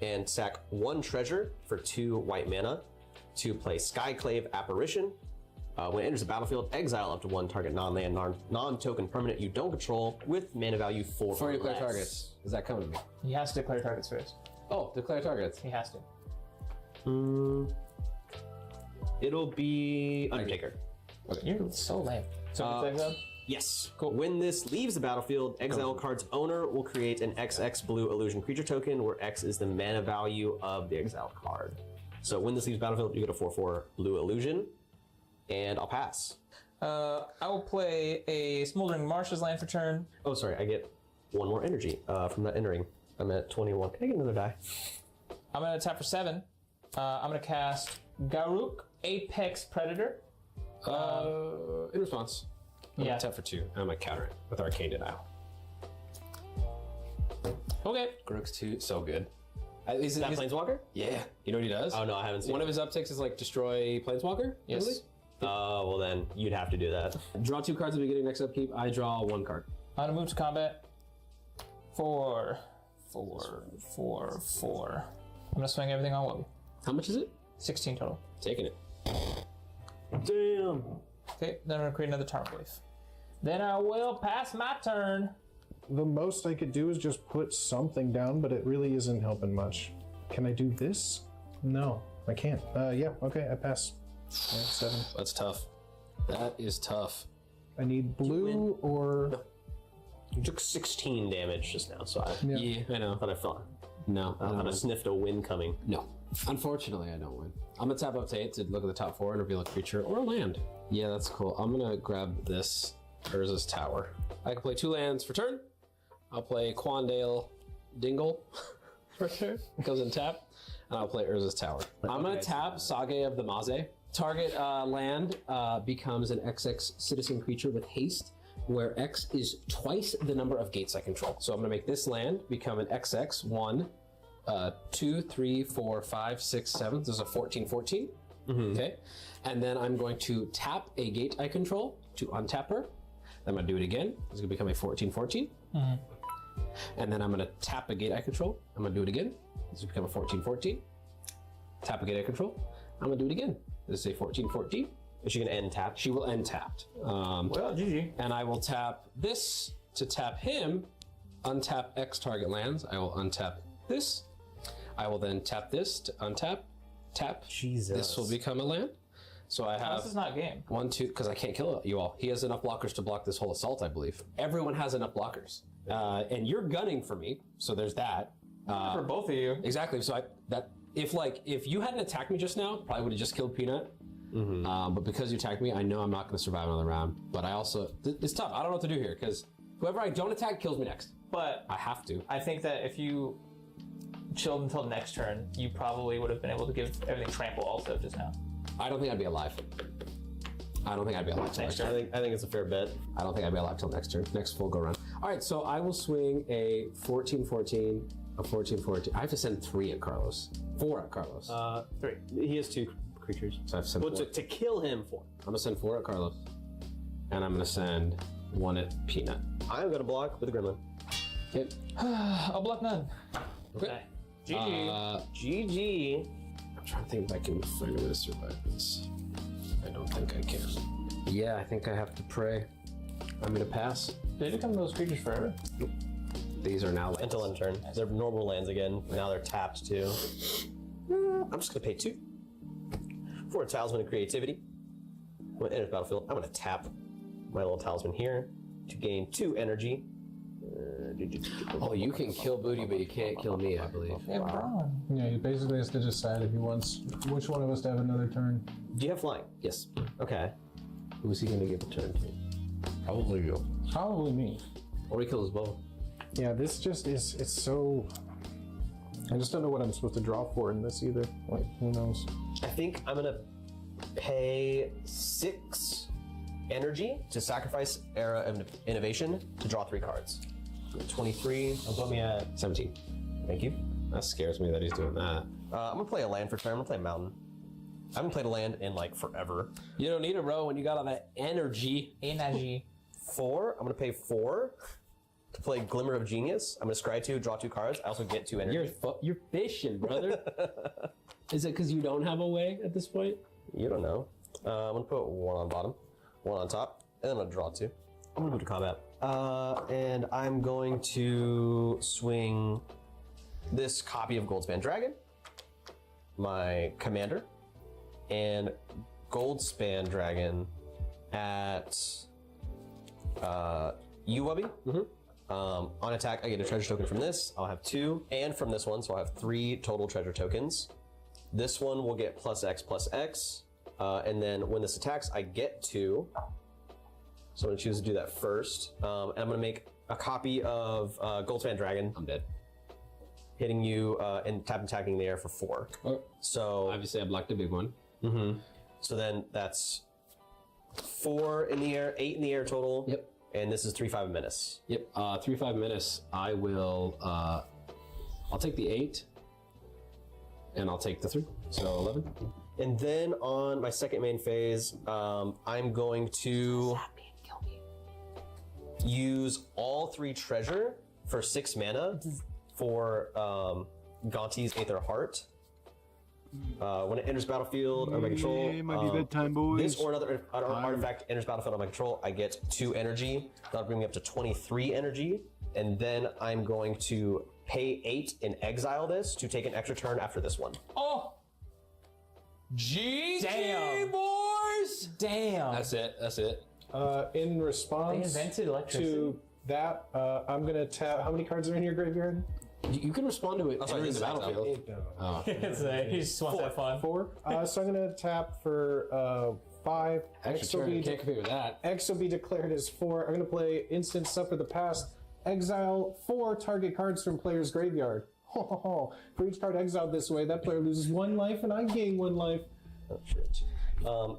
and sack 1 treasure for 2 white mana to play Skyclave Apparition. When it enters the battlefield, exile up to one target non-land, non-token permanent you don't control with mana value 4 Before or you declare less. targets. Is that coming to me? He has to declare targets first. Oh, declare targets. He has to. It'll be Undertaker. Okay. You're so lame. So it's exile? Yes. Cool. When this leaves the battlefield, exile card's owner will create an XX blue illusion creature token, where X is the mana value of the exiled card. So when this leaves the battlefield, you get a 4/4 blue illusion, and I'll pass. I will play a Smoldering Marshes land for turn. Oh, sorry, I get one more energy from that entering. I'm at 21. Can I get another die? I'm going to tap for 7. I'm going to cast Garruk, Apex Predator. In response. I'm gonna tap for 2. I'm gonna counter it with Arcane Denial. Okay. Garruk's 2, so good. Is that Planeswalker? Yeah. You know what he does? Oh no, I haven't seen One of his upticks is like destroy Planeswalker? Yes. Really? Well then, you'd have to do that. Draw 2 cards at the beginning, next upkeep. I draw 1 card. I'm gonna move to combat. 4, 4, 4, 4. I'm gonna swing everything on Wubby. How much is it? 16 total. Taking it. Damn. Okay, then I'm gonna create another Tarmogoyf. Then I will pass my turn. The most I could do is just put something down, but it really isn't helping much. Can I do this? No, I can't. Yeah, okay, I pass. Yeah, 7. That's tough. That is tough. I need blue or... No. You took 16 damage just now, so I... Yeah, I know. Thought I thought. No, I thought I sniffed a win coming. No. Unfortunately, I don't win. I'm gonna tap up to 8 to look at the top 4 and reveal a creature or a land. Yeah, that's cool. I'm gonna grab this Urza's Tower. I can play 2 lands for turn. I'll play Quandale Dingle for turn. It goes in tap. And I'll play Urza's Tower. I'm gonna tap Sage of the Maze. Target land becomes an XX citizen creature with haste, where X is twice the number of gates I control. So I'm gonna make this land become an XX 1, 2, 3, 4, 5, 6, 7. There's a 14, 14. Okay. And then I'm going to tap a gate I control to untap her. Then I'm gonna do it again. It's gonna become a 14, 14. And then I'm gonna tap a gate I control. I'm gonna do it again. This will become a 14, 14. Tap a gate I control. I'm gonna do it again. This is a 14, 14. Is she gonna end tapped? She will end tapped. Well, GG. And I will tap this to tap him. Untap X target lands. I will untap this. I will then tap this to untap. Tap. Jesus. This will become a land. So I have This is not game. 1, 2, because I can't kill you all. He has enough blockers to block this whole assault, I believe. Everyone has enough blockers. And you're gunning for me, so there's that. For both of you. Exactly. So if you hadn't attacked me just now, probably would have just killed Peanut. But because you attacked me, I know I'm not going to survive another round. But I also, it's tough. I don't know what to do here because whoever I don't attack kills me next. But I have to. I think that if you chilled until next turn, you probably would have been able to give everything trample also just now. I don't think I'd be alive. I don't think I'd be alive till next turn. I think it's a fair bet. I don't think I'd be alive till next turn. Next full go round. All right, so I will swing a 14-14, a 14-14. I have to send 3 at Carlos. 4 at Carlos. 3. He has 2 creatures. So I have to send 4. To kill him 4. I'm gonna send 4 at Carlos. And I'm gonna send 1 at Peanut. I'm gonna block with a gremlin. Okay. I'll block none. Okay. GG. GG. I'm trying to think if I can find a way to survive this. I don't think I can. Yeah, I think I have to pray. I'm gonna pass. They become those creatures forever. These are now lands. Until end turn. They're normal lands again. Now they're tapped too. I'm just gonna pay 2 for a Talisman of Creativity. When it enters the battlefield, I'm gonna tap my little talisman here to gain 2 energy. Oh, you can kill Booty, but you can't kill me, I believe. Yeah, he basically has to decide if he wants which one of us to have another turn. Do you have flying? Yes. Okay. Who's he gonna give a turn to? Probably you. Probably me. Or he kills both. Yeah, this just is, it's so... I just don't know what I'm supposed to draw for in this either. Like, who knows? I think I'm gonna pay 6 energy to sacrifice Era of Innovation to draw 3 cards. 23. I'll put me at 17. Thank you. That scares me that he's doing that. I'm gonna play a land for turn. I'm gonna play a mountain. I haven't played a land in like forever. You don't need it, bro, when you got all that energy. 4. I'm gonna pay 4 to play Glimmer of Genius. I'm gonna scry 2, draw 2 cards. I also get 2 energy. You're fishing, brother. Is it because you don't have a way at this point? You don't know. I'm gonna put 1 on bottom, 1 on top, and then I'm gonna draw 2. I'm gonna move to combat. And I'm going to swing this copy of Goldspan Dragon, my commander, and Goldspan Dragon at you, Wubby. On attack, I get a treasure token from this. I'll have 2, and from this one, so I'll have 3 total treasure tokens. This one will get +X, and then when this attacks, I get 2. So I'm gonna choose to do that first. And I'm gonna make a copy of Goldspan Dragon. I'm dead. Hitting you and attacking the air for 4. So obviously I blocked the big one. So then that's 4 in the air, 8 in the air total. Yep. And this is 3/5 menace. Yep. 3/5 menace. I will. I'll take the 8, and I'll take the 3. So 11. And then on my second main phase, I'm going to use all 3 treasure for 6 mana for Gonti's Aether Heart. When it enters battlefield under my control, might be bedtime, boys. this or another artifact enters battlefield under my control, I get 2 energy. That'll bring me up to 23 energy. And then I'm going to pay 8 and exile this to take an extra turn after this one. Oh! Damn. boys! Damn. That's it. In response They invented electricity. to that, I'm gonna tap. How many cards are in your graveyard? You can respond to it entering the battlefield. He just wants to have fun. 4. So I'm gonna tap for 5. Extra turn, you can't compete with that. X will be declared as 4. I'm gonna play Instant Suffer the Past. Exile 4 target cards from player's graveyard. For each card exiled this way, that player loses 1 life and I gain 1 life. Oh shit.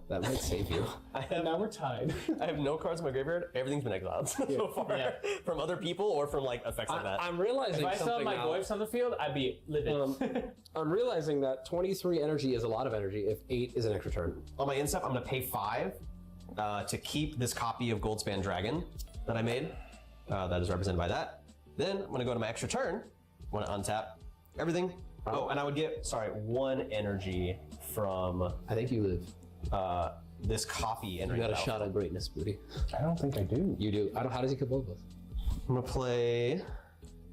That might save you. Now we're tied. I have no cards in my graveyard. Everything's been exiled so far from other people or from like effects like that. I'm realizing If I still have something my now. Goyfs on the field, I'd be livid. I'm realizing that 23 energy is a lot of energy if 8 is an extra turn. On my instep, I'm going to pay 5 to keep this copy of Goldspan Dragon that I made. That is represented by that. Then I'm going to go to my extra turn. I'm going to untap everything. Oh, and I would get 1 energy from. I think you live. This copy energy. You got a shot at greatness, Booty. I don't think I do. You do. How does he kill both of us? I'm going to play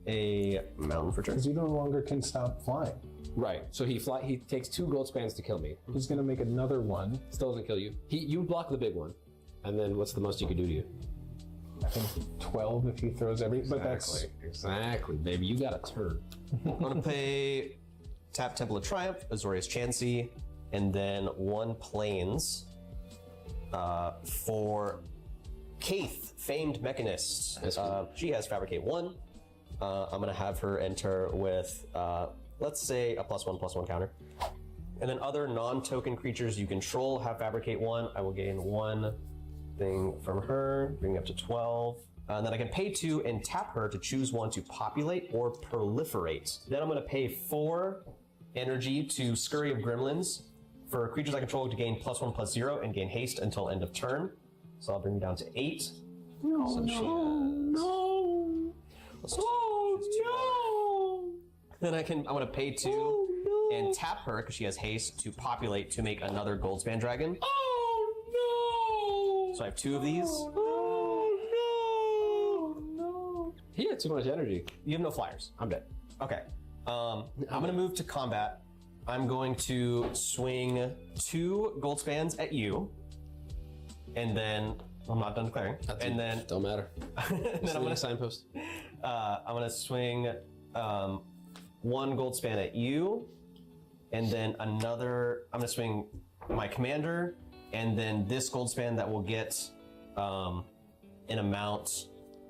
a mountain for turn. Because you no longer can stop flying. Right. So he takes 2 gold spans to kill me. He's gonna make another one. Still doesn't kill you. You block the big one, and then what's the most you could do to you? I think 12 if he throws every. But that's exactly, baby. You got a turn. I'm gonna pay tap Temple of Triumph, Azorius Chansey, and then 1 Plains for Kaith, Famed Mechanist. She has Fabricate 1. I'm gonna have her enter with let's say a +1/+1 counter. And then other non-token creatures you control have Fabricate 1. I will gain 1 thing from her, bring me up to 12. And then I can pay 2 and tap her to choose 1 to populate or proliferate. Then I'm going to pay 4 energy to Scurry of Gremlins for creatures I control to gain +1/+0 and gain haste until end of turn. So I'll bring you down to 8. Then I'm going to pay 2 and tap her because she has haste to populate to make another Goldspan Dragon. So I have 2 of these. He had too much energy. You have no flyers. I'm dead. Okay. I'm going to move to combat. I'm going to swing 2 Goldspans at you. And then I'm not done declaring. And then don't matter. then I'm going to signpost. I'm going to swing 1 Goldspan at you. And then another. I'm going to swing my commander. And then this Goldspan that will get an amount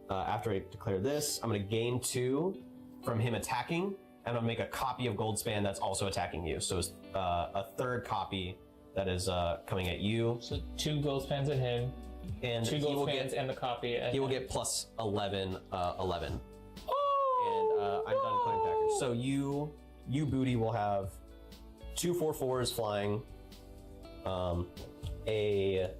after I declare this. I'm going to gain 2 from him attacking, and I'm going to make a copy of Goldspan that's also attacking you. So it's a 3rd copy that is coming at you. So 2 Goldspans at him, and 2 Goldspans and the copy at he will him. get plus 11. And I'm done declaring attackers. So you Booty will have 2 4/4s flying. A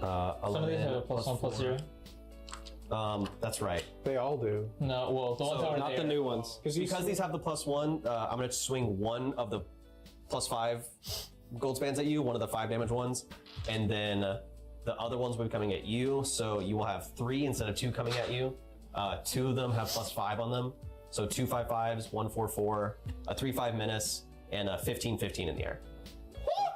11. Some of these have a +1/+0. That's right. They all do. No, well, the ones that are not there. the new ones. Because these have the +1, I'm going to swing 1 of the +5 gold spans at you, one of the 5 damage ones, and then the other ones will be coming at you. So you will have 3 instead of 2 coming at you. 2 of them have +5 on them. So 2 5/5s, 1 4/4, a 3/5 menace, and a 15/15 in the air.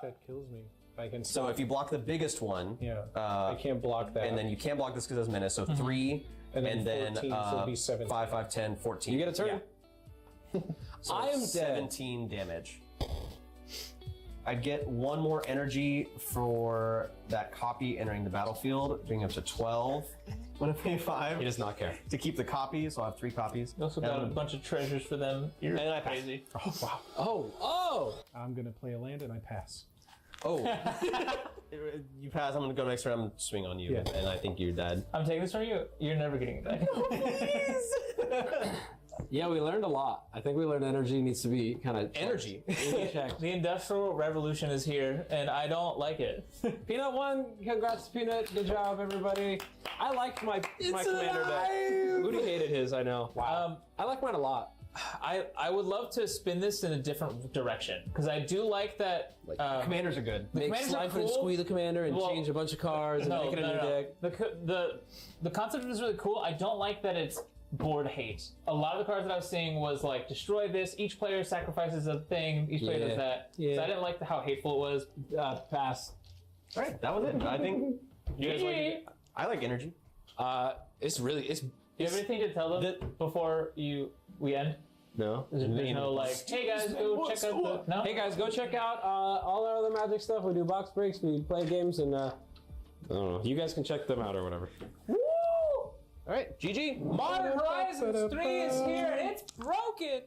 That kills me. I can. So if you block the biggest one, I can't block that. and then you can't block this because it's menace. So 3, And and then then 14, so it'll be 17. 5 5 10 14. You get a turn. So I am dead. 17 damage. I'd get 1 more energy for that copy entering the battlefield, bringing up to 12. When I pay 5. He does not care. To keep the copy, so I have 3 copies. You also got a bunch of treasures for them. You're And I crazy. Oh wow. Oh! I'm gonna play a land and I pass. Oh. You pass, I'm gonna go next round, I'm gonna swing on you, Yeah. and I think you're dead. I'm taking this from you. You're never getting it back. Yeah, we learned a lot. I think we learned energy needs to be kind of Energy? The Industrial Revolution is here, and I don't like it. Peanut won. Congrats, Peanut. Good job, everybody. I liked my commander deck. Moody hated his, I know. Wow. I like mine a lot. I would love to spin this in a different direction, because I do like that. Commanders are good. The Make commanders are Slifer and cool. Squee the commander and Well, change a bunch of cards and make it a new deck. The concept is really cool. I don't like that it's board hate. A lot of the cards that I was seeing was like, destroy this, each player sacrifices a thing, each player does that. Yeah. So I didn't like how hateful it was. Pass. Alright, that was it. I think you guys like it. I like energy. It's really, Do you have anything to tell them before we end? No. There's no like, hey guys, go check out the... No? Hey guys, go check out all our other Magic stuff. We do box breaks, we play games, and I don't know. You guys can check them out or whatever. Woo! Alright, GG. Modern Horizons 3 is here, and it's broken!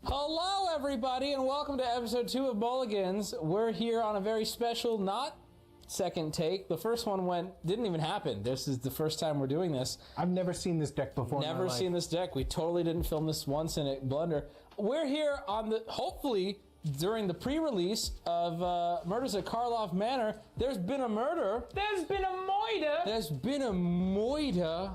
Hello, everybody, and welcome to episode 2 of Mulligans. We're here on a very special, not second take. The first one didn't even happen. This is the first time we're doing this. I've never seen this deck before. Never seen this deck. We totally didn't film this once in a blunder. We're here on hopefully during the pre-release of Murders at Karloff Manor. There's been a murder. There's been a moida. There's been a moida.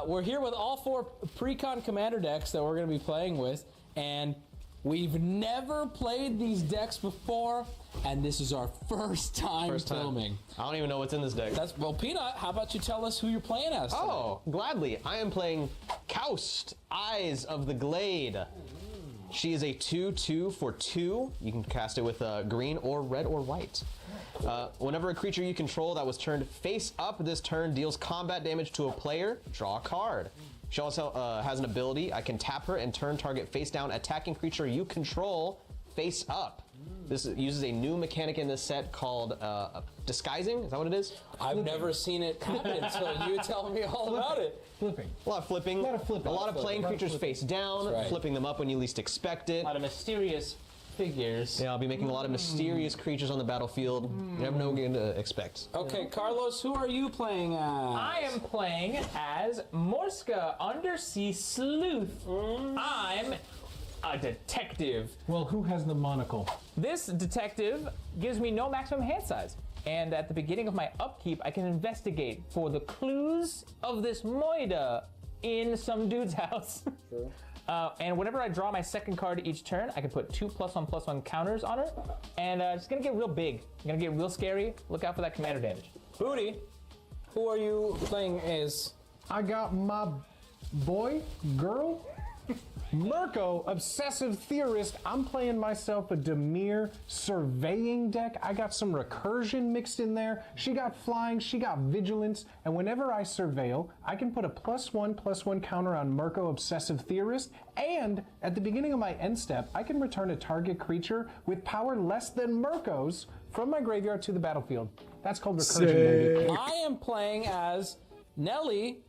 We're here with all 4 pre-con commander decks that we're going to be playing with, and we've never played these decks before, and this is our first time filming. I don't even know what's in this deck. Well, Peanut, how about you tell us who you're playing as today? Oh, gladly. I am playing Kaust, Eyes of the Glade. She is a 2/2 for 2. You can cast it with green or red or white. Whenever a creature you control that was turned face up this turn deals combat damage to a player, draw a card. She also has an ability. I can tap her and turn target face down attacking creature you control face up. This uses a new mechanic in this set called disguising. Is that what it is? I've never seen it happen until you tell me all about it. Flipping. A lot of flipping. A lot of playing creatures face down, flipping them up when you least expect it. A lot of mysterious figures. Yeah, I'll be making a lot of mysterious creatures on the battlefield. You never know what you're going to expect. Okay, Carlos, who are you playing as? I am playing as Morska, Undersea Sleuth. I'm a detective. Well, who has the monocle? This detective gives me no maximum hand size. And at the beginning of my upkeep, I can investigate for the clues of this moida in some dude's house. Sure. And whenever I draw my second card each turn, I can put 2 +1/+1 counters on her. And it's gonna get real big. Gonna get real scary. Look out for that commander damage. Booty, who are you playing as? I got my girl, Mirko, Obsessive Theorist. I'm playing myself a Dimir Surveying deck. I got some recursion mixed in there. She got flying, she got vigilance, and whenever I surveil, I can put a +1/+1 counter on Mirko, Obsessive Theorist, and at the beginning of my end step, I can return a target creature with power less than Mirko's from my graveyard to the battlefield. That's called recursion, baby. I am playing as Nelly,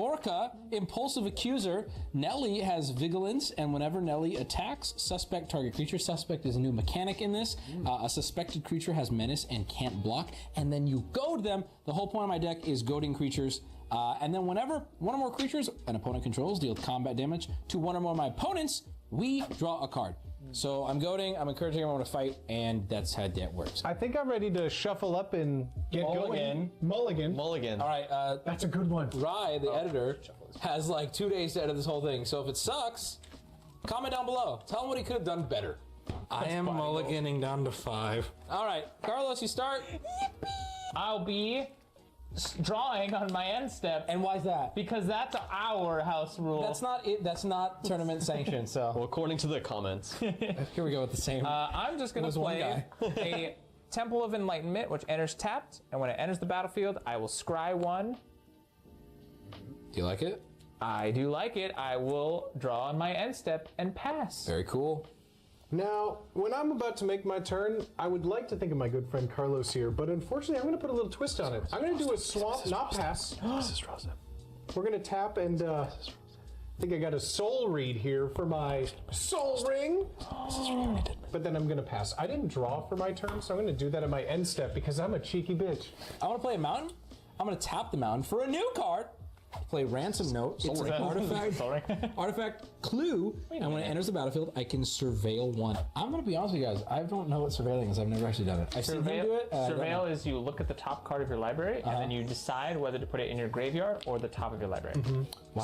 Borka, Impulsive Accuser. Nelly has Vigilance, and whenever Nelly attacks, suspect target creature. Suspect is a new mechanic in this. A suspected creature has Menace and can't block, and then you goad them. The whole point of my deck is goading creatures. And then whenever one or more creatures an opponent controls deal combat damage to one or more of my opponents, we draw a card. So I'm goading, I'm encouraging everyone to fight, and that's how that works. I think I'm ready to shuffle up and get going. Mulligan. Mulligan. All right. That's a good one. Rye, the editor, has like 2 days to edit this whole thing. So if it sucks, comment down below. Tell him what he could have done better. I am mulliganing down to 5. All right, Carlos, you start. I'll be drawing on my end step. And why's that? Because that's our house rule. That's not it. That's not tournament sanctioned. So, well, according to the comments, here we go with the same. I'm just gonna play a Temple of Enlightenment, which enters tapped, and when it enters the battlefield, I will scry 1. Do you like it? I do like it. I will draw on my end step and pass. Very cool. Now, when I'm about to make my turn, I would like to think of my good friend Carlos here, but unfortunately, I'm going to put a little twist on it. I'm going to do a swamp, not pass. We're going to tap, and I think I got a soul read here for my soul ring. But then I'm going to pass. I didn't draw for my turn, so I'm going to do that at my end step because I'm a cheeky bitch. I want to play a mountain. I'm going to tap the mountain for a new card. Play Ransom Note. It's an artifact clue, and when it enters the battlefield, I can surveil 1. I'm going to be honest with you guys. I don't know what surveilling is. I've never actually done it. I've seen him do it. Surveil is you look at the top card of your library, and then you decide whether to put it in your graveyard or the top of your library.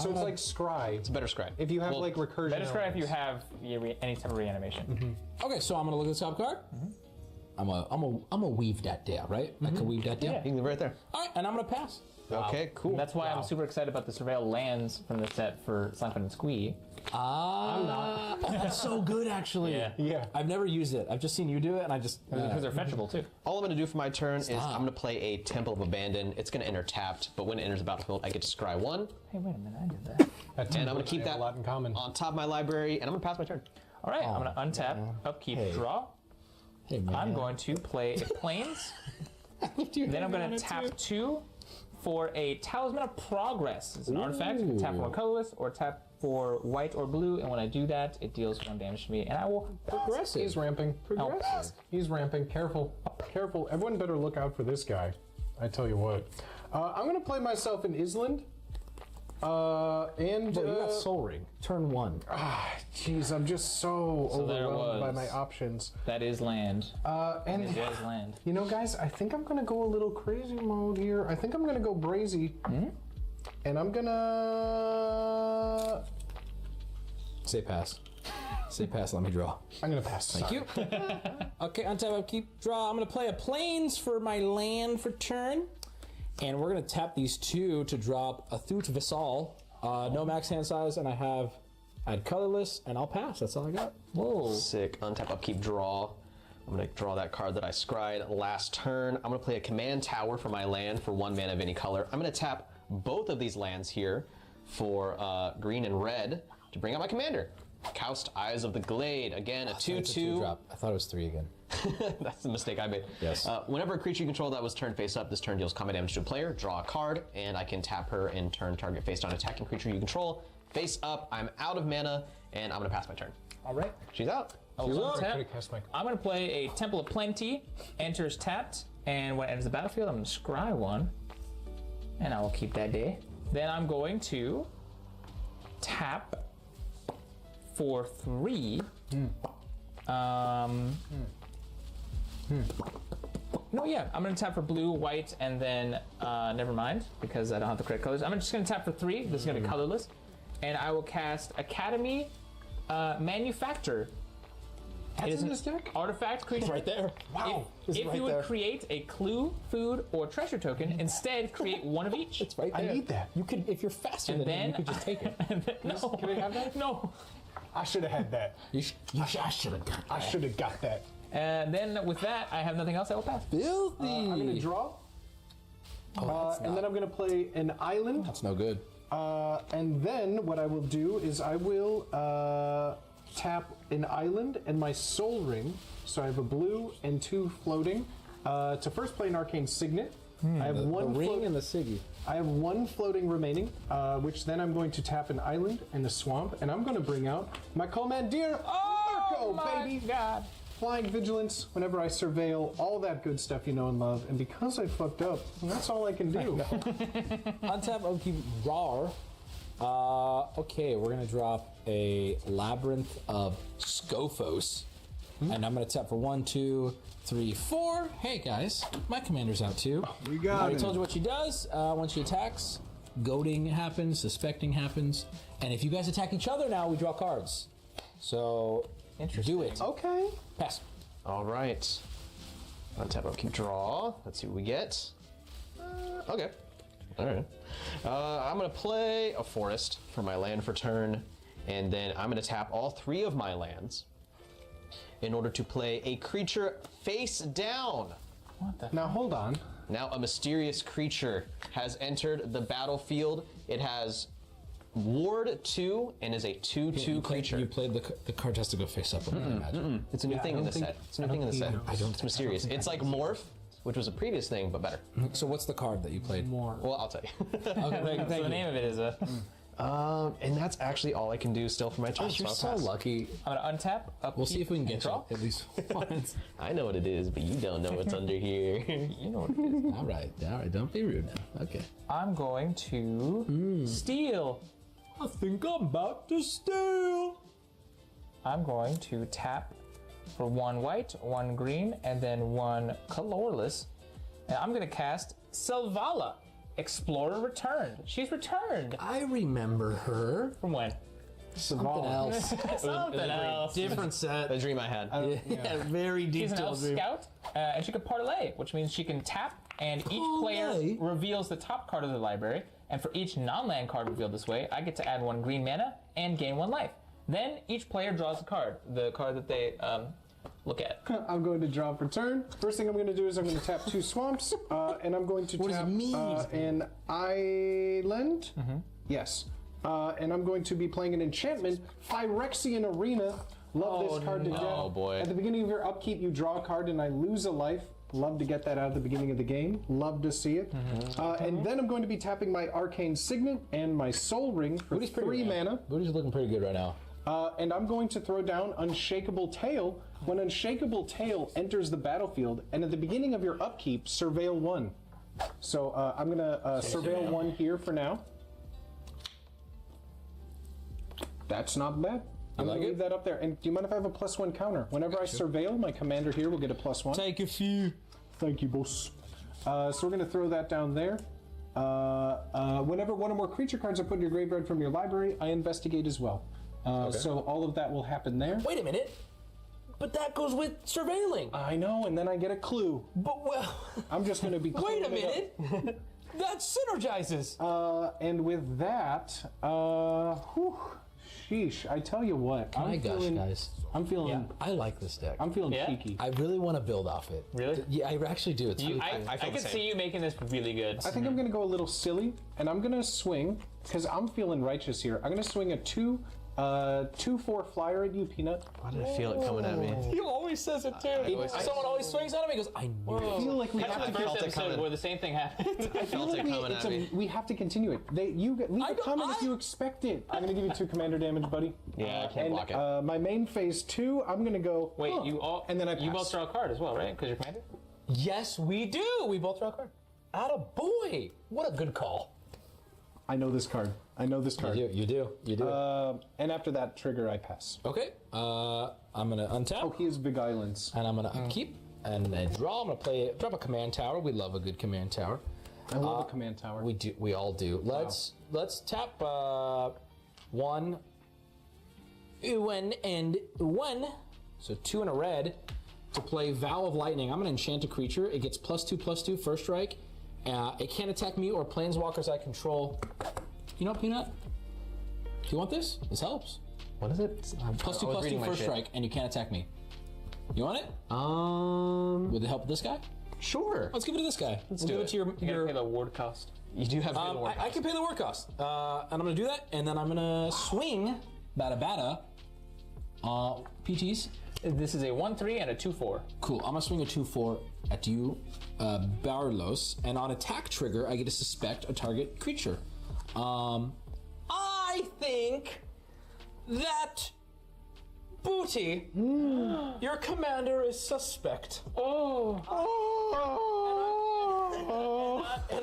So it's like scry. It's a better scry. If you have like recursion. Better scry if you have any type of reanimation. Okay, so I'm going to look at the top card. I'm a weave that there, right? I can weave that there. Yeah, you can leave it right there. All right, and I'm going to pass. Okay, cool. That's why I'm super excited about the Surveil lands from the set for Slime and Squee. I'm not. Oh, that's so good, actually. Yeah. I've never used it. I've just seen you do it, and I just... Because they're fetchable, too. All I'm going to do for my turn is I'm going to play a Temple of Abandon. It's going to enter tapped, but when it enters the battlefield, I get to scry 1. Hey, wait a minute, I did that. And I'm going to keep that a lot in common. on top of my library, and I'm going to pass my turn. All right, I'm going to untap, upkeep, draw. Hey, man. I'm going to play a Plains. Then I'm going to tap 2 for a Talisman of Progress. It's an artifact. You can tap for colorless or tap for white or blue, and when I do that, it deals 1 damage to me, and I will Progressive. He's ramping. Progressive. He's ramping. Careful. Careful. Everyone better look out for this guy. I tell you what. I'm going to play myself in Island. And you got Soul Ring. Turn 1. Jeez, I'm just so overwhelmed by my options. That is land. And it is land. You know, guys, I think I'm gonna go a little crazy mode here. I think I'm gonna go brazy, and I'm gonna say pass. Say pass. Let me draw. I'm gonna pass. Thank you. Okay, untap, upkeep, draw. I'm gonna play a Plains for my land for turn. And we're going to tap these 2 to drop a Thut Vissal. No max hand size, and I had colorless, and I'll pass. That's all I got. Whoa. Sick. Untap, upkeep, draw. I'm going to draw that card that I scried last turn. I'm going to play a Command Tower for my land for 1 mana of any color. I'm going to tap both of these lands here for green and red to bring out my commander. Coust, Eyes of the Glade. Again, a 2/2. I thought it was 3 again. That's the mistake I made. Yes. Whenever a creature you control that was turned face up, this turn deals combat damage to a player. Draw a card, and I can tap her and turn target face down attacking creature you control. Face up, I'm out of mana, and I'm going to pass my turn. All right. She's out. I'm going to play a Temple of Plenty. Enters tapped, and when it enters the battlefield, I'm going to scry 1, and I will keep that day. Then I'm going to tap for 3. No, yeah, I'm gonna tap for blue, white, and then never mind because I don't have the correct colors. I'm just gonna tap for 3. This is gonna be colorless, and I will cast Academy Manufacture. That's in this deck? Artifact creature. Right there. Wow. If you would create a clue, food, or treasure token, instead create 1 of each. It's right there. I need that. You could, if you're faster than him, you could just take it. No. Can I have that? No. I should have had that. I should have got that. I should have got that. And then with that, I have nothing else. I will pass. Filthy. I'm going to draw. And then I'm going to play an island. That's no good. And then what I will do is I will tap an island and my soul ring. So I have a blue and 2 floating. To first play an arcane signet. I have one ring and the Siggy. I have 1 floating remaining, which then I'm going to tap an island and a swamp, and I'm going to bring out my commandeer, Marco, my baby. God. flying vigilance, whenever I surveil, all that good stuff you know and love. And because I fucked up, that's all I can do. Untap, upkeep, draw. Okay, we're gonna drop a Labyrinth of Scophos. And I'm gonna tap for 1, 2, 3, 4. Hey guys, my commander's out too. We got I already him. told you what she does. When she attacks, goading happens, suspecting happens. And if you guys attack each other now, we draw cards. So, do it. Okay. Pass. All right. Untap, upkeep, draw. Let's see what we get. Okay. All right. I'm going to play a forest for my land for turn, and then I'm going to tap all 3 of my lands in order to play a creature face down. What the? Now, hold on. Now, a mysterious creature has entered the battlefield. It has Ward 2 and is a 2/2 creature. You played the card has to go face up. I imagine. It's a new thing in the set. It's a new thing in the set. It's mysterious. It's like Morph, which was a previous thing, but better. So what's the card that you played? Well, I'll tell you. Okay, So the name of it is a. And that's actually all I can do still for my turn. You're I'll so pass. lucky. I'm gonna untap. We'll see if we can get draw. you at least once. I know what it is, but you don't know what's under here. You know what it is. All right. Don't be rude now. Okay. I'm going to steal. I think I'm about to steal. I'm going to tap for 1 white, 1 green, and then 1 colorless. And I'm going to cast Selvala. Explorer returned. She's returned. I remember her. From when? Something else. Something else. Different set. The dream I had. Yeah, very She's an detailed elf dream. scout, and she can parlay, which means she can tap, and each player reveals the top card of the library. And for each non-land card revealed this way, I get to add 1 green mana and gain 1 life. Then each player draws a card, the card that they look at. I'm going to draw for turn. First thing I'm going to do is I'm going to tap 2 swamps, and I'm going to tap an island. Yes. And I'm going to be playing an enchantment, Phyrexian Arena. Love this card to death. Oh boy. At the beginning of your upkeep, you draw a card and I lose a life. Love to get that out at the beginning of the game. Love to see it. And then I'm going to be tapping my Arcane Signet and my Soul Ring for 3 mana. Booty's looking pretty good right now. And I'm going to throw down Unshakable Tail. When Unshakable Tail enters the battlefield, and at the beginning of your upkeep, surveil 1. So I'm going to surveil 1 here for now. That's not bad. I'm going to leave that up there. And do you mind if I have a +1 counter? Whenever I surveil, my commander here will get a +1. Take a few. Thank you, boss. So we're going to throw that down there. Whenever 1 or more creature cards are put in your graveyard from your library, I investigate as well. So all of that will happen there. Wait a minute. But that goes with surveilling. I know, and then I get a clue. But well, I'm just going to be. Wait a minute. That synergizes. And with that, sheesh. I tell you what. Can I gush, guys? I'm feeling. Yeah, I like this deck. I'm feeling cheeky. I really want to build off it. Really? Yeah, I actually do. It's really cool. I could see you making this really good. I think I'm going to go a little silly, and I'm going to swing because I'm feeling righteous here. I'm going to swing a 2/4 flyer at you, Peanut. Why did I feel it coming at me? He always says it too. Someone always swings at him. He goes, "I knew." I feel like we That's have the to first episode where the same thing happened. I feel like we have to continue it. Leave a comment if you expect it. I'm going to give you 2 commander damage, buddy. Yeah, I can't block it. My main phase 2, I'm going to go. Wait, you all, and then I pass. You both draw a card as well, right? Because you're commander. Yes, we do. We both draw a card. Atta boy! What a good call. I know this card. You do. And after that trigger, I pass. Okay. I'm gonna untap. Oh, he is Big Islands. And I'm gonna upkeep and then draw. I'm gonna drop a command tower. We love a good command tower. I love a command tower. We do. We all do. Let's tap 1, and 1. So 2 and a red to play Vow of Lightning. I'm gonna enchant a creature. It gets +2/+2 first strike. It can't attack me or planeswalkers I control. You know, Peanut? Do you want this? This helps. What is it? +2/+2 first strike, and you can't attack me. You want it? With the help of this guy? Sure. Let's give it to this guy. Let's we'll do give it. it to your. You gotta pay the ward cost. You do have to pay the ward cost. I can pay the ward cost. And I'm gonna do that, and then I'm gonna swing bada. PTs. This is a 1/3 and a 2/4. Cool. I'm gonna swing a 2/4 at you, Barlos, and on attack trigger, I get to suspect a target creature. I think that Booty, your commander is suspect. And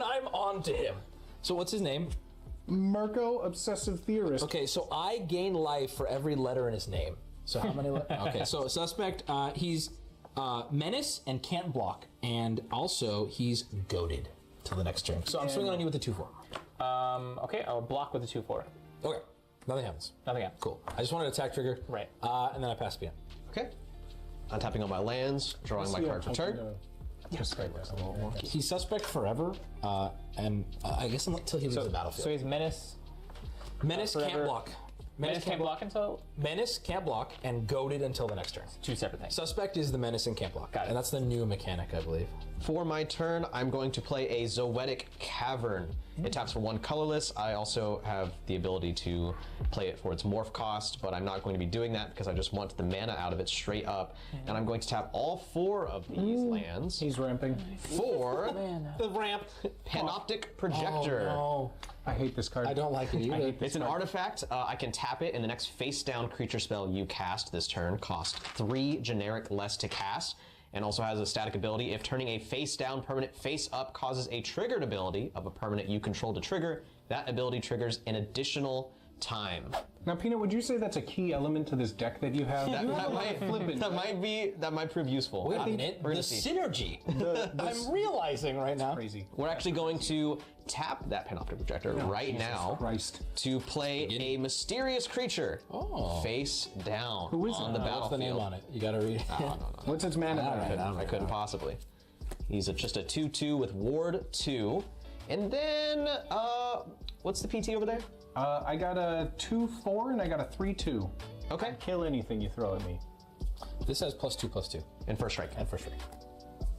I'm on to him. So what's his name? Mirko, obsessive theorist. Okay, so I gain life for every letter in his name. So how many? Okay, so suspect, he's menace and can't block, and also he's goaded till the next turn. So I'm swinging on you with the 2/4. Okay, I'll block with the 2/4. Okay, nothing happens. Nothing happens. Cool. I just wanted an attack trigger. Right. And then I pass PM. Okay. Untapping all my lands, drawing my card for turn. He's suspect forever, and I guess until he leaves the battlefield. So he's menace. Menace can't block. Menace can't block until. Menace can't block and goaded until the next turn. Two separate things. Suspect is the menace and can't block. Got it. And that's the new mechanic, I believe. For my turn, I'm going to play a Zoetic Cavern. It taps for 1 colorless. I also have the ability to play it for its morph cost, but I'm not going to be doing that because I just want the mana out of it straight up. And I'm going to tap all 4 of these lands. He's ramping. For the ramp. Panoptic Projector. Oh, no. I hate this card. I don't like it either. It's an artifact. I can tap it, and the next face-down creature spell you cast this turn costs 3 generic less to cast, and also has a static ability. If turning a face-down permanent face-up causes a triggered ability of a permanent you control to trigger, that ability triggers an additional time. Now, Peanut, would you say that's a key element to this deck that you have? That might prove useful. Wait a minute. The synergy. I'm realizing right now. Crazy. We're actually going to tap that Panoptic Projector right now to play a mysterious creature face down on the battlefield. What's the name on it? You gotta read it. No. What's its mana? I couldn't possibly. He's just a 2/2 with Ward 2. And then, what's the PT over there? I got a 2/4 and I got a 3/2. Okay. Kill anything you throw at me. This has +2/+2. And first strike.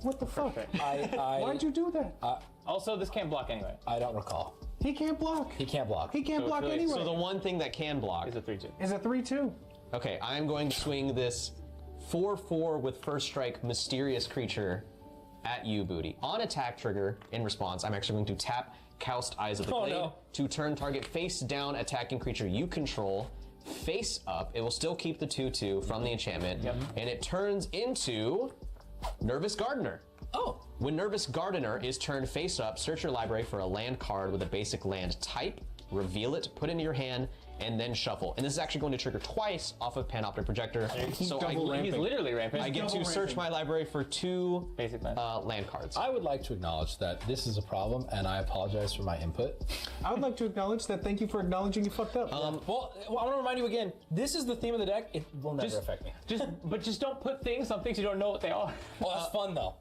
What the fuck? Why'd you do that? Also, this can't block anyway. I don't recall. He can't block. He can't block. He can't So block it's really- anyway. So the one thing that can block Is a 3/2. Is a 3/2. Okay, I'm going to swing this 4/4 with first strike mysterious creature at you, Booty. On attack trigger, in response, I'm actually going to tap Cowst Eyes of the Glade to turn target face down attacking creature you control face up. It will still keep the 2/2 from the enchantment, and it turns into Nervous Gardener. Oh. When Nervous Gardener is turned face up, search your library for a land card with a basic land type, reveal it, put it into your hand, and then shuffle. And this is actually going to trigger twice off of Panoptic Projector. So He's literally ramping. I get to search my library for 2 basic land cards. I would like to acknowledge that this is a problem, and I apologize for my input. I would like to acknowledge that. Thank you for acknowledging you fucked up. Well, I want to remind you again, this is the theme of the deck. It will never affect me. Just don't put things on things you don't know what they are. Well, that's fun, though.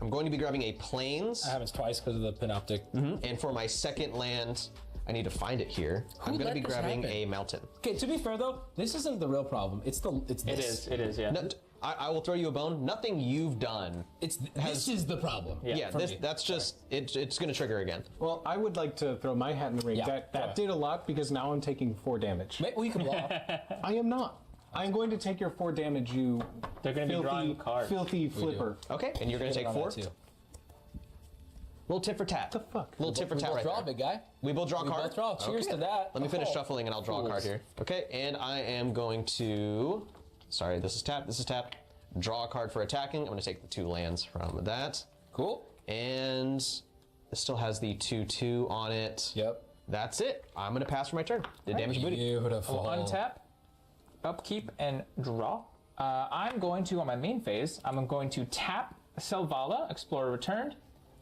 I'm going to be grabbing a Plains. That happens twice because of the Panoptic. And for my second land, I need to find it here. I'm going to be grabbing a Mountain. Okay, to be fair though, this isn't the real problem. It's this. It is, yeah. I will throw you a bone. Nothing you've done. This is the problem. Yeah, that's just it's going to trigger again. Well, I would like to throw my hat in the ring. Yeah, That did a lot because now I'm taking 4 damage. Well, you can block. I am not. I'm going to take your 4 damage, you They're going to be drawing cards. filthy flipper. Okay, and you're going to take 4. Little tit for tat. What the fuck? Little tit for tat right draw, there. big guy. We both draw a card. Both draw. Cheers to that. Let me finish shuffling and I'll draw a card here. Okay, and I am going to... Sorry, this is tap, this is tap. Draw a card for attacking. I'm going to take the 2 lands from that. Cool. And this still has the 2/2 on it. Yep. That's it. I'm going to pass for my turn. Did damage to Booty. Beautiful. We'll untap, upkeep, and draw. I'm going to, on my main phase, I'm going to tap Selvala, Explorer Returned,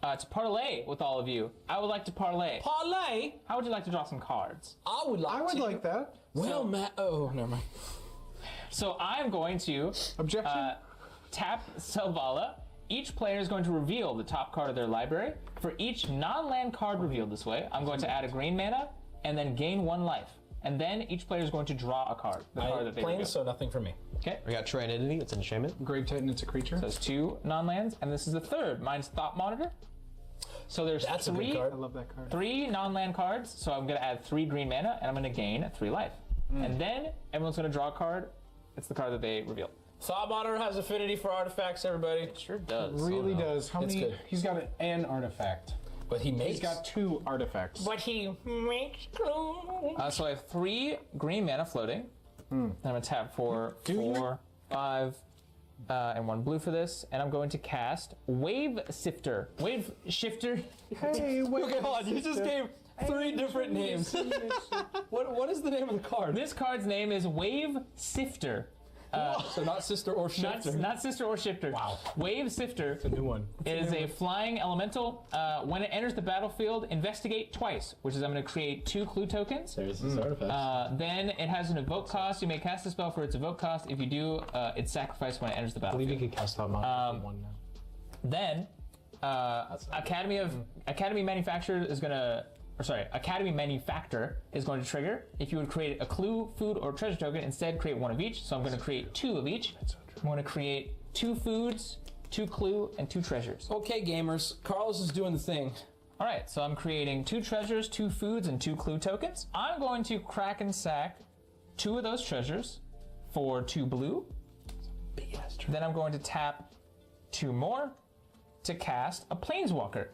to parlay with all of you. I would like to parlay. Parlay? How would you like to draw some cards? I would like that. Well, Matt. Oh, never mind. So I'm going to tap Selvala. Each player is going to reveal the top card of their library. For each non-land card revealed this way, I'm going to add a green mana and then gain 1 life. And then each player is going to draw a card. The card that they reveal. So nothing for me. Okay. We got Trinity. It's an enchantment. Grave Titan, it's a creature. So there's 2 non-lands, and this is the third. Mine's Thought Monitor. So there's That's a good 3 card. I love that card. 3 non-land cards. So I'm going to add 3 green mana, and I'm going to gain 3 life. And then everyone's going to draw a card. It's the card that they reveal. Thought Monitor has affinity for artifacts, everybody. It sure does. Really does. How It's many? good. He's got an artifact. But he makes. He's got 2 artifacts. But he makes. So I have 3 green mana floating. I'm gonna tap for 4, 5, and 1 blue for this, and I'm going to cast Wave Sifter. Wave Shifter. Hey, wait. Okay, hold on. You just gave 3 different names. What is the name of the card? This card's name is Wave Sifter. So not sister or shifter. Not sister or shifter. Wow. Wave Sifter. It's a new one. Is a flying elemental. When it enters the battlefield, investigate twice, which is I'm going to create 2 clue tokens. There's this artifact. Then it has an evoke cost. You may cast a spell for its evoke cost. If you do, it's sacrificed when it enters the I believe battlefield. you can cast that one now. Then, Academy Manufacturer is going to. Academy Manufactor is going to trigger. If you would create a clue, food, or treasure token, instead create 1 of each. So I'm going to create 2 of each. I'm going to create 2 foods, 2 clue, and 2 treasures. Okay, gamers. Carlos is doing the thing. All right, so I'm creating 2 treasures, 2 foods, and 2 clue tokens. I'm going to crack and sack 2 of those treasures for 2 blue. Then I'm going to tap 2 more to cast a Planeswalker.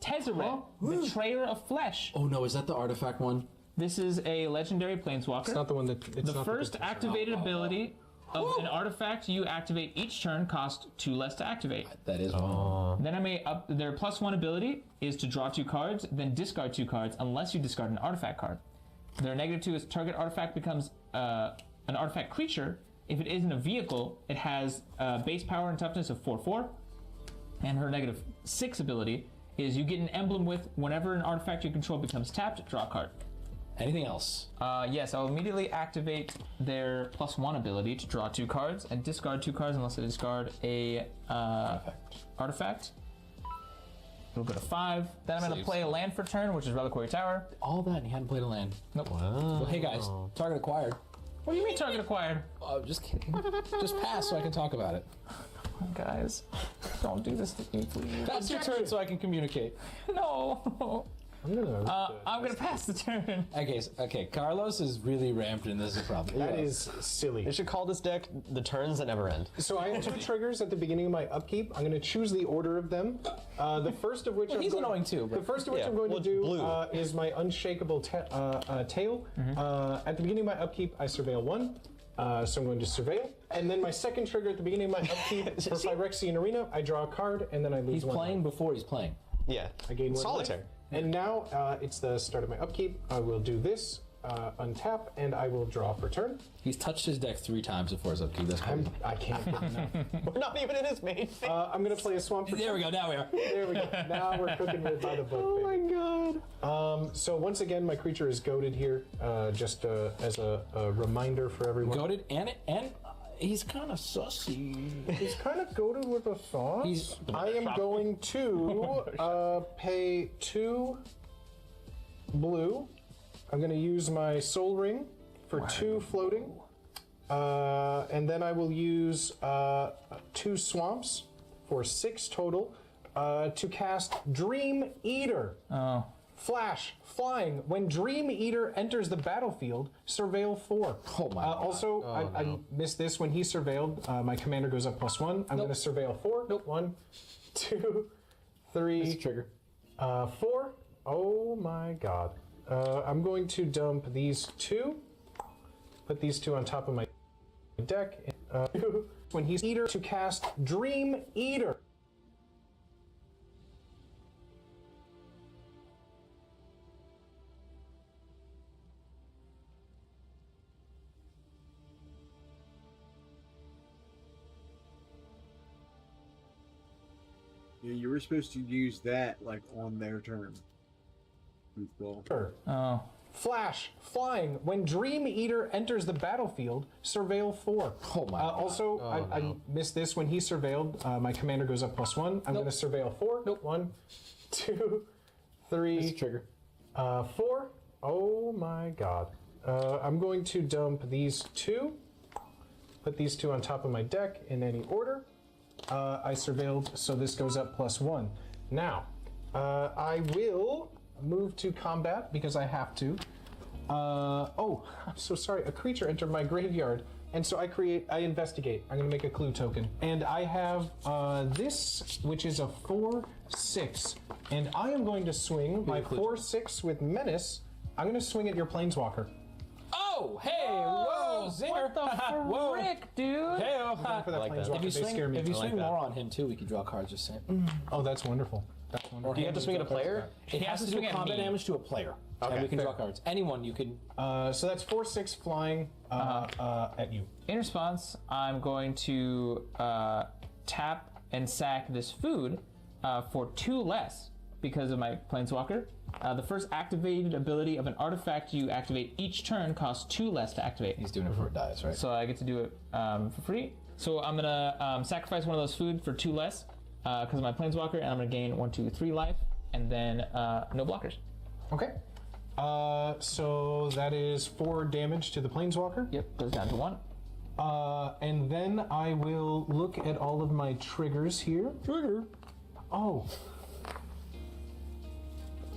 Tezzeret, Betrayer of Flesh. Oh no, is that the artifact one? This is a legendary Planeswalker. It's not the one that. It's The not first activated ability of an artifact you activate each turn costs 2 less to activate. That is Then I may up their +1 ability is to draw 2 cards, then discard 2 cards unless you discard an artifact card. Their -2 is target artifact becomes an artifact creature. If it isn't a vehicle, it has base power and toughness of 4/4, and her -6 ability is you get an emblem with whenever an artifact you control becomes tapped, draw a card. Anything else? Yes, I'll immediately activate their +1 ability to draw 2 cards and discard 2 cards unless I discard a artifact. It'll go to 5. Then I'm going to play a land for turn, which is Reliquary Tower. All that and he hadn't played a land. Nope. Well, hey guys, target acquired. What do you mean target acquired? Just kidding. Just pass so I can talk about it. Guys, don't do this to me, please. Pass your turn so I can communicate. No. I'm gonna pass the turn. Okay. Carlos is really ramped, and this is a problem. That is silly. They should call this deck the turns that never end. So I have 2 triggers at the beginning of my upkeep. I'm going to choose the order of them. The first of which he's annoying too. The first of which I'm going to do is my unshakable tail. At the beginning of my upkeep, I surveil 1. So I'm going to surveil. And then my second trigger at the beginning of my upkeep for Phyrexian Arena, I draw a card and then I lose 1. He's playing before he's playing. Yeah. I gain 1 Solitaire. life. And now it's the start of my upkeep. I will do this, untap, and I will draw for turn. He's touched his deck 3 times before his upkeep. That's cool. I can't get enough. We're not even in his main phase. I'm going to play a swamp for There we go, now we are. There we go. Now we're cooking with by the book. Oh my god. So once again, my creature is goaded here, just as a reminder for everyone. Goaded and he's kind of sussy. He's kind of goaded with a sauce. I am going to pay 2 blue. I'm going to use my Soul Ring for 2 floating. And then I will use 2 swamps for 6 total to cast Dream Eater. Oh. Flash, flying. When Dream Eater enters the battlefield, surveil 4. Oh my god. Also, I missed this. When he surveilled, my commander goes up +1. I'm going to surveil 4. 1, 2, 3, trigger. 4. Oh my god. I'm going to dump these 2. Put these 2 on top of my deck. When he's Eater to cast Dream Eater. Yeah, you were supposed to use that like on their turn. Oh. Flash, flying. When Dream Eater enters the battlefield, surveil 4. Oh my god. Also, I missed this. When he surveilled, my commander goes up +1. I'm going to surveil 4. 1, 2, 3, trigger. 4. Oh my god. I'm going to dump these 2. Put these 2 on top of my deck in any order. I surveilled, so this goes up +1. Now, I will move to combat because I have to. Oh, I'm so sorry. A creature entered my graveyard, and so I investigate. I'm going to make a clue token. And I have this, which is a 4/6. And I am going to swing my 4/6 with Menace. I'm going to swing at your Planeswalker. Oh, hey, whoa! zinger! What the frick, dude? Hey-o. For that planeswalker, If you they swing, scare me. if you I like swing that. more on him too, we can draw cards. Just saying. Oh, that's wonderful. That's wonderful. Or Do you have to swing at a player? It has to do swing at combat me. damage to a player, Okay, and we can fair. draw cards. Anyone you can. So that's 4/6 flying at you. In response, I'm going to tap and sack this food for 2 less because of my Planeswalker. The first activated ability of an artifact you activate each turn costs 2 less to activate. He's doing it for it dies, right? So I get to do it for free. So I'm gonna sacrifice one of those food for 2 less because of my Planeswalker, and I'm gonna gain 1, 2, 3 life, and then no blockers. Okay. So that is 4 damage to the Planeswalker. Yep, goes down to 1. And then I will look at all of my triggers here. Trigger. Oh.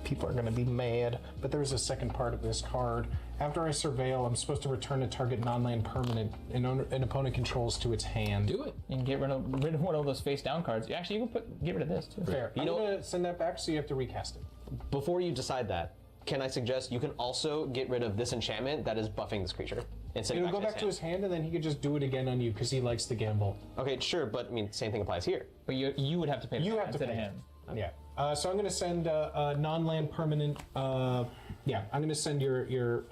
People are going to be mad, but there's a second part of this card. After I surveil, I'm supposed to return a target non-land permanent an opponent controls to its hand. Do it. You can get rid of one of those face-down cards. Actually, you can get rid of this too. Fair. I'm going to send that back, so you have to recast it. Before you decide that, can I suggest you can also get rid of this enchantment that is buffing this creature? It'll go back to his hand, and then he could just do it again on you because he likes to gamble. Okay, sure, but I mean, same thing applies here. But you would have to pay. You have to instead pay of him. Yeah. So I'm going to send a non-land permanent. I'm going to send your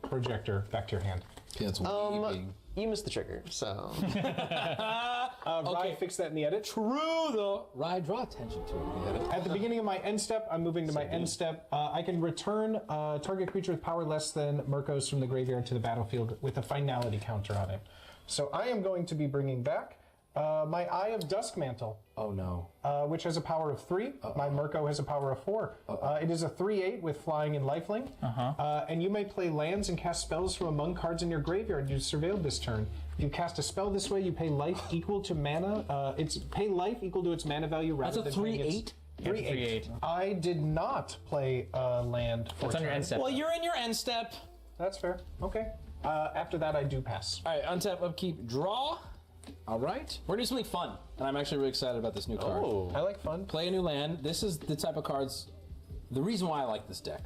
projector back to your hand. Yeah, that's you missed the trigger, so. Rye, fix that in the edit. True, though. Rye, draw attention to it in the edit. At the beginning of my end step, I'm moving to my end step. I can return target creature with power less than Murko's from the graveyard to the battlefield with a finality counter on it. So I am going to be bringing back my Eye of Duskmantle. Oh no. Which has a power of 3. My Murko has a power of 4. It is a 3/8 with flying and lifelink. And you may play lands and cast spells from among cards in your graveyard you surveilled this turn. If you cast a spell this way, you pay life equal to mana. It's pay life equal to its mana value rather That's a than paying 3/8? 3/8. I did not play land for That's on your end step. Well, you're in your end step. That's fair. Okay. After that, I do pass. All right, untap, upkeep, draw. All right. We're doing something fun, and I'm actually really excited about this new card. Oh, I like fun. Play a new land. This is the type of cards, the reason why I like this deck.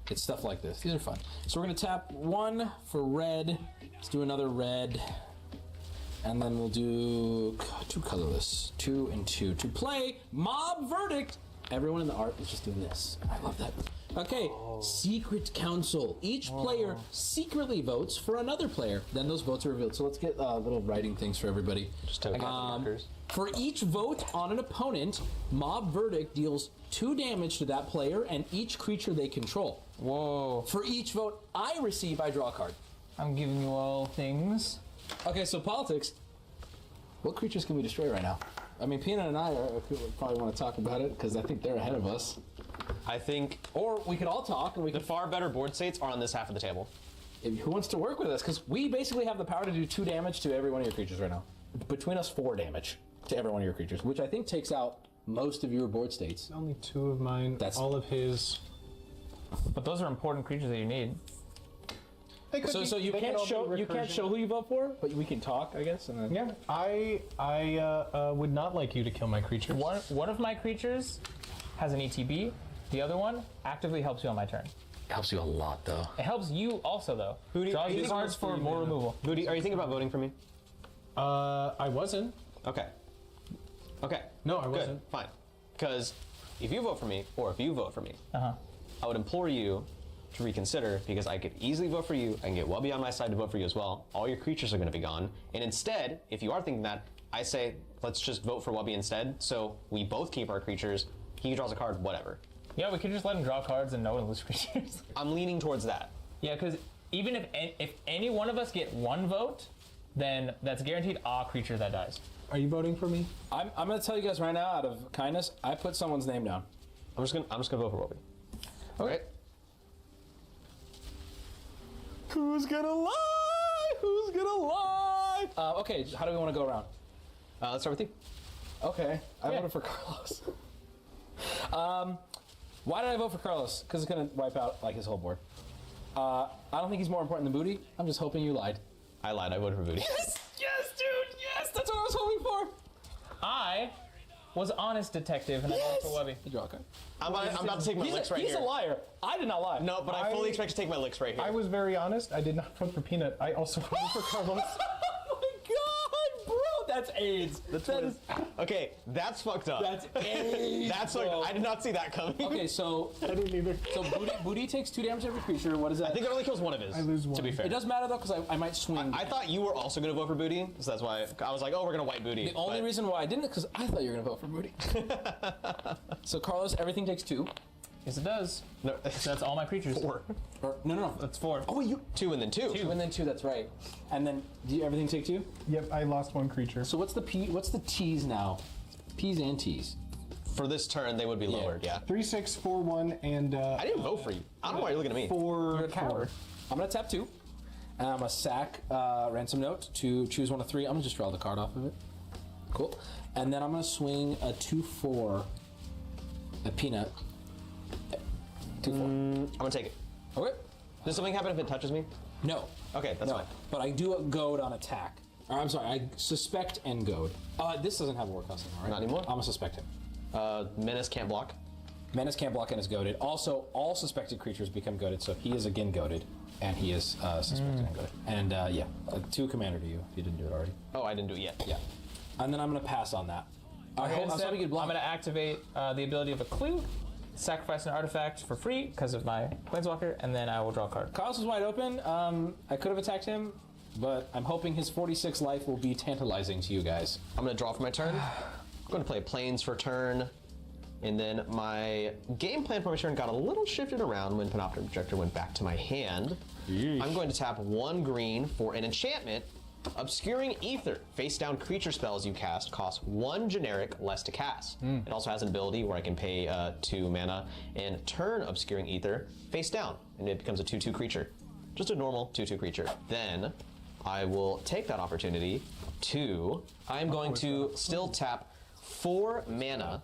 It's stuff like this. These are fun. So we're going to tap 1 for red. Let's do another red. And then we'll do 2 colorless. 2 and 2. To play Mob Verdict. Everyone in the art is just doing this. I love that. Okay, Secret Council. Each player secretly votes for another player. Then those votes are revealed. So let's get little writing things for everybody. Just token markers. For each vote on an opponent, Mob Verdict deals 2 damage to that player and each creature they control. Whoa. For each vote I receive, I draw a card. I'm giving you all things. Okay, so politics. What creatures can we destroy right now? I mean, Peanut and I probably want to talk about it because I think they're ahead of us. I think, or we could all talk, and the far better board states are on this half of the table. Who wants to work with us? Because we basically have the power to do 2 damage to every one of your creatures right now. Between us, 4 damage to every one of your creatures, which I think takes out most of your board states. Only 2 of mine. That's all of his. But those are important creatures that you need. So you can't show who you vote for, but we can talk, I guess. And then... Yeah, I would not like you to kill my creatures. One of my creatures has an ETB. The other one actively helps you on my turn. It helps you a lot, though. It helps you also, though. Draw these cards for more removal. Booty, are you thinking about voting for me? I wasn't. Okay. Okay. No, I wasn't. Fine. Because if you vote for me, or if you vote for me, I would implore you to reconsider, because I could easily vote for you. I can get well beyond my side to vote for you as well. All your creatures are going to be gone. And instead, if you are thinking that, I say, let's just vote for Wubby instead, so we both keep our creatures. He draws a card, whatever. Yeah, we could just let him draw cards and no one lose creatures. I'm leaning towards that. Yeah, because even if any one of us get 1 vote, then that's guaranteed a creature that dies. Are you voting for me? I'm going to tell you guys right now, out of kindness, I put someone's name down. I'm just gonna vote for Wubby. Okay. Who's gonna lie? Who's gonna lie? Okay, how do we want to go around? Let's start with you. Okay, I voted for Carlos. Why did I vote for Carlos? Because it's gonna wipe out like his whole board. I don't think he's more important than Booty. I'm just hoping you lied. I lied. I voted for Booty. Yes, dude. Yes, that's what I was hoping for. I was honest detective, and I went for Webby. Draw a card. I'm about to take my licks right he's here. He's a liar. I did not lie. No, but I fully expect to take my licks right here. I was very honest. I did not vote for Peanut. I also voted for Carlos. God, bro, that's AIDS. Okay, that's fucked up. That's AIDS. That's like I did not see that coming. Okay, so I didn't either. So Booty takes 2 damage every creature. What is that? I think it only kills one of his. I lose one. To be fair, It does matter though, because I might swing. I thought you were also going to vote for Booty, so that's why I was like, oh, we're going to white Booty. The only reason why I didn't, because I thought you were gonna vote for Booty. So Carlos, everything takes 2. Yes, it does. No, that's all my creatures. 4. No. That's 4. Oh, you 2 and then 2. 2 and then 2. That's right. And then do you everything take 2? Yep, I lost one creature. So what's the T's now? P's and T's. For this turn, they would be lowered. Yeah. 3, 6, 4, 1, and I didn't vote for you. I don't know why you're looking at me. 4. You're a coward. I'm gonna tap 2. And I'm gonna sack Ransom Note to choose one of 3. I'm gonna just draw the card off of it. Cool. And then I'm gonna swing a 2/4 at Peanut. 2/4. I'm gonna take it. Okay. Does something happen if it touches me? No. Okay, that's fine. But I do a goad on attack. Or, I'm sorry, I suspect and goad. This doesn't have a war cost anymore, right? Not anymore. I'm gonna suspect him. Menace can't block. Menace can't block and is goaded. Also, all suspected creatures become goaded, so he is again goaded, and he is suspected and goaded. And yeah, 2 commander to you if you didn't do it already. Oh, I didn't do it yet. Yeah. And then I'm gonna pass on that. I'm going to activate the ability of a clue, sacrifice an artifact for free because of my Planeswalker, and then I will draw a card. Carlos was wide open. I could have attacked him, but I'm hoping his 46 life will be tantalizing to you guys. I'm going to draw for my turn. I'm going to play Plains for turn. And then my game plan for my turn got a little shifted around when Panoptic Projector went back to my hand. I'm going to tap 1 green for an enchantment. Obscuring Ether. Face down creature spells you cast cost 1 generic less to cast. It also has an ability where I can pay 2 mana and turn Obscuring Ether face down, and it becomes a 2/2 creature. Just a normal 2/2 creature. Then I will take that opportunity to. I'm going to still tap 4 mana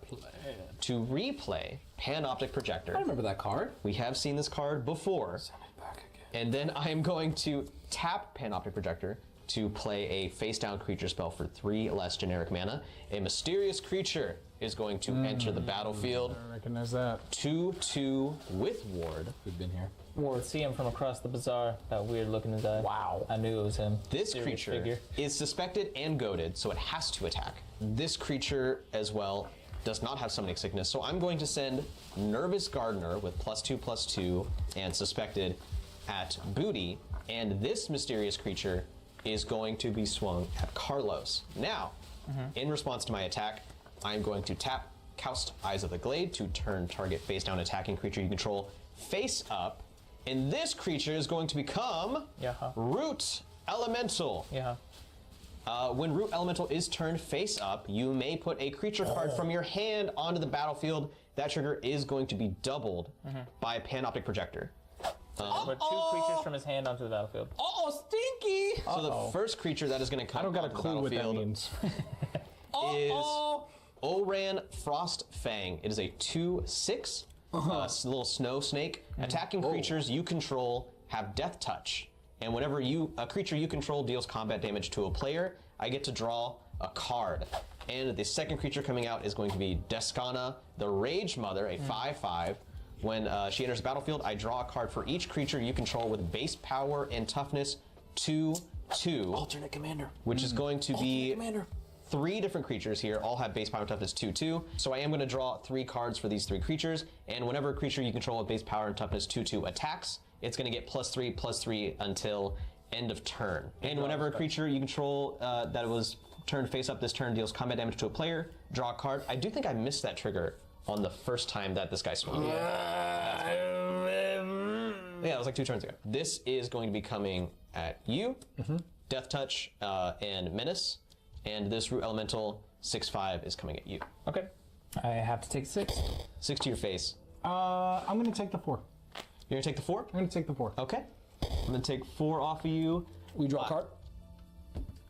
to replay Panoptic Projector. I remember that card. We have seen this card before. Send it back again. And then I am going to tap Panoptic Projector to play a face-down creature spell for 3 less generic mana. A mysterious creature is going to enter the battlefield. I recognize that. 2/2 with ward. We've been here. Ward, see him from across the bazaar. That weird look in his eye. Wow. I knew it was him. This Serious creature figure. is suspected and goaded, so it has to attack. This creature as well does not have summoning sickness, so I'm going to send Nervous Gardener with +2/+2 and suspected at Booty, and this mysterious creature is going to be swung at Carlos. Now, in response to my attack, I'm going to tap Coust Eyes of the Glade to turn target face down attacking creature you control face up, and this creature is going to become Root Elemental. When Root Elemental is turned face up, you may put a creature card from your hand onto the battlefield. That trigger is going to be doubled by Panoptic Projector. Put 2 creatures from his hand onto the battlefield. Oh, stinky! So the first creature that is going to come I don't got a onto the clue what that battlefield means. is Oran Frost Fang. It is a 2/6 little snow snake. Attacking creatures you control have Death Touch, and whenever a creature you control deals combat damage to a player, I get to draw a card. And the second creature coming out is going to be Descana, the Rage Mother, a 5/5. When she enters the battlefield, I draw a card for each creature you control with base power and toughness 2/2. Alternate commander. Which is going to be 3 different creatures here, all have base power and toughness 2/2. So I am going to draw 3 cards for these 3 creatures, and whenever a creature you control with base power and toughness 2/2 attacks, it's going to get +3/+3 until end of turn. And whenever a creature you control that was turned face up this turn deals combat damage to a player, draw a card. I do think I missed that trigger on the first time that this guy swung. Yeah, it was like 2 turns ago. This is going to be coming at you, Death Touch and Menace, and this Root Elemental 6/5 is coming at you. Okay. I have to take 6. 6 to your face. I'm going to take the 4. You're going to take the 4? I'm going to take the 4. Okay. I'm going to take 4 off of you. We draw a card?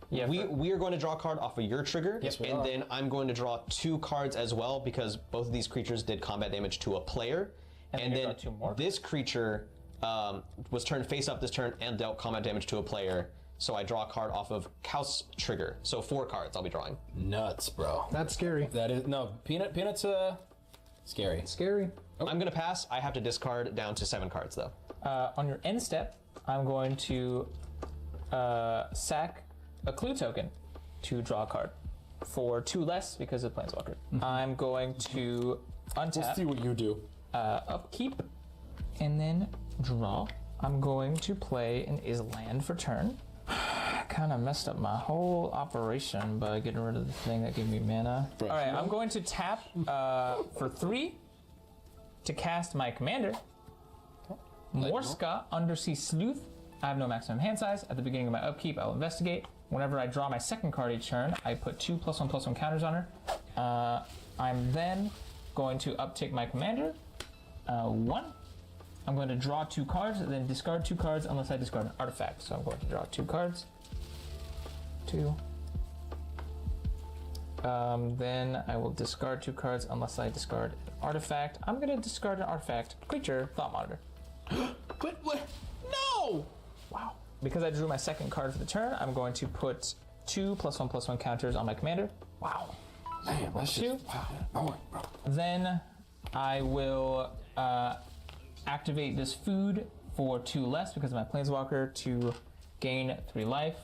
Yeah, we are going to draw a card off of your trigger, Yes, we and are. then I'm going to draw 2 cards as well because both of these creatures did combat damage to a player, and you then draw 2 more this creature was turned face up this turn and dealt combat damage to a player. So I draw a card off of Kaus trigger. So 4 cards I'll be drawing. Nuts, bro. That's scary. That is no Peanut's scary. Scary. I'm gonna pass. I have to discard down to 7 cards though. On your end step, I'm going to sack a clue token to draw a card for 2 less because of Planeswalker. I'm going to untap. We'll see what you do. Upkeep, and then draw. I'm going to play an Island for turn. Kind of messed up my whole operation by getting rid of the thing that gave me mana. All right, I'm going to tap for 3 to cast my commander. Morska, Undersea Sleuth. I have no maximum hand size. At the beginning of my upkeep, I'll investigate. Whenever I draw my second card each turn, I put 2 +1/+1 counters on her. I'm then going to uptick my commander. 1. I'm going to draw 2 cards, and then discard 2 cards unless I discard an artifact. So I'm going to draw 2 cards. 2. Then I will discard 2 cards unless I discard an artifact. I'm going to discard an artifact. Creature, Thought Monitor. But what? No! Wow. Because I drew my second card for the turn, I'm going to put 2 +1/+1 counters on my commander. Wow. Man, that's just wow. Then I will activate this food for 2 less because of my Planeswalker to gain 3 life.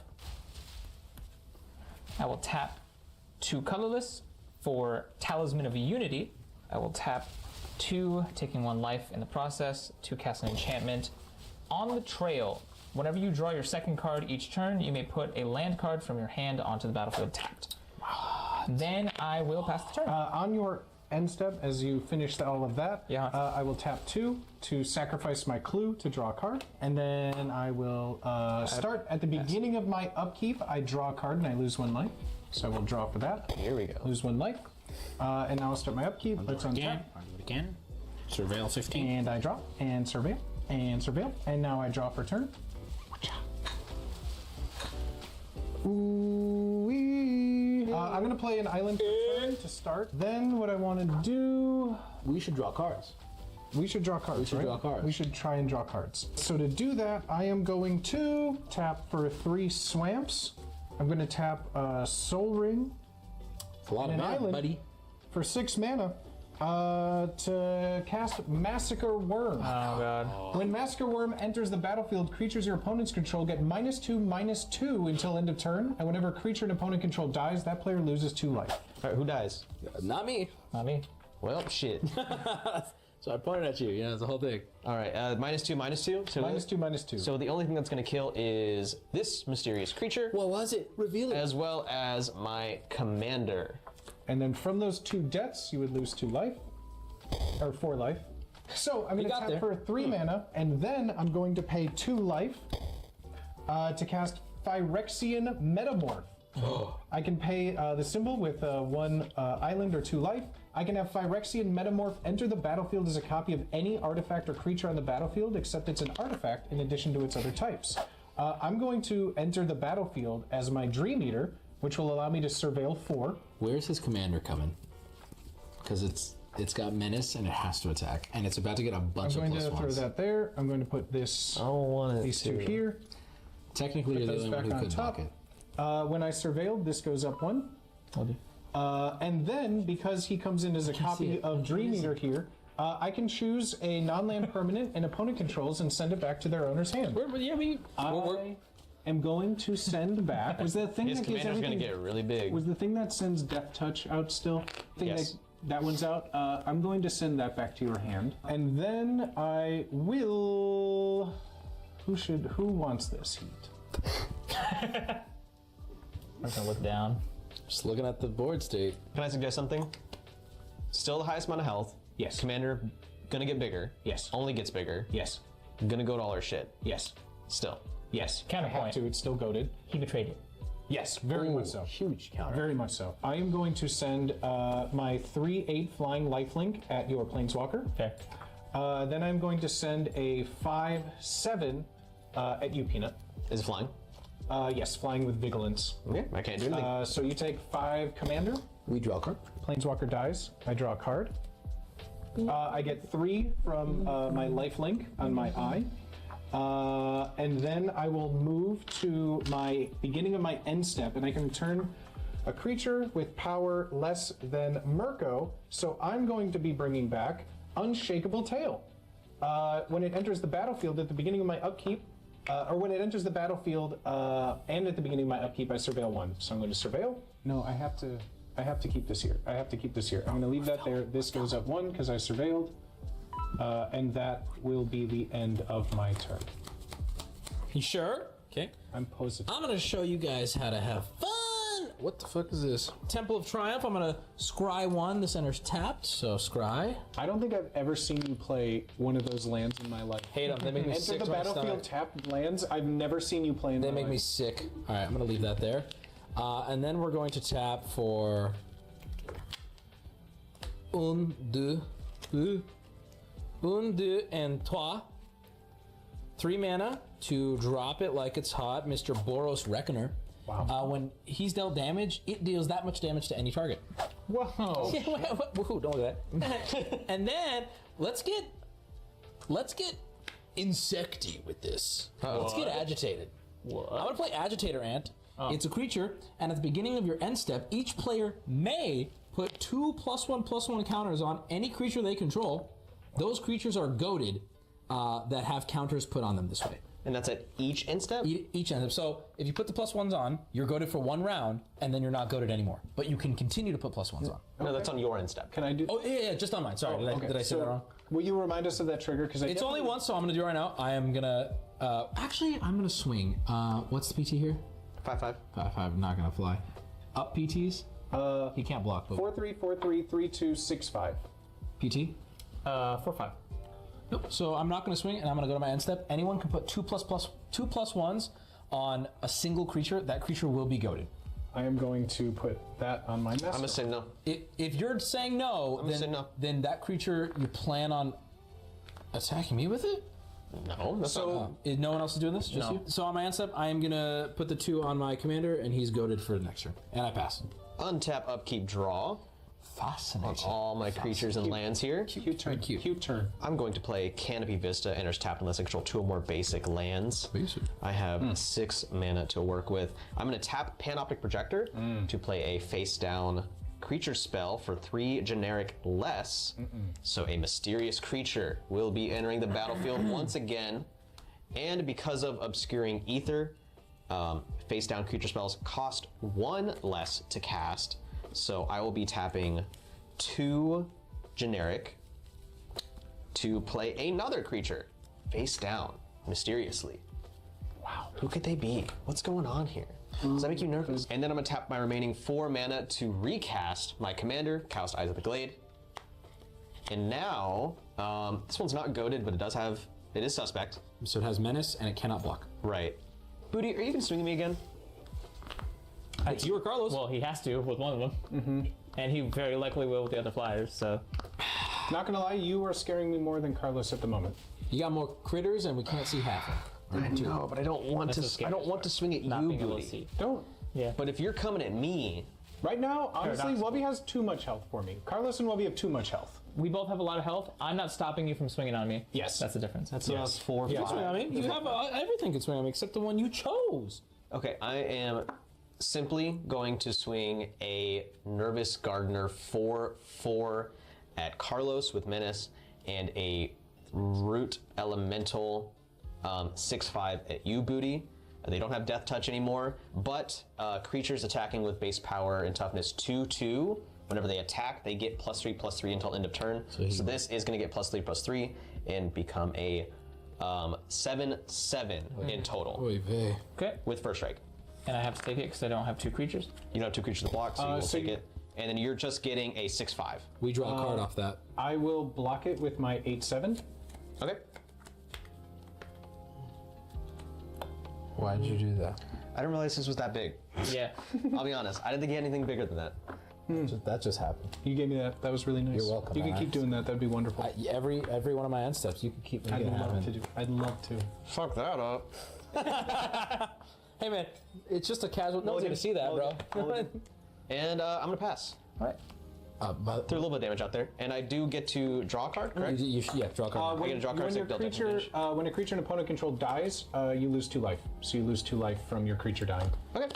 I will tap 2 colorless for Talisman of Unity. I will tap 2, taking 1 life in the process, to cast an enchantment. On the trail, whenever you draw your second card each turn, you may put a land card from your hand onto the battlefield tapped. Then I will pass the turn. On your end step, as you finish all of that, I will tap 2 to sacrifice my clue to draw a card, and then I will start at the beginning of my upkeep. I draw a card and I lose 1 life, so I will draw for that. Here we go. Lose 1 life, and now I'll start my upkeep. Let's untap. I'll do it again. Surveil 15. And I draw and surveil and surveil, and now I draw for turn. Ooh-wee. I'm gonna play an island for turn to start. Then what I want to do, we should draw cards. We should draw cards. We should right? draw cards. We should try and draw cards. So to do that, I am going to tap for 3 swamps. I'm going to tap Soul Ring. It's a lot of an mana, island buddy. For 6 mana. To cast Massacre Worm. Oh god. When Massacre Worm enters the battlefield, creatures your opponents control get -2/-2 until end of turn, and whenever a creature an opponent control dies, that player loses 2 life. Alright, who dies? Not me. Not me. Well, shit. So I pointed at you, it's the whole thing. Alright, -2/-2. So -2/-2. So the only thing that's going to kill is this mysterious creature. What was it? Reveal it. As well as my commander. And then from those 2 deaths, you would lose 2 life. Or 4 life. So I'm going to tap for 3 mana, and then I'm going to pay 2 life to cast Phyrexian Metamorph. I can pay the symbol with 1 island or 2 life. I can have Phyrexian Metamorph enter the battlefield as a copy of any artifact or creature on the battlefield, except it's an artifact in addition to its other types. I'm going to enter the battlefield as my Dream Eater, which will allow me to surveil 4. Where's his commander coming? Because it's got menace and it has to attack, and it's about to get a bunch of I'm going plus to throw ones. that there. I'm going to put this. I don't want it these 2 here. Technically, you're the only one who could block it. When I surveilled, this goes up 1. And then, because he comes in as a copy of Dream Eater here, I can choose a non-land permanent and opponent controls and send it back to their owner's hand. I am going to send back. Was the thing His that gives commander's everything? going to get really big. Was the thing that sends Death Touch out still? Yes. That one's out. I'm going to send that back to your hand, and then I will. Who wants this heat? I'm gonna look down. Just looking at the board state. Can I suggest something? Still the highest amount of health. Yes. Commander gonna get bigger. Yes. Only gets bigger. Yes. Gonna go to all our shit. Yes. Still. Yes. Counterpoint. It's still goaded. He betrayed you. Yes, very much so. Huge counter. Very much so. I am going to send my 3/8 flying lifelink at your planeswalker. Okay. Then I'm going to send a 5/7 at you, Peanut. Is it flying? Yes, flying with vigilance. Okay, I can't do anything. So you take 5 commander. We draw a card. Planeswalker dies. I draw a card. I get 3 from my lifelink on my eye. And then I will move to my beginning of my end step, and I can return a creature with power less than Mirko. So I'm going to be bringing back Unshakable Tail. When it enters the battlefield at the beginning of my upkeep, or when it enters the battlefield and at the beginning of my upkeep, I surveil 1. So I'm going to surveil. No, I have to keep this here. I'm going to leave that there. This goes up 1 because I surveilled. And that will be the end of my turn. You sure? Okay. I'm positive. I'm gonna show you guys how to have fun. What the fuck is this? Temple of Triumph. I'm gonna scry 1. This enters tapped, so scry. I don't think I've ever seen you play one of those lands in my life. Hate them. They make me sick. Enter the battlefield tapped lands. I've never seen you play in They my make life. me sick. All right, I'm gonna leave that there. And then we're going to tap for 1, 2, and 3. 3 mana to drop it like it's hot, Mr. Boros Reckoner. Wow. When he's dealt damage, it deals that much damage to any target. Whoa. Yeah, woohoo, don't look at that. And then let's get insecty with this. Let's get agitated. What? I'm gonna play Agitator Ant. It's a creature, and at the beginning of your end step, each player may put 2 +1/+1 counters on any creature they control. Those creatures are goaded that have counters put on them this way. And that's at each end step? Each end step. So if you put the +1s on, you're goaded for 1 round, and then you're not goaded anymore. But you can continue to put +1s on. No, that's on your end step. Can I do? Oh, yeah, just on mine. Sorry, did I say that wrong? Will you remind us of that trigger? Because It's only once, so I'm going to do it right now. I am going to... actually, I'm going to swing. What's the PT here? 5/5. 5/5, not going to fly. Up PTs? He can't block. But 4/3, 4/3, 3/2, 6/5. PT? 4/5. Nope. So I'm not going to swing, and I'm going to go to my end step. Anyone can put 2 +1s on a single creature. That creature will be goaded. I am going to put that on my master. I'm going to say no. If you're saying no, then that creature, you plan on attacking me with it? No. That's So no one else is doing this? Just No. you? So on my end step, I am going to put the 2 on my commander, and he's goaded for the next turn. And I pass. Untap, upkeep, draw. Fascinating. On all my creatures and lands here. Cute turn. I'm going to play Canopy Vista, enters tapped unless I control 2 or more basic lands. Basic. I have 6 mana to work with. I'm going to tap Panoptic Projector to play a face down creature spell for 3 generic less. So a mysterious creature will be entering the battlefield once again. And because of Obscuring Ether, face down creature spells cost 1 less to cast. So I will be tapping 2 generic to play another creature face down mysteriously. Wow, who could they be? What's going on here? Does that make you nervous? And then I'm gonna tap my remaining 4 mana to recast my commander, Cow's Eyes of the Glade. And now, this one's not goaded, but it is suspect. So it has menace and it cannot block. Right. Booty, are you even swinging me again? It's you or Carlos. Well, he has to with one of them. And he very likely will with the other flyers, so. Not gonna lie, you are scaring me more than Carlos at the moment. You got more critters and we can't see half of them. I know, but I don't want to. I don't want to swing at you, Booty. Don't. Yeah. But if you're coming at me, right now, honestly, Wubby has too much health for me. Carlos and Wubby have too much health. We both have a lot of health. I'm not stopping you from swinging on me. Yes. That's the difference. That's 4, 5. You can swing on me. You have everything can swing on me except the one you chose. Okay, I am simply going to swing a Nervous Gardener 4/4 at Carlos with menace and a Root Elemental 6/5 at you, Booty. They don't have Death Touch anymore, but creatures attacking with base power and toughness 2/2. Whenever they attack, they get +3/+3 until end of turn. So this is going to get +3/+3 and become a 7/7 in total. Okay. With first strike. And I have to take it because I don't have 2 creatures. You don't have 2 creatures to block, so you will take it. And then you're just getting a 6/5. We draw a card off that. I will block it with my 8/7. Okay. Why did you do that? I didn't realize this was that big. Yeah. I'll be honest. I didn't think he had anything bigger than that. That just happened. You gave me that. That was really nice. You're welcome. You can keep doing that. That'd be wonderful. Every one of my end steps, you can keep making it happen. I'd love to. Fuck that up. Hey man, it's just a casual. No one's gonna see that, bro. And I'm gonna pass. All right. There's a little bit of damage out there, and I do get to draw a card, correct? Yeah, draw a card. I get to draw a card, so deal damage. When a creature an opponent controlled dies, you lose 2 life. So you lose 2 life from your creature dying. Okay.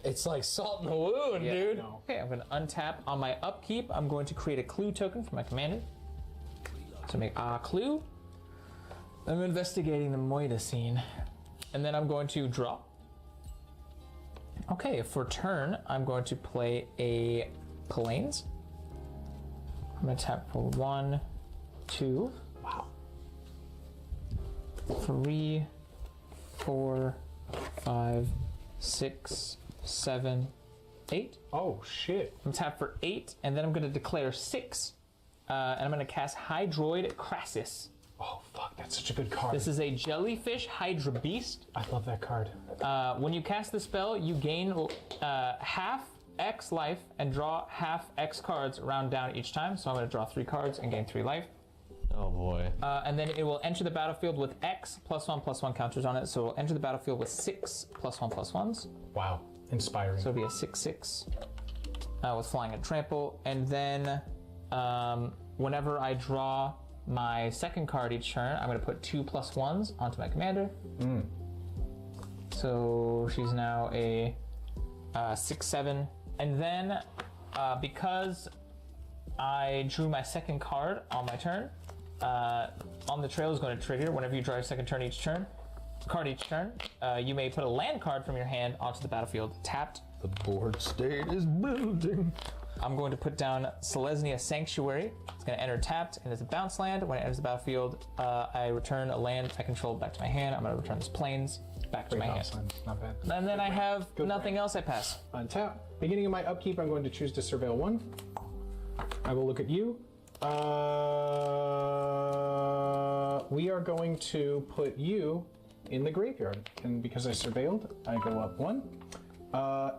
It's like salt in the wound, dude. Okay, I'm going to untap. On my upkeep, I'm going to create a clue token for my commander. So make a clue. I'm investigating the Moida scene. And then I'm going to draw. Okay, for turn, I'm going to play a Plains. I'm going to tap for 1, 2. Wow. 3, 4, 5, 6, 7, 8. Oh, shit. I'm tap for 8, and then I'm going to declare 6. And I'm going to cast Hydroid Crassus. Oh, fuck, that's such a good card. This is a jellyfish Hydra Beast. I love that card. When you cast the spell, you gain half X life and draw half X cards round down each time. So I'm going to draw 3 cards and gain 3 life. Oh boy. And then it will enter the battlefield with X +1/+1 counters on it. So it'll enter the battlefield with 6 +1/+1s. Wow, inspiring. So it'll be a 6/6 with flying and trample. And then whenever I draw my second card each turn, I'm going to put 2 +1s onto my commander. So she's now a 6/7. And then because I drew my second card on my turn, On the Trail is going to trigger whenever you draw your second card each turn. You may put a land card from your hand onto the battlefield tapped. The board state is building. I'm going to put down Selesnya Sanctuary. It's going to enter tapped, and it's a bounce land. When it enters the battlefield, I return a land I control back to my hand. I'm going to return this Plains back to my hand. Not bad. And then I have nothing else. I pass. Untap. Beginning of my upkeep, I'm going to choose to surveil 1. I will look at you. We are going to put you in the graveyard, and because I surveilled, I go up 1.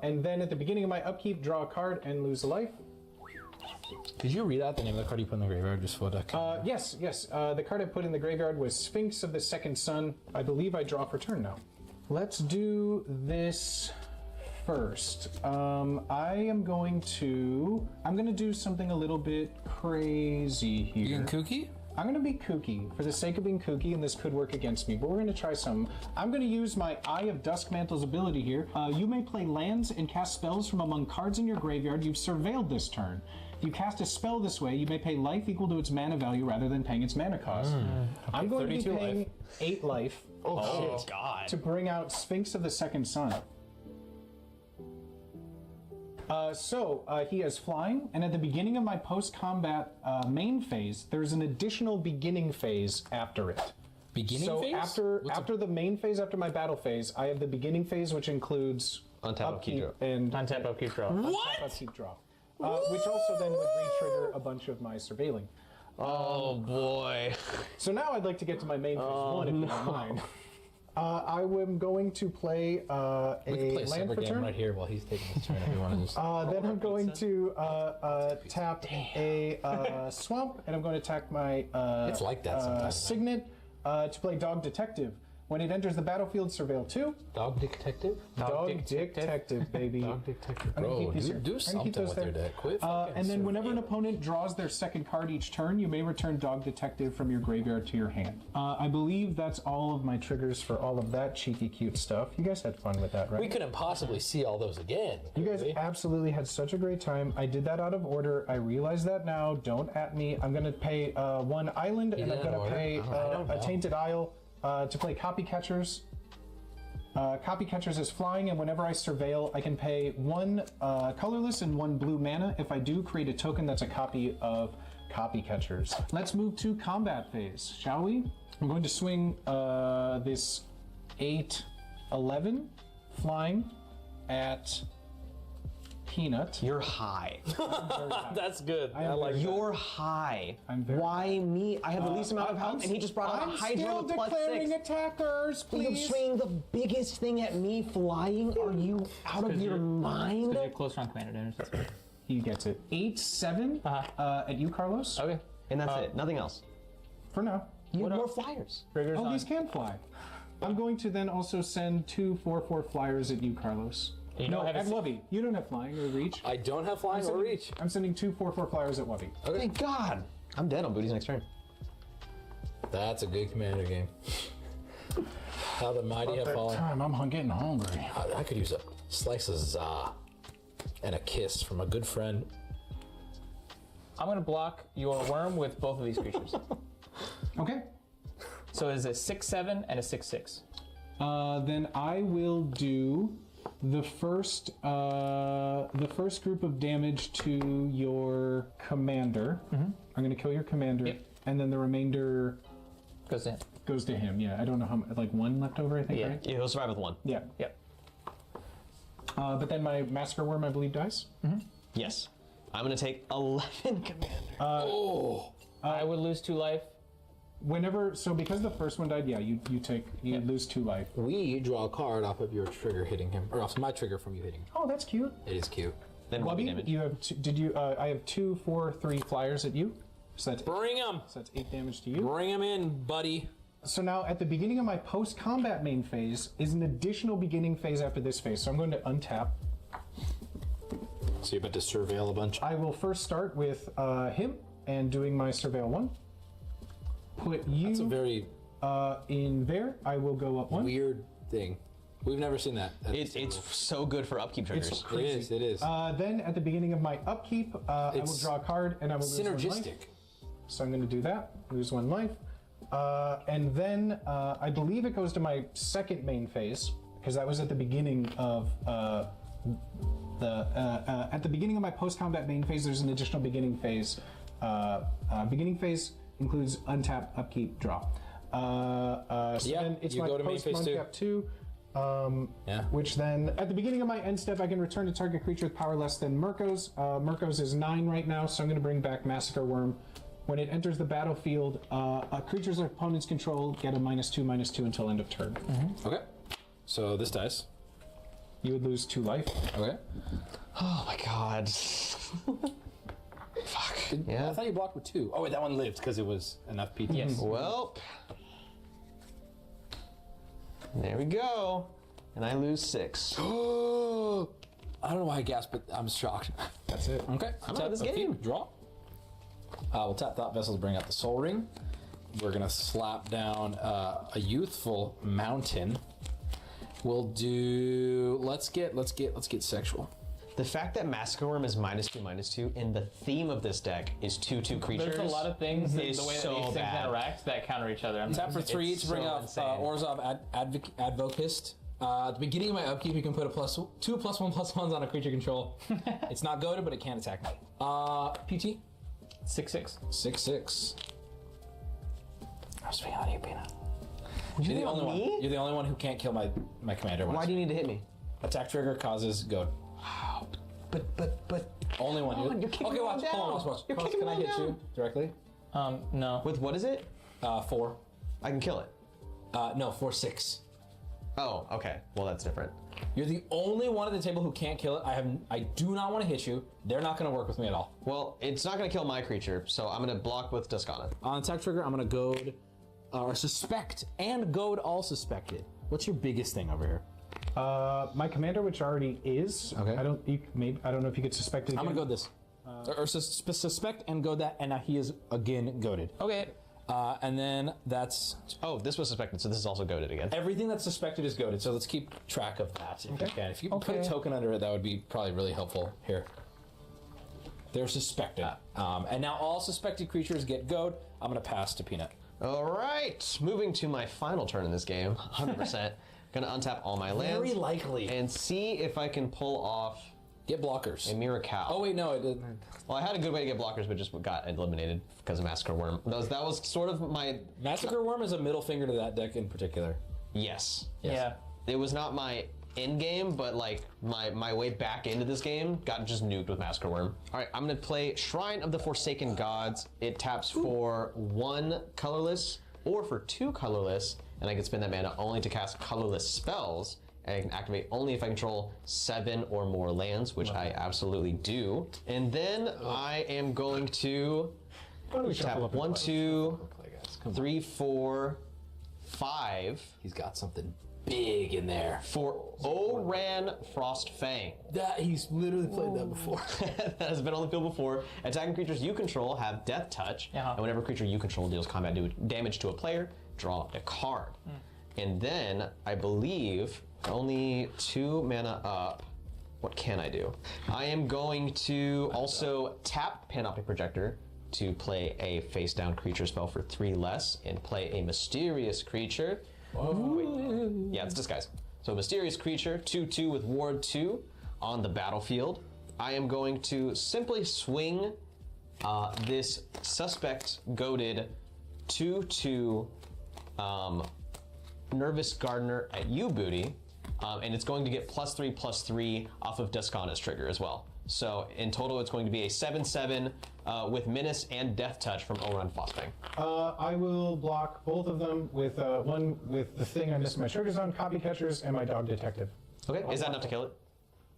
And then at the beginning of my upkeep, draw a card and lose a life. Did you read out the name of the card you put in the graveyard just for the? Yes. The card I put in the graveyard was Sphinx of the Second Sun. I believe I draw for turn now. Let's do this first. I'm going to do something a little bit crazy here. You being kooky? I'm going to be kooky for the sake of being kooky, and this could work against me, but we're going to try some. I'm going to use my Eye of Duskmantle's ability here. You may play lands and cast spells from among cards in your graveyard you've surveilled this turn. If you cast a spell this way, you may pay life equal to its mana value rather than paying its mana cost. I'm going to be paying 8 life. Oh, God. To bring out Sphinx of the Second Sun. He has flying, and at the beginning of my post-combat main phase, there's an additional beginning phase after it. Beginning phase? So after the main phase, after my battle phase, I have the beginning phase, which includes untap, upkeep draw. And untap, upkeep draw. What? Untap, upkeep draw. Which also then would re-trigger a bunch of my surveilling. Oh boy. So now I'd like to get to my main phase 1, if you don't mind. I am going to play a we can play a land for game turn. right here while he's taking his turn if you want to just. Then I'm going to tap a swamp, and I'm going to attack my It's like that sometimes. Signet to play Dog Detective. When it enters the battlefield, surveil 2. Dog Detective? Dog Detective, baby. Dog Detective. I'm gonna Bro, keep these here. do I'm gonna keep something those with there. your deck. Quit And then whenever an opponent draws their second card each turn, you may return Dog Detective from your graveyard to your hand. I believe that's all of my triggers for all of that cheeky cute stuff. You guys had fun with that, right? We couldn't possibly see all those again. You guys absolutely had such a great time. I did that out of order. I realize that now. Don't at me. I'm going to pay 1 island, and I'm going to pay a Tainted Isle to play Copy Catchers. Copy Catchers is flying, and whenever I surveil, I can pay 1 colorless and 1 blue mana. If I do, create a token that's a copy of Copy Catchers. Let's move to combat phase, shall we? I'm going to swing this 8/11 flying at Peanut. You're high. That's good. I like You're high. Why me? I have the least amount of health, and he just brought out a Hydra with +6. Attackers, please. You're swinging the biggest thing at me flying? Are you out of your mind? Because you're closer on commander damage. He gets it. 8/7 at you, Carlos. Okay. And that's it. Nothing else. For now. You have more flyers. Oh, these can fly. I'm going to then also send 2 4/4 flyers at you, Carlos. You no, don't have at a- Wubby. You don't have flying or reach. I don't have flying or reach. I'm sending 2 4/4 flyers at Wubby. Okay. Thank God. I'm dead on Booty's next turn. That's a good commander game. How the mighty have fallen. I'm getting hungry. I could use a slice of za and a kiss from a good friend. I'm going to block your worm with both of these creatures. Okay. So it's a 6/7 and a 6/6. Then I will do the first group of damage to your commander. I'm going to kill your commander, and then the remainder goes to him. Goes to him. Yeah, I don't know how like 1 left over. I think. Yeah. Right? Yeah, he'll survive with 1. Yeah. Yep. But then my massacre worm, I believe, dies. Yes. I'm going to take 11 commander. I would lose 2 life. Whenever, so because the first one died, yeah, you lose 2 life. We draw a card off of your trigger hitting him, or off my trigger from you hitting him. Oh, that's cute. It is cute. Then Wubby, you have I have 2, 4, 3 flyers at you. So that's Bring him. So that's 8 damage to you. Bring him in, buddy. So now at the beginning of my post-combat main phase is an additional beginning phase after this phase. So I'm going to untap. So you're about to surveil a bunch? I will first start with him and doing my surveil 1. Put you That's a very in there. I will go up 1. weird thing. We've never seen that. It's so good for upkeep triggers. It's crazy. It is. Then at the beginning of my upkeep, I will draw a card and I will lose 1 life. Synergistic. So I'm going to do that. Lose 1 life. And then I believe it goes to my second main phase because that was at the beginning of at the beginning of my post-combat main phase. There's an additional beginning phase. Beginning phase includes untap, upkeep, draw. So Yeah, then it's you my go to main phase post-untap 2. Yeah. Which then, at the beginning of my end step, I can return to target creature with power less than Mirko's. Mirko's is 9 right now, so I'm going to bring back Massacre Worm. When it enters the battlefield, creatures opponents control get a -2/-2 until end of turn. Okay. So this dies. You would lose 2 life. Okay. Oh my God. Fuck. Yeah. I thought you blocked with 2. Oh wait, that one lived because it was enough PT. Yes. Well, there we go. And I lose 6. I don't know why I gasped, but I'm shocked. That's it. Okay. I'm out of this game. Draw. We'll tap Thought Vessel to bring out the Soul Ring. We're gonna slap down a youthful mountain. We'll do. Let's get sexual. The fact that Massacre Worm is -2/-2 in the theme of this deck is 2/2 creatures. There's a lot of things that is the way that so these things bad. interact that counter each other. Tap for 3 to bring out Orzhov Advocist. At the beginning of my upkeep, you can put a +2 +1/+1s on a creature control. It's not goaded, but it can attack me. PT 6/6. 6/6. I'm swinging on you, Peanut. You You're the only me? one. You're the only one who can't kill my commander. Why do you need to hit me? Attack trigger causes goad. Wow. But. Only one. Oh, you're kicking okay, me watch. down. Hold on, watch. You're Pause. kicking Can I me hit down. you directly? No. With what is it? 4. I can kill it. No, 4/6. Oh, okay. Well, that's different. You're the only one at the table who can't kill it. I do not want to hit you. They're not going to work with me at all. Well, it's not going to kill my creature, so I'm going to block with Tuscana. On attack trigger, I'm going to goad, or suspect, and goad all suspected. What's your biggest thing over here? My commander, which already is. Okay. I don't know if you could suspect it. I'm again. going to goad this. Or suspect and goad that, and now he is again goaded. Okay. And then that's... Oh, this was suspected, so this is also goaded again. Everything that's suspected is goaded, so let's keep track of that if you can. If you can put a token under it, that would be probably really helpful. Here. They're suspected. And now all suspected creatures get goad. I'm going to pass to Peanut. All right. Moving to my final turn in this game, 100%. Going to untap all my lands. Very likely. And see if I can pull off... Get blockers. A Miracle. Oh, wait, no, it didn't. Well, I had a good way to get blockers, but just got eliminated because of Massacre Worm. That was sort of my... Massacre Worm is a middle finger to that deck in particular. Yes. Yeah. It was not my end game, but like my way back into this game got just nuked with Massacre Worm. All right, I'm going to play Shrine of the Forsaken Gods. It taps for 1 colorless or for 2 colorless, and I can spend that mana only to cast colorless spells. And I can activate only if I control 7 or more lands, which I absolutely do. And then I am going to tap 1, 2, 3, 4, 5. He's got something. big in there. For Oran Frostfang. That he's literally played that before. That has been on the field before. Attacking creatures you control have Death Touch, and whenever a creature you control deals combat damage to a player, draw a card. And then I believe only 2 mana up. What can I do? I am going to also tap Panoptic Projector to play a face-down creature spell for 3 less and play a mysterious creature. Wait. Yeah, it's disguise. So mysterious creature, 2/2 with ward 2 on the battlefield. I am going to simply swing this suspect goaded 2/2 Nervous Gardener at you, Booty, and it's going to get +3/+3 off of Duskana's trigger as well. So in total, it's going to be a 7/7 with Menace and Death Touch from Oran Frostfang. I will block both of them with one with the thing I missed my triggers on, Copy Catchers, and my Dog Detective. Okay, is that enough to kill it?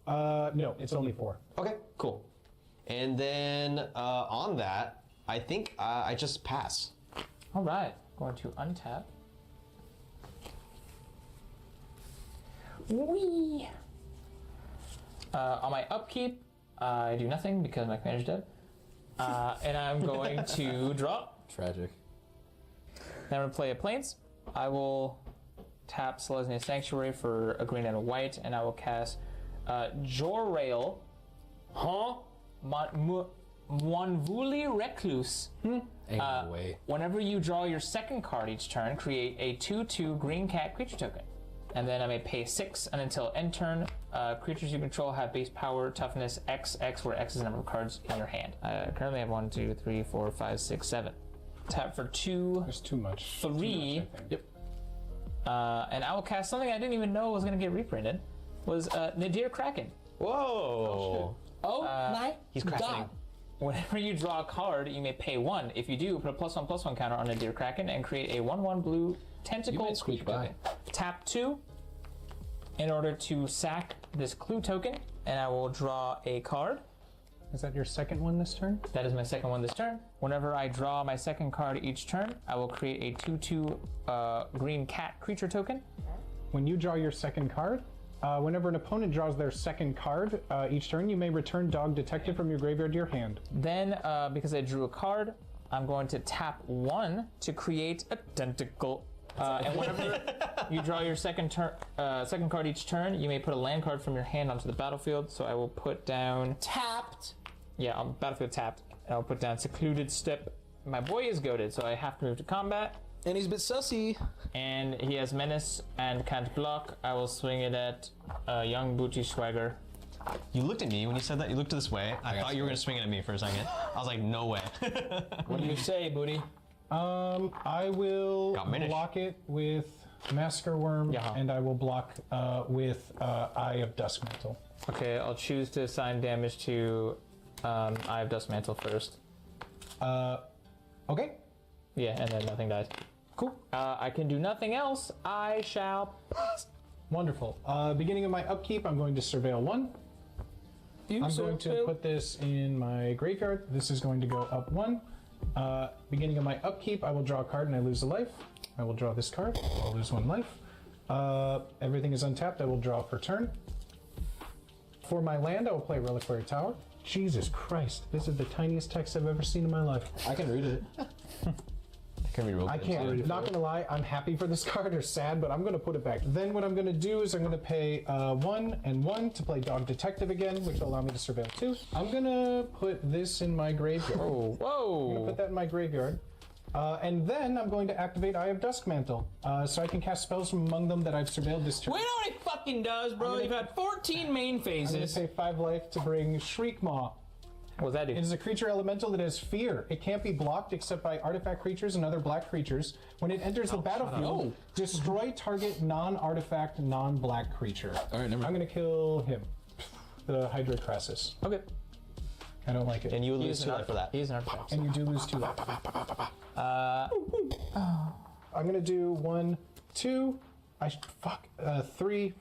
No, it's only 4. Okay, cool. And then on that, I think I just pass. All right, going to untap. Whee! On my upkeep, I do nothing because my commander's dead. And I'm going to draw. Tragic. Then I'm going to play a Plains. I will tap Selesnya Sanctuary for a green and a white, and I will cast Jorrail. Monvuli Recluse. Whenever you draw your second card each turn, create a 2/2 green cat creature token. And then I may pay 6, and until end turn, creatures you control have base power, toughness, XX, where X is the number of cards in your hand. I currently have 1, 2, 3, 4, 5, 6, 7. Tap for 2. There's too much. 3. Yep. And I will cast something I didn't even know was going to get reprinted. Was Nadir Kraken. Whoa. My He's cracking. Whenever you draw a card, you may pay 1. If you do, put a +1/+1 counter on Nadir Kraken and create a 1/1 blue tentacle. Squeak by. Tap 2 in order to sack this clue token, and I will draw a card. Is that your second one this turn? That is my second one this turn. Whenever I draw my second card each turn, I will create a 2/2 green cat creature token. When you draw your second card, whenever an opponent draws their second card each turn, you may return Dog Detective from your graveyard to your hand. Then, because I drew a card, I'm going to tap 1 to create a tentacle. And whenever you draw your second card each turn, you may put a land card from your hand onto the battlefield. So I will put down tapped. Yeah, on battlefield tapped. And I'll put down Secluded Step. My boy is goaded, so I have to move to combat. And he's a bit sussy. And he has Menace and can't block. I will swing it at young Booty Swagger. You looked at me when you said that. You looked this way. I thought you were going to swing it at me for a second. I was like, no way. What do you say, Booty? I will block it with Massacre Worm, and I will block with Eye of Duskmantle. Okay, I'll choose to assign damage to Eye of Duskmantle first. Okay. Yeah, and then nothing dies. Cool. I can do nothing else. I shall pass. Wonderful. Beginning of my upkeep, I'm going to Surveil 1. I'm going to put this in my graveyard. This is going to go up 1. Beginning of my upkeep, I will draw a card and I lose a life. I will draw this card. I'll lose 1 life. Everything is untapped. I will draw for turn. For my land, I will play Reliquary Tower. Jesus Christ, this is the tiniest text I've ever seen in my life. I can read it. I can't. Not gonna lie, I'm happy for this card or sad, but I'm gonna put it back. Then what I'm gonna do is I'm gonna pay 1 and 1 to play Dog Detective again, which will allow me to surveil 2. I'm gonna put this in my graveyard. Whoa! I'm gonna put that in my graveyard. And then I'm going to activate Eye of Duskmantle, so I can cast spells from among them that I've surveilled this turn. We know what it fucking does, bro. You've had 14 main phases. I'm gonna pay 5 life to bring Shriekmaw. What does that do? It is a creature elemental that has fear. It can't be blocked except by artifact creatures and other black creatures. When it enters the battlefield, destroy target non-artifact, non-black creature. All right, never mind. I'm gonna kill him. The Hydra Crassus. Okay. I don't like it. And you will lose 2 life for that. He's an artifact. And you do lose 2 life. I'm gonna do 1, 2. 3.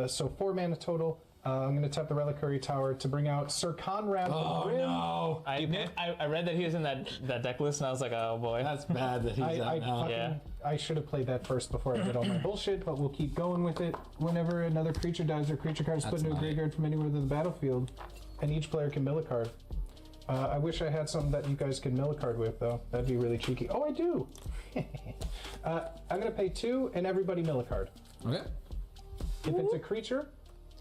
So 4 mana total. I'm going to tap the Reliquary Tower to bring out Sir Conrad the Grim. no! I read that he was in that deck list, and I was like, oh boy, that's bad that he's out now. Yeah. I should have played that first before I did all my bullshit, but we'll keep going with it. Whenever another creature dies or creature card is put into a graveyard from anywhere to the battlefield, and each player can mill a card. I wish I had something that you guys could mill a card with, though. That'd be really cheeky. Oh, I do! I'm going to pay 2, and everybody mill a card. Okay. If it's a creature...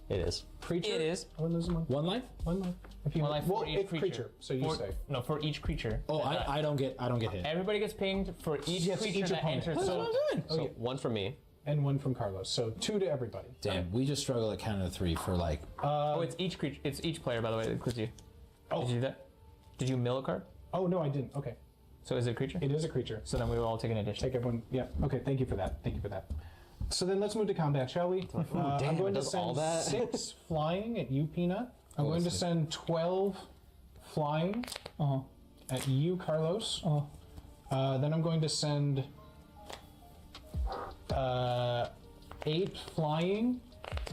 It is. It is. Oh, there's one. One life? One life. If you One life for each creature. So you say. No, for each creature. Oh, I don't get hit. Everybody gets pinged for each creature that enters. That's what I'm doing. So 1 from me. And 1 from Carlos. So 2 to everybody. Damn, we just struggle at count of 3 for like. It's each creature. It's each player, by the way. That includes you. Oh. Did you do that? Did you mill a card? Oh no, I didn't. Okay. So is it a creature? It is a creature. So then we will all take an addition. Take everyone. Yeah. Okay. Thank you for that. Thank you for that. So then let's move to combat, shall we? I'm going to send 6 flying at you, Peanut. I'm going to send 12 flying at you, Carlos. Then I'm going to send 8 flying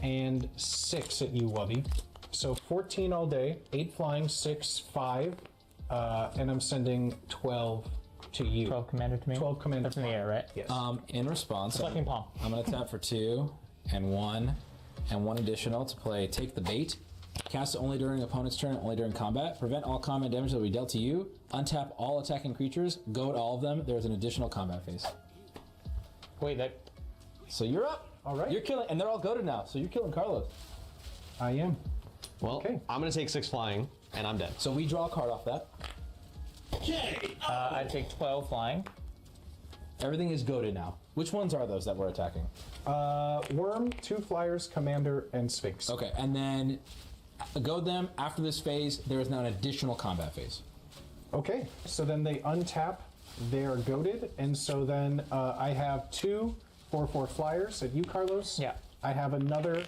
and 6 at you, Wubby. So 14 all day, 8 flying, 6, 5, and I'm sending 12 to you. 12 commander to me? 12 commander. That's in the air, right? Yes. In response, Fucking palm. I'm going to tap for 2 and 1 and 1 additional to play Take the Bait. Cast it only during opponent's turn, only during combat. Prevent all combat damage that will be dealt to you. Untap all attacking creatures. Goad all of them. There's an additional combat phase. Wait, that. So you're up. All right. You're killing, and they're all goaded now. So you're killing Carlos. I am. Well, okay. I'm going to take 6 flying, and I'm dead. So we draw a card off that. I take 12 flying. Everything is goaded now. Which ones are those that we're attacking? Worm, 2 flyers, commander, and Sphinx. Okay, and then goad them. After this phase, there is now an additional combat phase. Okay, so then they untap. They are goaded, and so then I have 2 4/4 flyers at you, Carlos. Yeah. I have another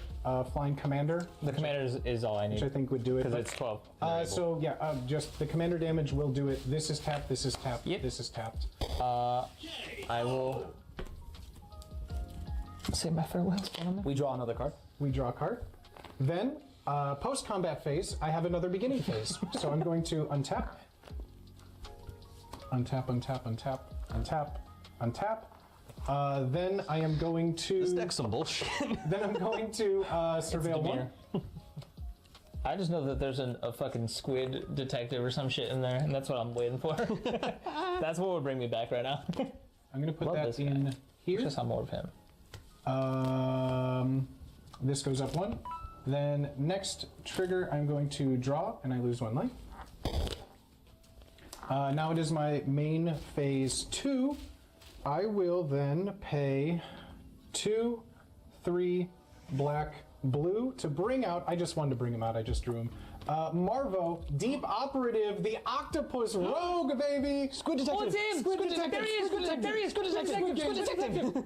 flying commander. The commander is all I need. Which I think would do it. Because it's 12. So yeah, just the commander damage will do it. This is tapped, this is tapped, this is tapped. I will say my farewells, gentlemen. We draw another card. We draw a card. Then, post-combat phase, I have another beginning phase. So I'm going to untap. Untap, untap, untap, untap, untap. Then I am going to... This deck's some bullshit. Then I'm going to surveil 1. I just know that there's a fucking squid detective or some shit in there, and that's what I'm waiting for. That's what would bring me back right now. I'm going to put that in here. Just have more of him. This goes up 1. Then next trigger, I'm going to draw, and I lose 1 life. Now it is my main phase 2. I will then pay 2, 3, black, blue to bring out. I just wanted to bring him out. I just drew him. Marvo, Deep Operative, the Octopus Rogue, baby. Squid Detective. Oh, it's him. Squid Detective. There he is. Squid Detective. There he is. Squid Detective. Squid Detective.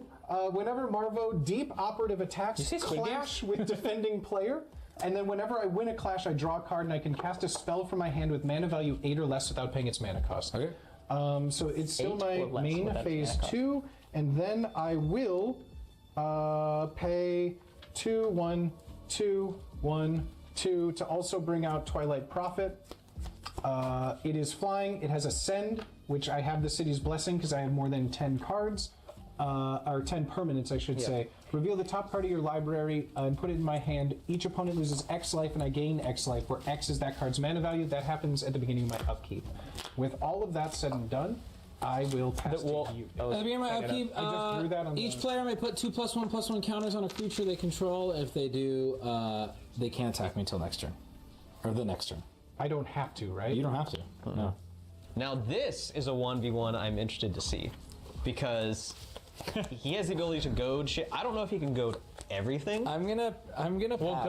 Whenever Marvo Deep Operative attacks, clash with defending player. And then whenever I win a clash, I draw a card and I can cast a spell from my hand with mana value 8 or less without paying its mana cost. Okay. So it's still my main phase 2, and then I will pay 2, 1, 2, 1, 2 to also bring out Twilight Prophet. It is flying. It has Ascend, which I have the City's Blessing because I have more than 10 cards, or 10 permanents, I should say. Reveal the top card of your library and put it in my hand. Each opponent loses X life and I gain X life, where X is that card's mana value. That happens at the beginning of my upkeep. With all of that said and done, I will pass to you. At the beginning of my upkeep, I just threw that on each player may put 2+1/+1 counters on a creature they control. If they do, they can't attack me until next turn. Or the next turn. I don't have to, right? You don't have to. No. Now this is a 1v1 I'm interested to see. Because he has the ability to goad shit. I don't know if he can goad everything. I'm gonna pass. Well,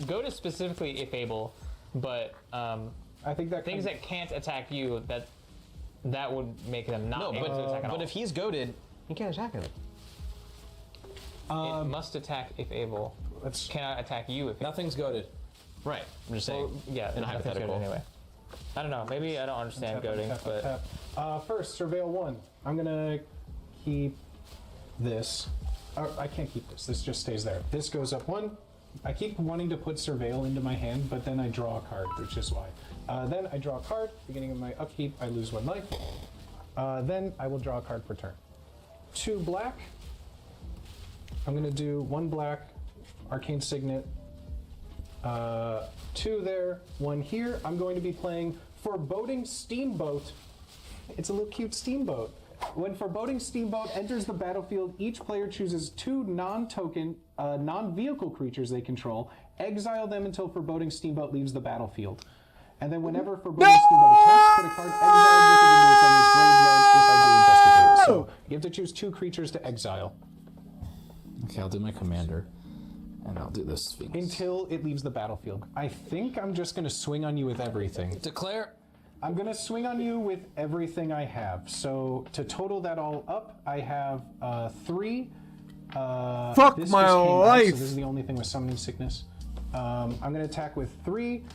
go to specifically if able, but I think that things that can't attack you, that would make them not able to attack at all. But if he's goaded, he can't attack him. It must attack if able. Cannot attack you if nothing's goaded. Right. I'm just saying. Well, yeah, in a hypothetical. Anyway. I don't know. Maybe I don't understand goading, but first, surveil 1. I'm gonna keep this. I can't keep this. This just stays there. This goes up 1. I keep wanting to put Surveil into my hand, but then I draw a card, which is why. Then I draw a card. Beginning of my upkeep, I lose 1 life. Then I will draw a card per turn. 2 black. I'm going to do 1 black, Arcane Signet. 2 there, 1 here. I'm going to be playing Foreboding Steamboat. It's a little cute steamboat. When Foreboding Steamboat enters the battlefield, each player chooses 2 non-token, non-vehicle creatures they control. Exile them until Foreboding Steamboat leaves the battlefield. And then whenever Foreboding Steamboat attacks, put a card exiled with it into its owner's graveyard if I do investigate. So you have to choose 2 creatures to exile. Okay, I'll do my commander. And I'll do this Sphinx. Until it leaves the battlefield. I think I'm just going to swing on you with everything. Declare. I'm going to swing on you with everything I have. So to total that all up, I have 3. Fuck this my just came out, life. so this is the only thing with Summoning Sickness. I'm going to attack with 3,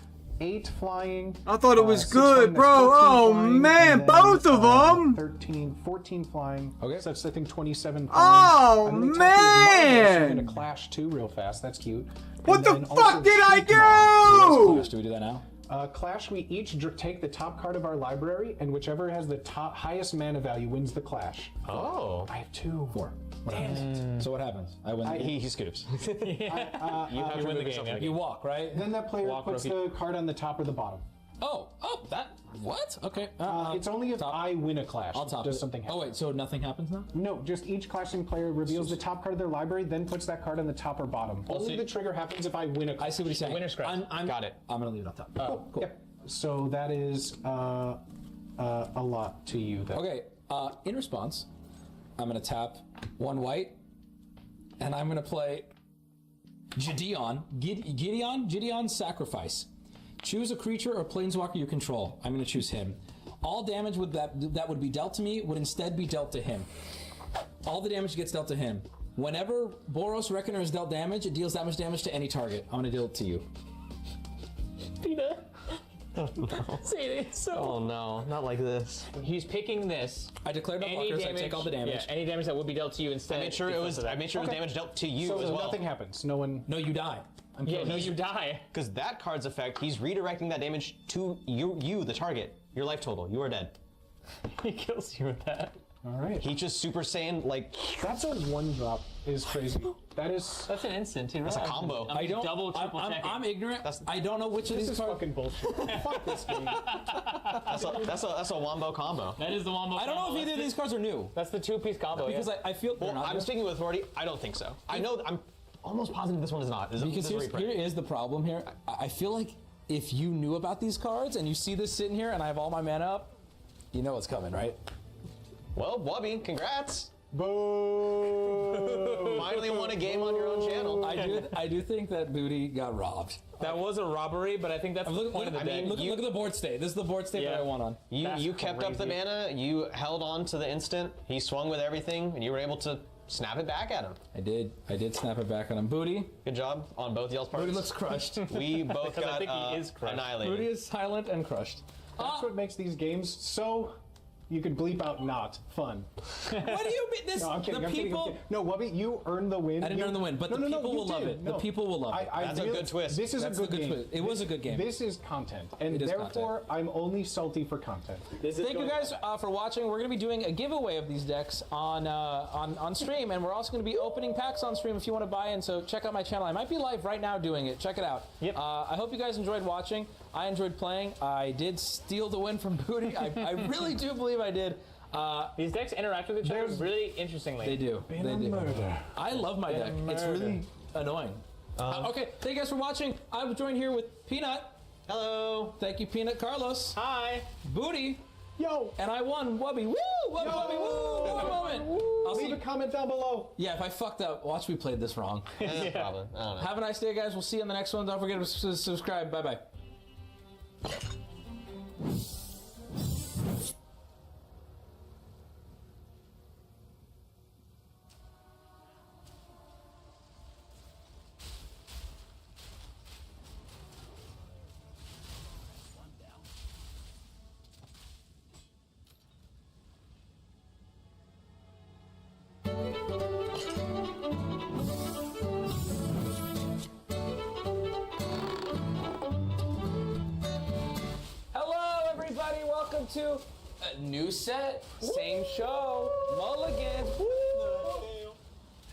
8 flying. I thought it was 6 good, flying, that's bro. 14 Oh, flying, man, and then, both of them. 13, 14 flying. Okay. So that's, I think, 27 flying. Oh, I'm gonna attack with Marvel, so I'm man. going to clash 2 real fast. That's cute. What And the then also fuck did I Sheikmon. do? Do we do that now? Clash, we each take the top card of our library, and whichever has the highest mana value wins the clash. Oh. I have 2. 4. Damn it. So what happens? I win. He scoops. You win the game. You walk, right? Then that player Walk, puts rookie. the card on the top or the bottom. Oh, that. What? Okay. It's only if I win a clash. I'll top does it. something happen. Oh wait, so nothing happens now? No, just each clashing player reveals the top card of their library, then puts that card on the top or bottom. Only the trigger happens if I win a clash. I see what he's saying. Winner's scratch. Got it. I'm gonna leave it on top. Cool. Yep. So that is a lot to you. Then. Okay. In response, I'm gonna tap 1 white, and I'm gonna play Gideon's Sacrifice. Choose a creature or planeswalker you control. I'm gonna choose him. All damage that would be dealt to me would instead be dealt to him. All the damage gets dealt to him. Whenever Boros Reckoner is dealt damage, it deals that much damage to any target. I'm gonna deal it to you. Peanut. Oh no. See, it's so. Oh no, not like this. He's picking this. I declared my Any blockers. I damage- take all the damage. Yeah, any damage that would be dealt to you instead. I made sure it was damage dealt to you So as well. nothing happens. No one. No, you die. Yeah, no, you die. Because that card's effect, he's redirecting that damage to you, the target. Your life total. You are dead. He kills you with that. All right. He just Super Saiyan like. That's a 1-drop. Is crazy. That's an instant. That's a combo. I'm double, triple I'm, checking. I'm ignorant. I don't know which of This these is cards. fucking bullshit. Fuck this game. That's a wombo combo. That is the wombo. I don't know if either of these cards are new. That's the 2-piece combo. Because I feel. they're Well, not I'm new. speaking with authority. I don't think so. I know. I'm almost positive this one is not. Because here is the problem here. I feel like if you knew about these cards and you see this sitting here and I have all my mana up, you know what's coming, right? Well, Wubby, congrats. Boo! Finally won a game on your own channel. I do think that Booty got robbed. That was a robbery, but I think that's the point of the deck. Look at the board state. This is the board state that I won on. You kept up the mana. You held on to the instant. He swung with everything, and you were able to snap it back at him. I did snap it back on him. Booty. Good job on both y'all's parts. Booty looks crushed. We both Because I got think he is crushed. annihilated. Booty is silent and crushed. That's what makes these games so. You could bleep out not fun. What do you mean? This No, I'm kidding. the I'm kidding, I'm people. kidding. No, Wubby, you earned the win. I didn't earn the win, but the people will love it. The people will love it. That's a good twist. This is That's a good the good game. twist. It was a good game. This is content, and It is therefore I'm only salty for content. Thank you guys for watching. We're going to be doing a giveaway of these decks on stream, and we're also going to be opening packs on stream if you want to buy in. So check out my channel. I might be live right now doing it. Check it out. Yep. I hope you guys enjoyed watching. I enjoyed playing. I did steal the win from Booty. I really do believe I did. These decks interact with each other really interestingly. They do. They do. I love my deck. It's really annoying. Okay, thank you guys for watching. I'm joined here with Peanut. Hello. Thank you, Peanut. Carlos. Hi. Booty. Yo. And I won. Wubby. Woo! Wubby, Wubby, woo! One moment. I'll Leave see. a comment down below. Yeah, if I fucked up, watch we played this wrong. Yeah, probably. I don't know. Have a nice day, guys. We'll see you in the next one. Don't forget to subscribe. Bye-bye. Welcome to a new set, same show, Mulligans.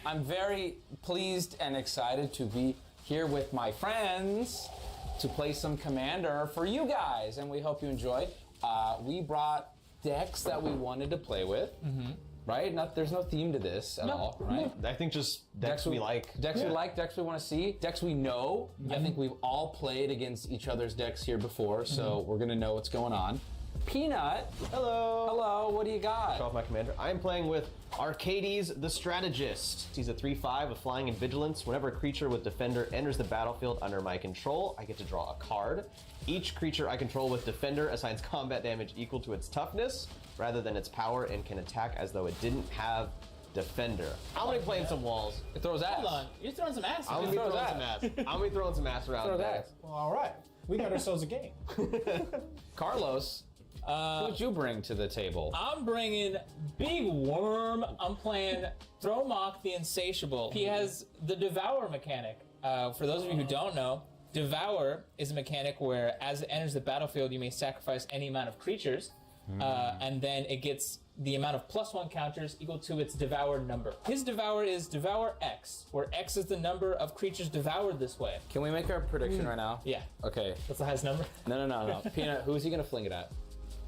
I'm very pleased and excited to be here with my friends to play some Commander for you guys, and we hope you enjoy. We brought decks that we wanted to play with, right? There's no theme to this at all, right? I think just decks we like. Decks we like, decks we want to see, decks we know. I think we've all played against each other's decks here before, so we're gonna know what's going on. Peanut. Hello. Hello, what do you got? Show off my commander. I'm playing with Arcades the Strategist. He's a 3/5 with flying and vigilance. Whenever a creature with defender enters the battlefield under my control, I get to draw a card. Each creature I control with defender assigns combat damage equal to its toughness rather than its power and can attack as though it didn't have defender. I'm gonna be playing some walls. It throws ass. Hold on, you're throwing some ass. I'm gonna be throwing some ass. I'm gonna be throwing some ass around. Well, all right. We got ourselves a game. Carlos, who'd you bring to the table? I'm bringing Big Worm. I'm playing Thromok the Insatiable. He has the Devour mechanic. For those of you who don't know, Devour is a mechanic where as it enters the battlefield, you may sacrifice any amount of creatures, and then it gets the amount of +1 counters equal to its Devour number. His Devour is Devour X, where X is the number of creatures devoured this way. Can we make our prediction right now? Yeah. Okay. What's the highest number? No. Peanut, who's he gonna fling it at?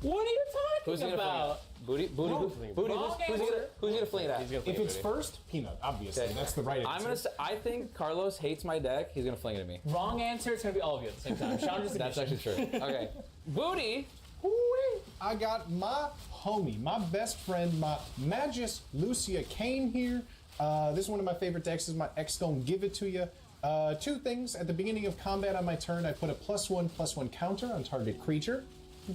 What are you Who's he talking gonna about? fling it at? Booty, who's he gonna fling it at? If it's first, Peanut, obviously. Okay. That's the right answer. I'm gonna say, I think Carlos hates my deck. He's gonna fling it at me. Wrong answer. It's gonna be all of you at the same time. Chandra's That's actually true. Okay. Booty. I got my homie, my best friend, my Magus Lucia Kane here. This is one of my favorite decks. This is my X Gonna Give It To You. Two things. At the beginning of combat on my turn, I put a +1/+1 counter on target creature.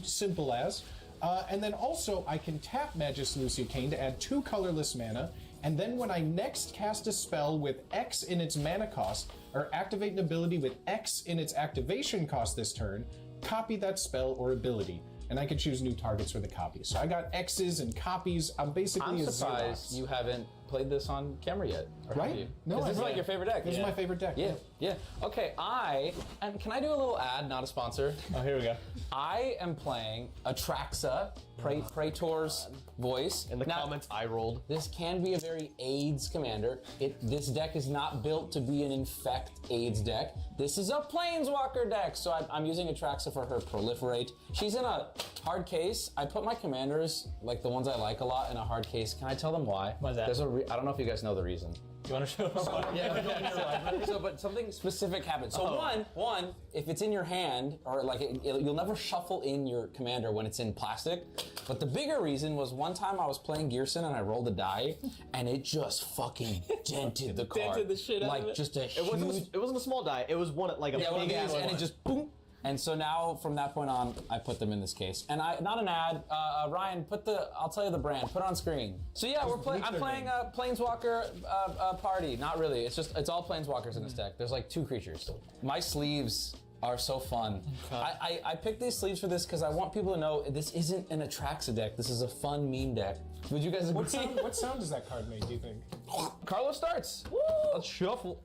Simple as. And then also, I can tap Magus Lucia Kane to add 2 colorless mana. And then when I next cast a spell with X in its mana cost, or activate an ability with X in its activation cost this turn, copy that spell or ability. And I can choose new targets for the copies. So I got X's and copies. I'm basically I'm a surprised Xerox. you haven't played this on camera yet. Or Right? have you? No, 'Cause I this is like haven't. your favorite deck. This is my favorite deck. Yeah. Okay, and can I do a little ad, not a sponsor? Oh, here we go. I am playing Atraxa, Praetor's voice. In the comments, I rolled. This can be a very AIDS commander. This deck is not built to be an infect AIDS deck. This is a Planeswalker deck, so I'm using Atraxa for her proliferate. She's in a hard case. I put my commanders, like the ones I like a lot, in a hard case. Can I tell them why? Why's that? I don't know if you guys know the reason. You want to show them? But something specific happened. So one, if it's in your hand, or like you'll never shuffle in your commander when it's in plastic. But the bigger reason was one time I was playing Gearson and I rolled a die, and it just fucking dented the card. Dented the shit out like of it. just a huge. It wasn't a small die. It was one like a one of big ass these, and one. it just boom. And so now, from that point on, I put them in this case. And not an ad. Ryan, I'll tell you the brand. Put it on screen. So yeah, I'm playing a Planeswalker party. Not really. It's all Planeswalkers in this deck. There's like 2 creatures. My sleeves are so fun. I picked these sleeves for this because I want people to know this isn't an Atraxa deck. This is a fun meme deck. Would you guys agree? What sound does that card make, do you think? Carlos starts. Woo! Let's shuffle.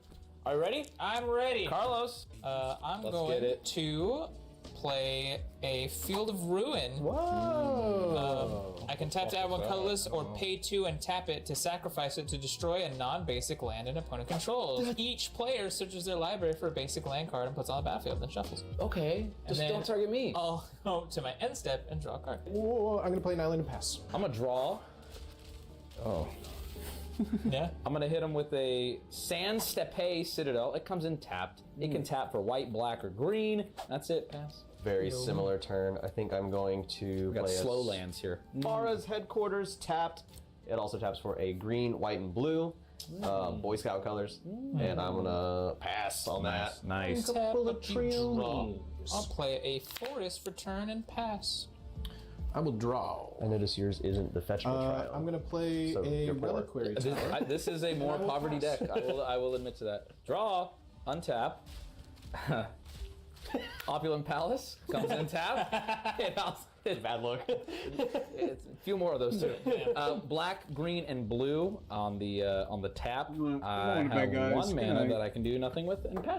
Are you ready? I'm ready. Carlos. I'm Let's going get it. to play a Field of Ruin. Whoa! I can tap to add 1 colorless or pay 2 and tap it to sacrifice it to destroy a non-basic land an opponent controls. Each player searches their library for a basic land card and puts it on the battlefield, then shuffles. Okay. Just don't target me. I'll go to my end step and draw a card. Whoa, I'm gonna play an island and pass. I'm gonna draw. Oh. Yeah. I'm gonna hit him with a Sand Steppe Citadel. It comes in tapped. It can tap for white, black, or green. That's it. Pass. Very similar turn. I think I'm going to We got play slow lands here. Mara's Headquarters tapped. It also taps for a green, white, and blue. Boy Scout colors. And I'm gonna pass on that. Nice. Tap what you draw. I'll play a Forest for turn and pass. I will draw. I notice yours isn't the fetch trial. I'm gonna play So a you're poor. Reliquary Tower. This is a more I will poverty pass. deck. I will admit to that. Draw. Untap. Opulent Palace comes in tap. Bad look. It's a few more of those too. Black, green, and blue on the tap. I bad have guys. 1 Good mana night. that I can do nothing with and pass.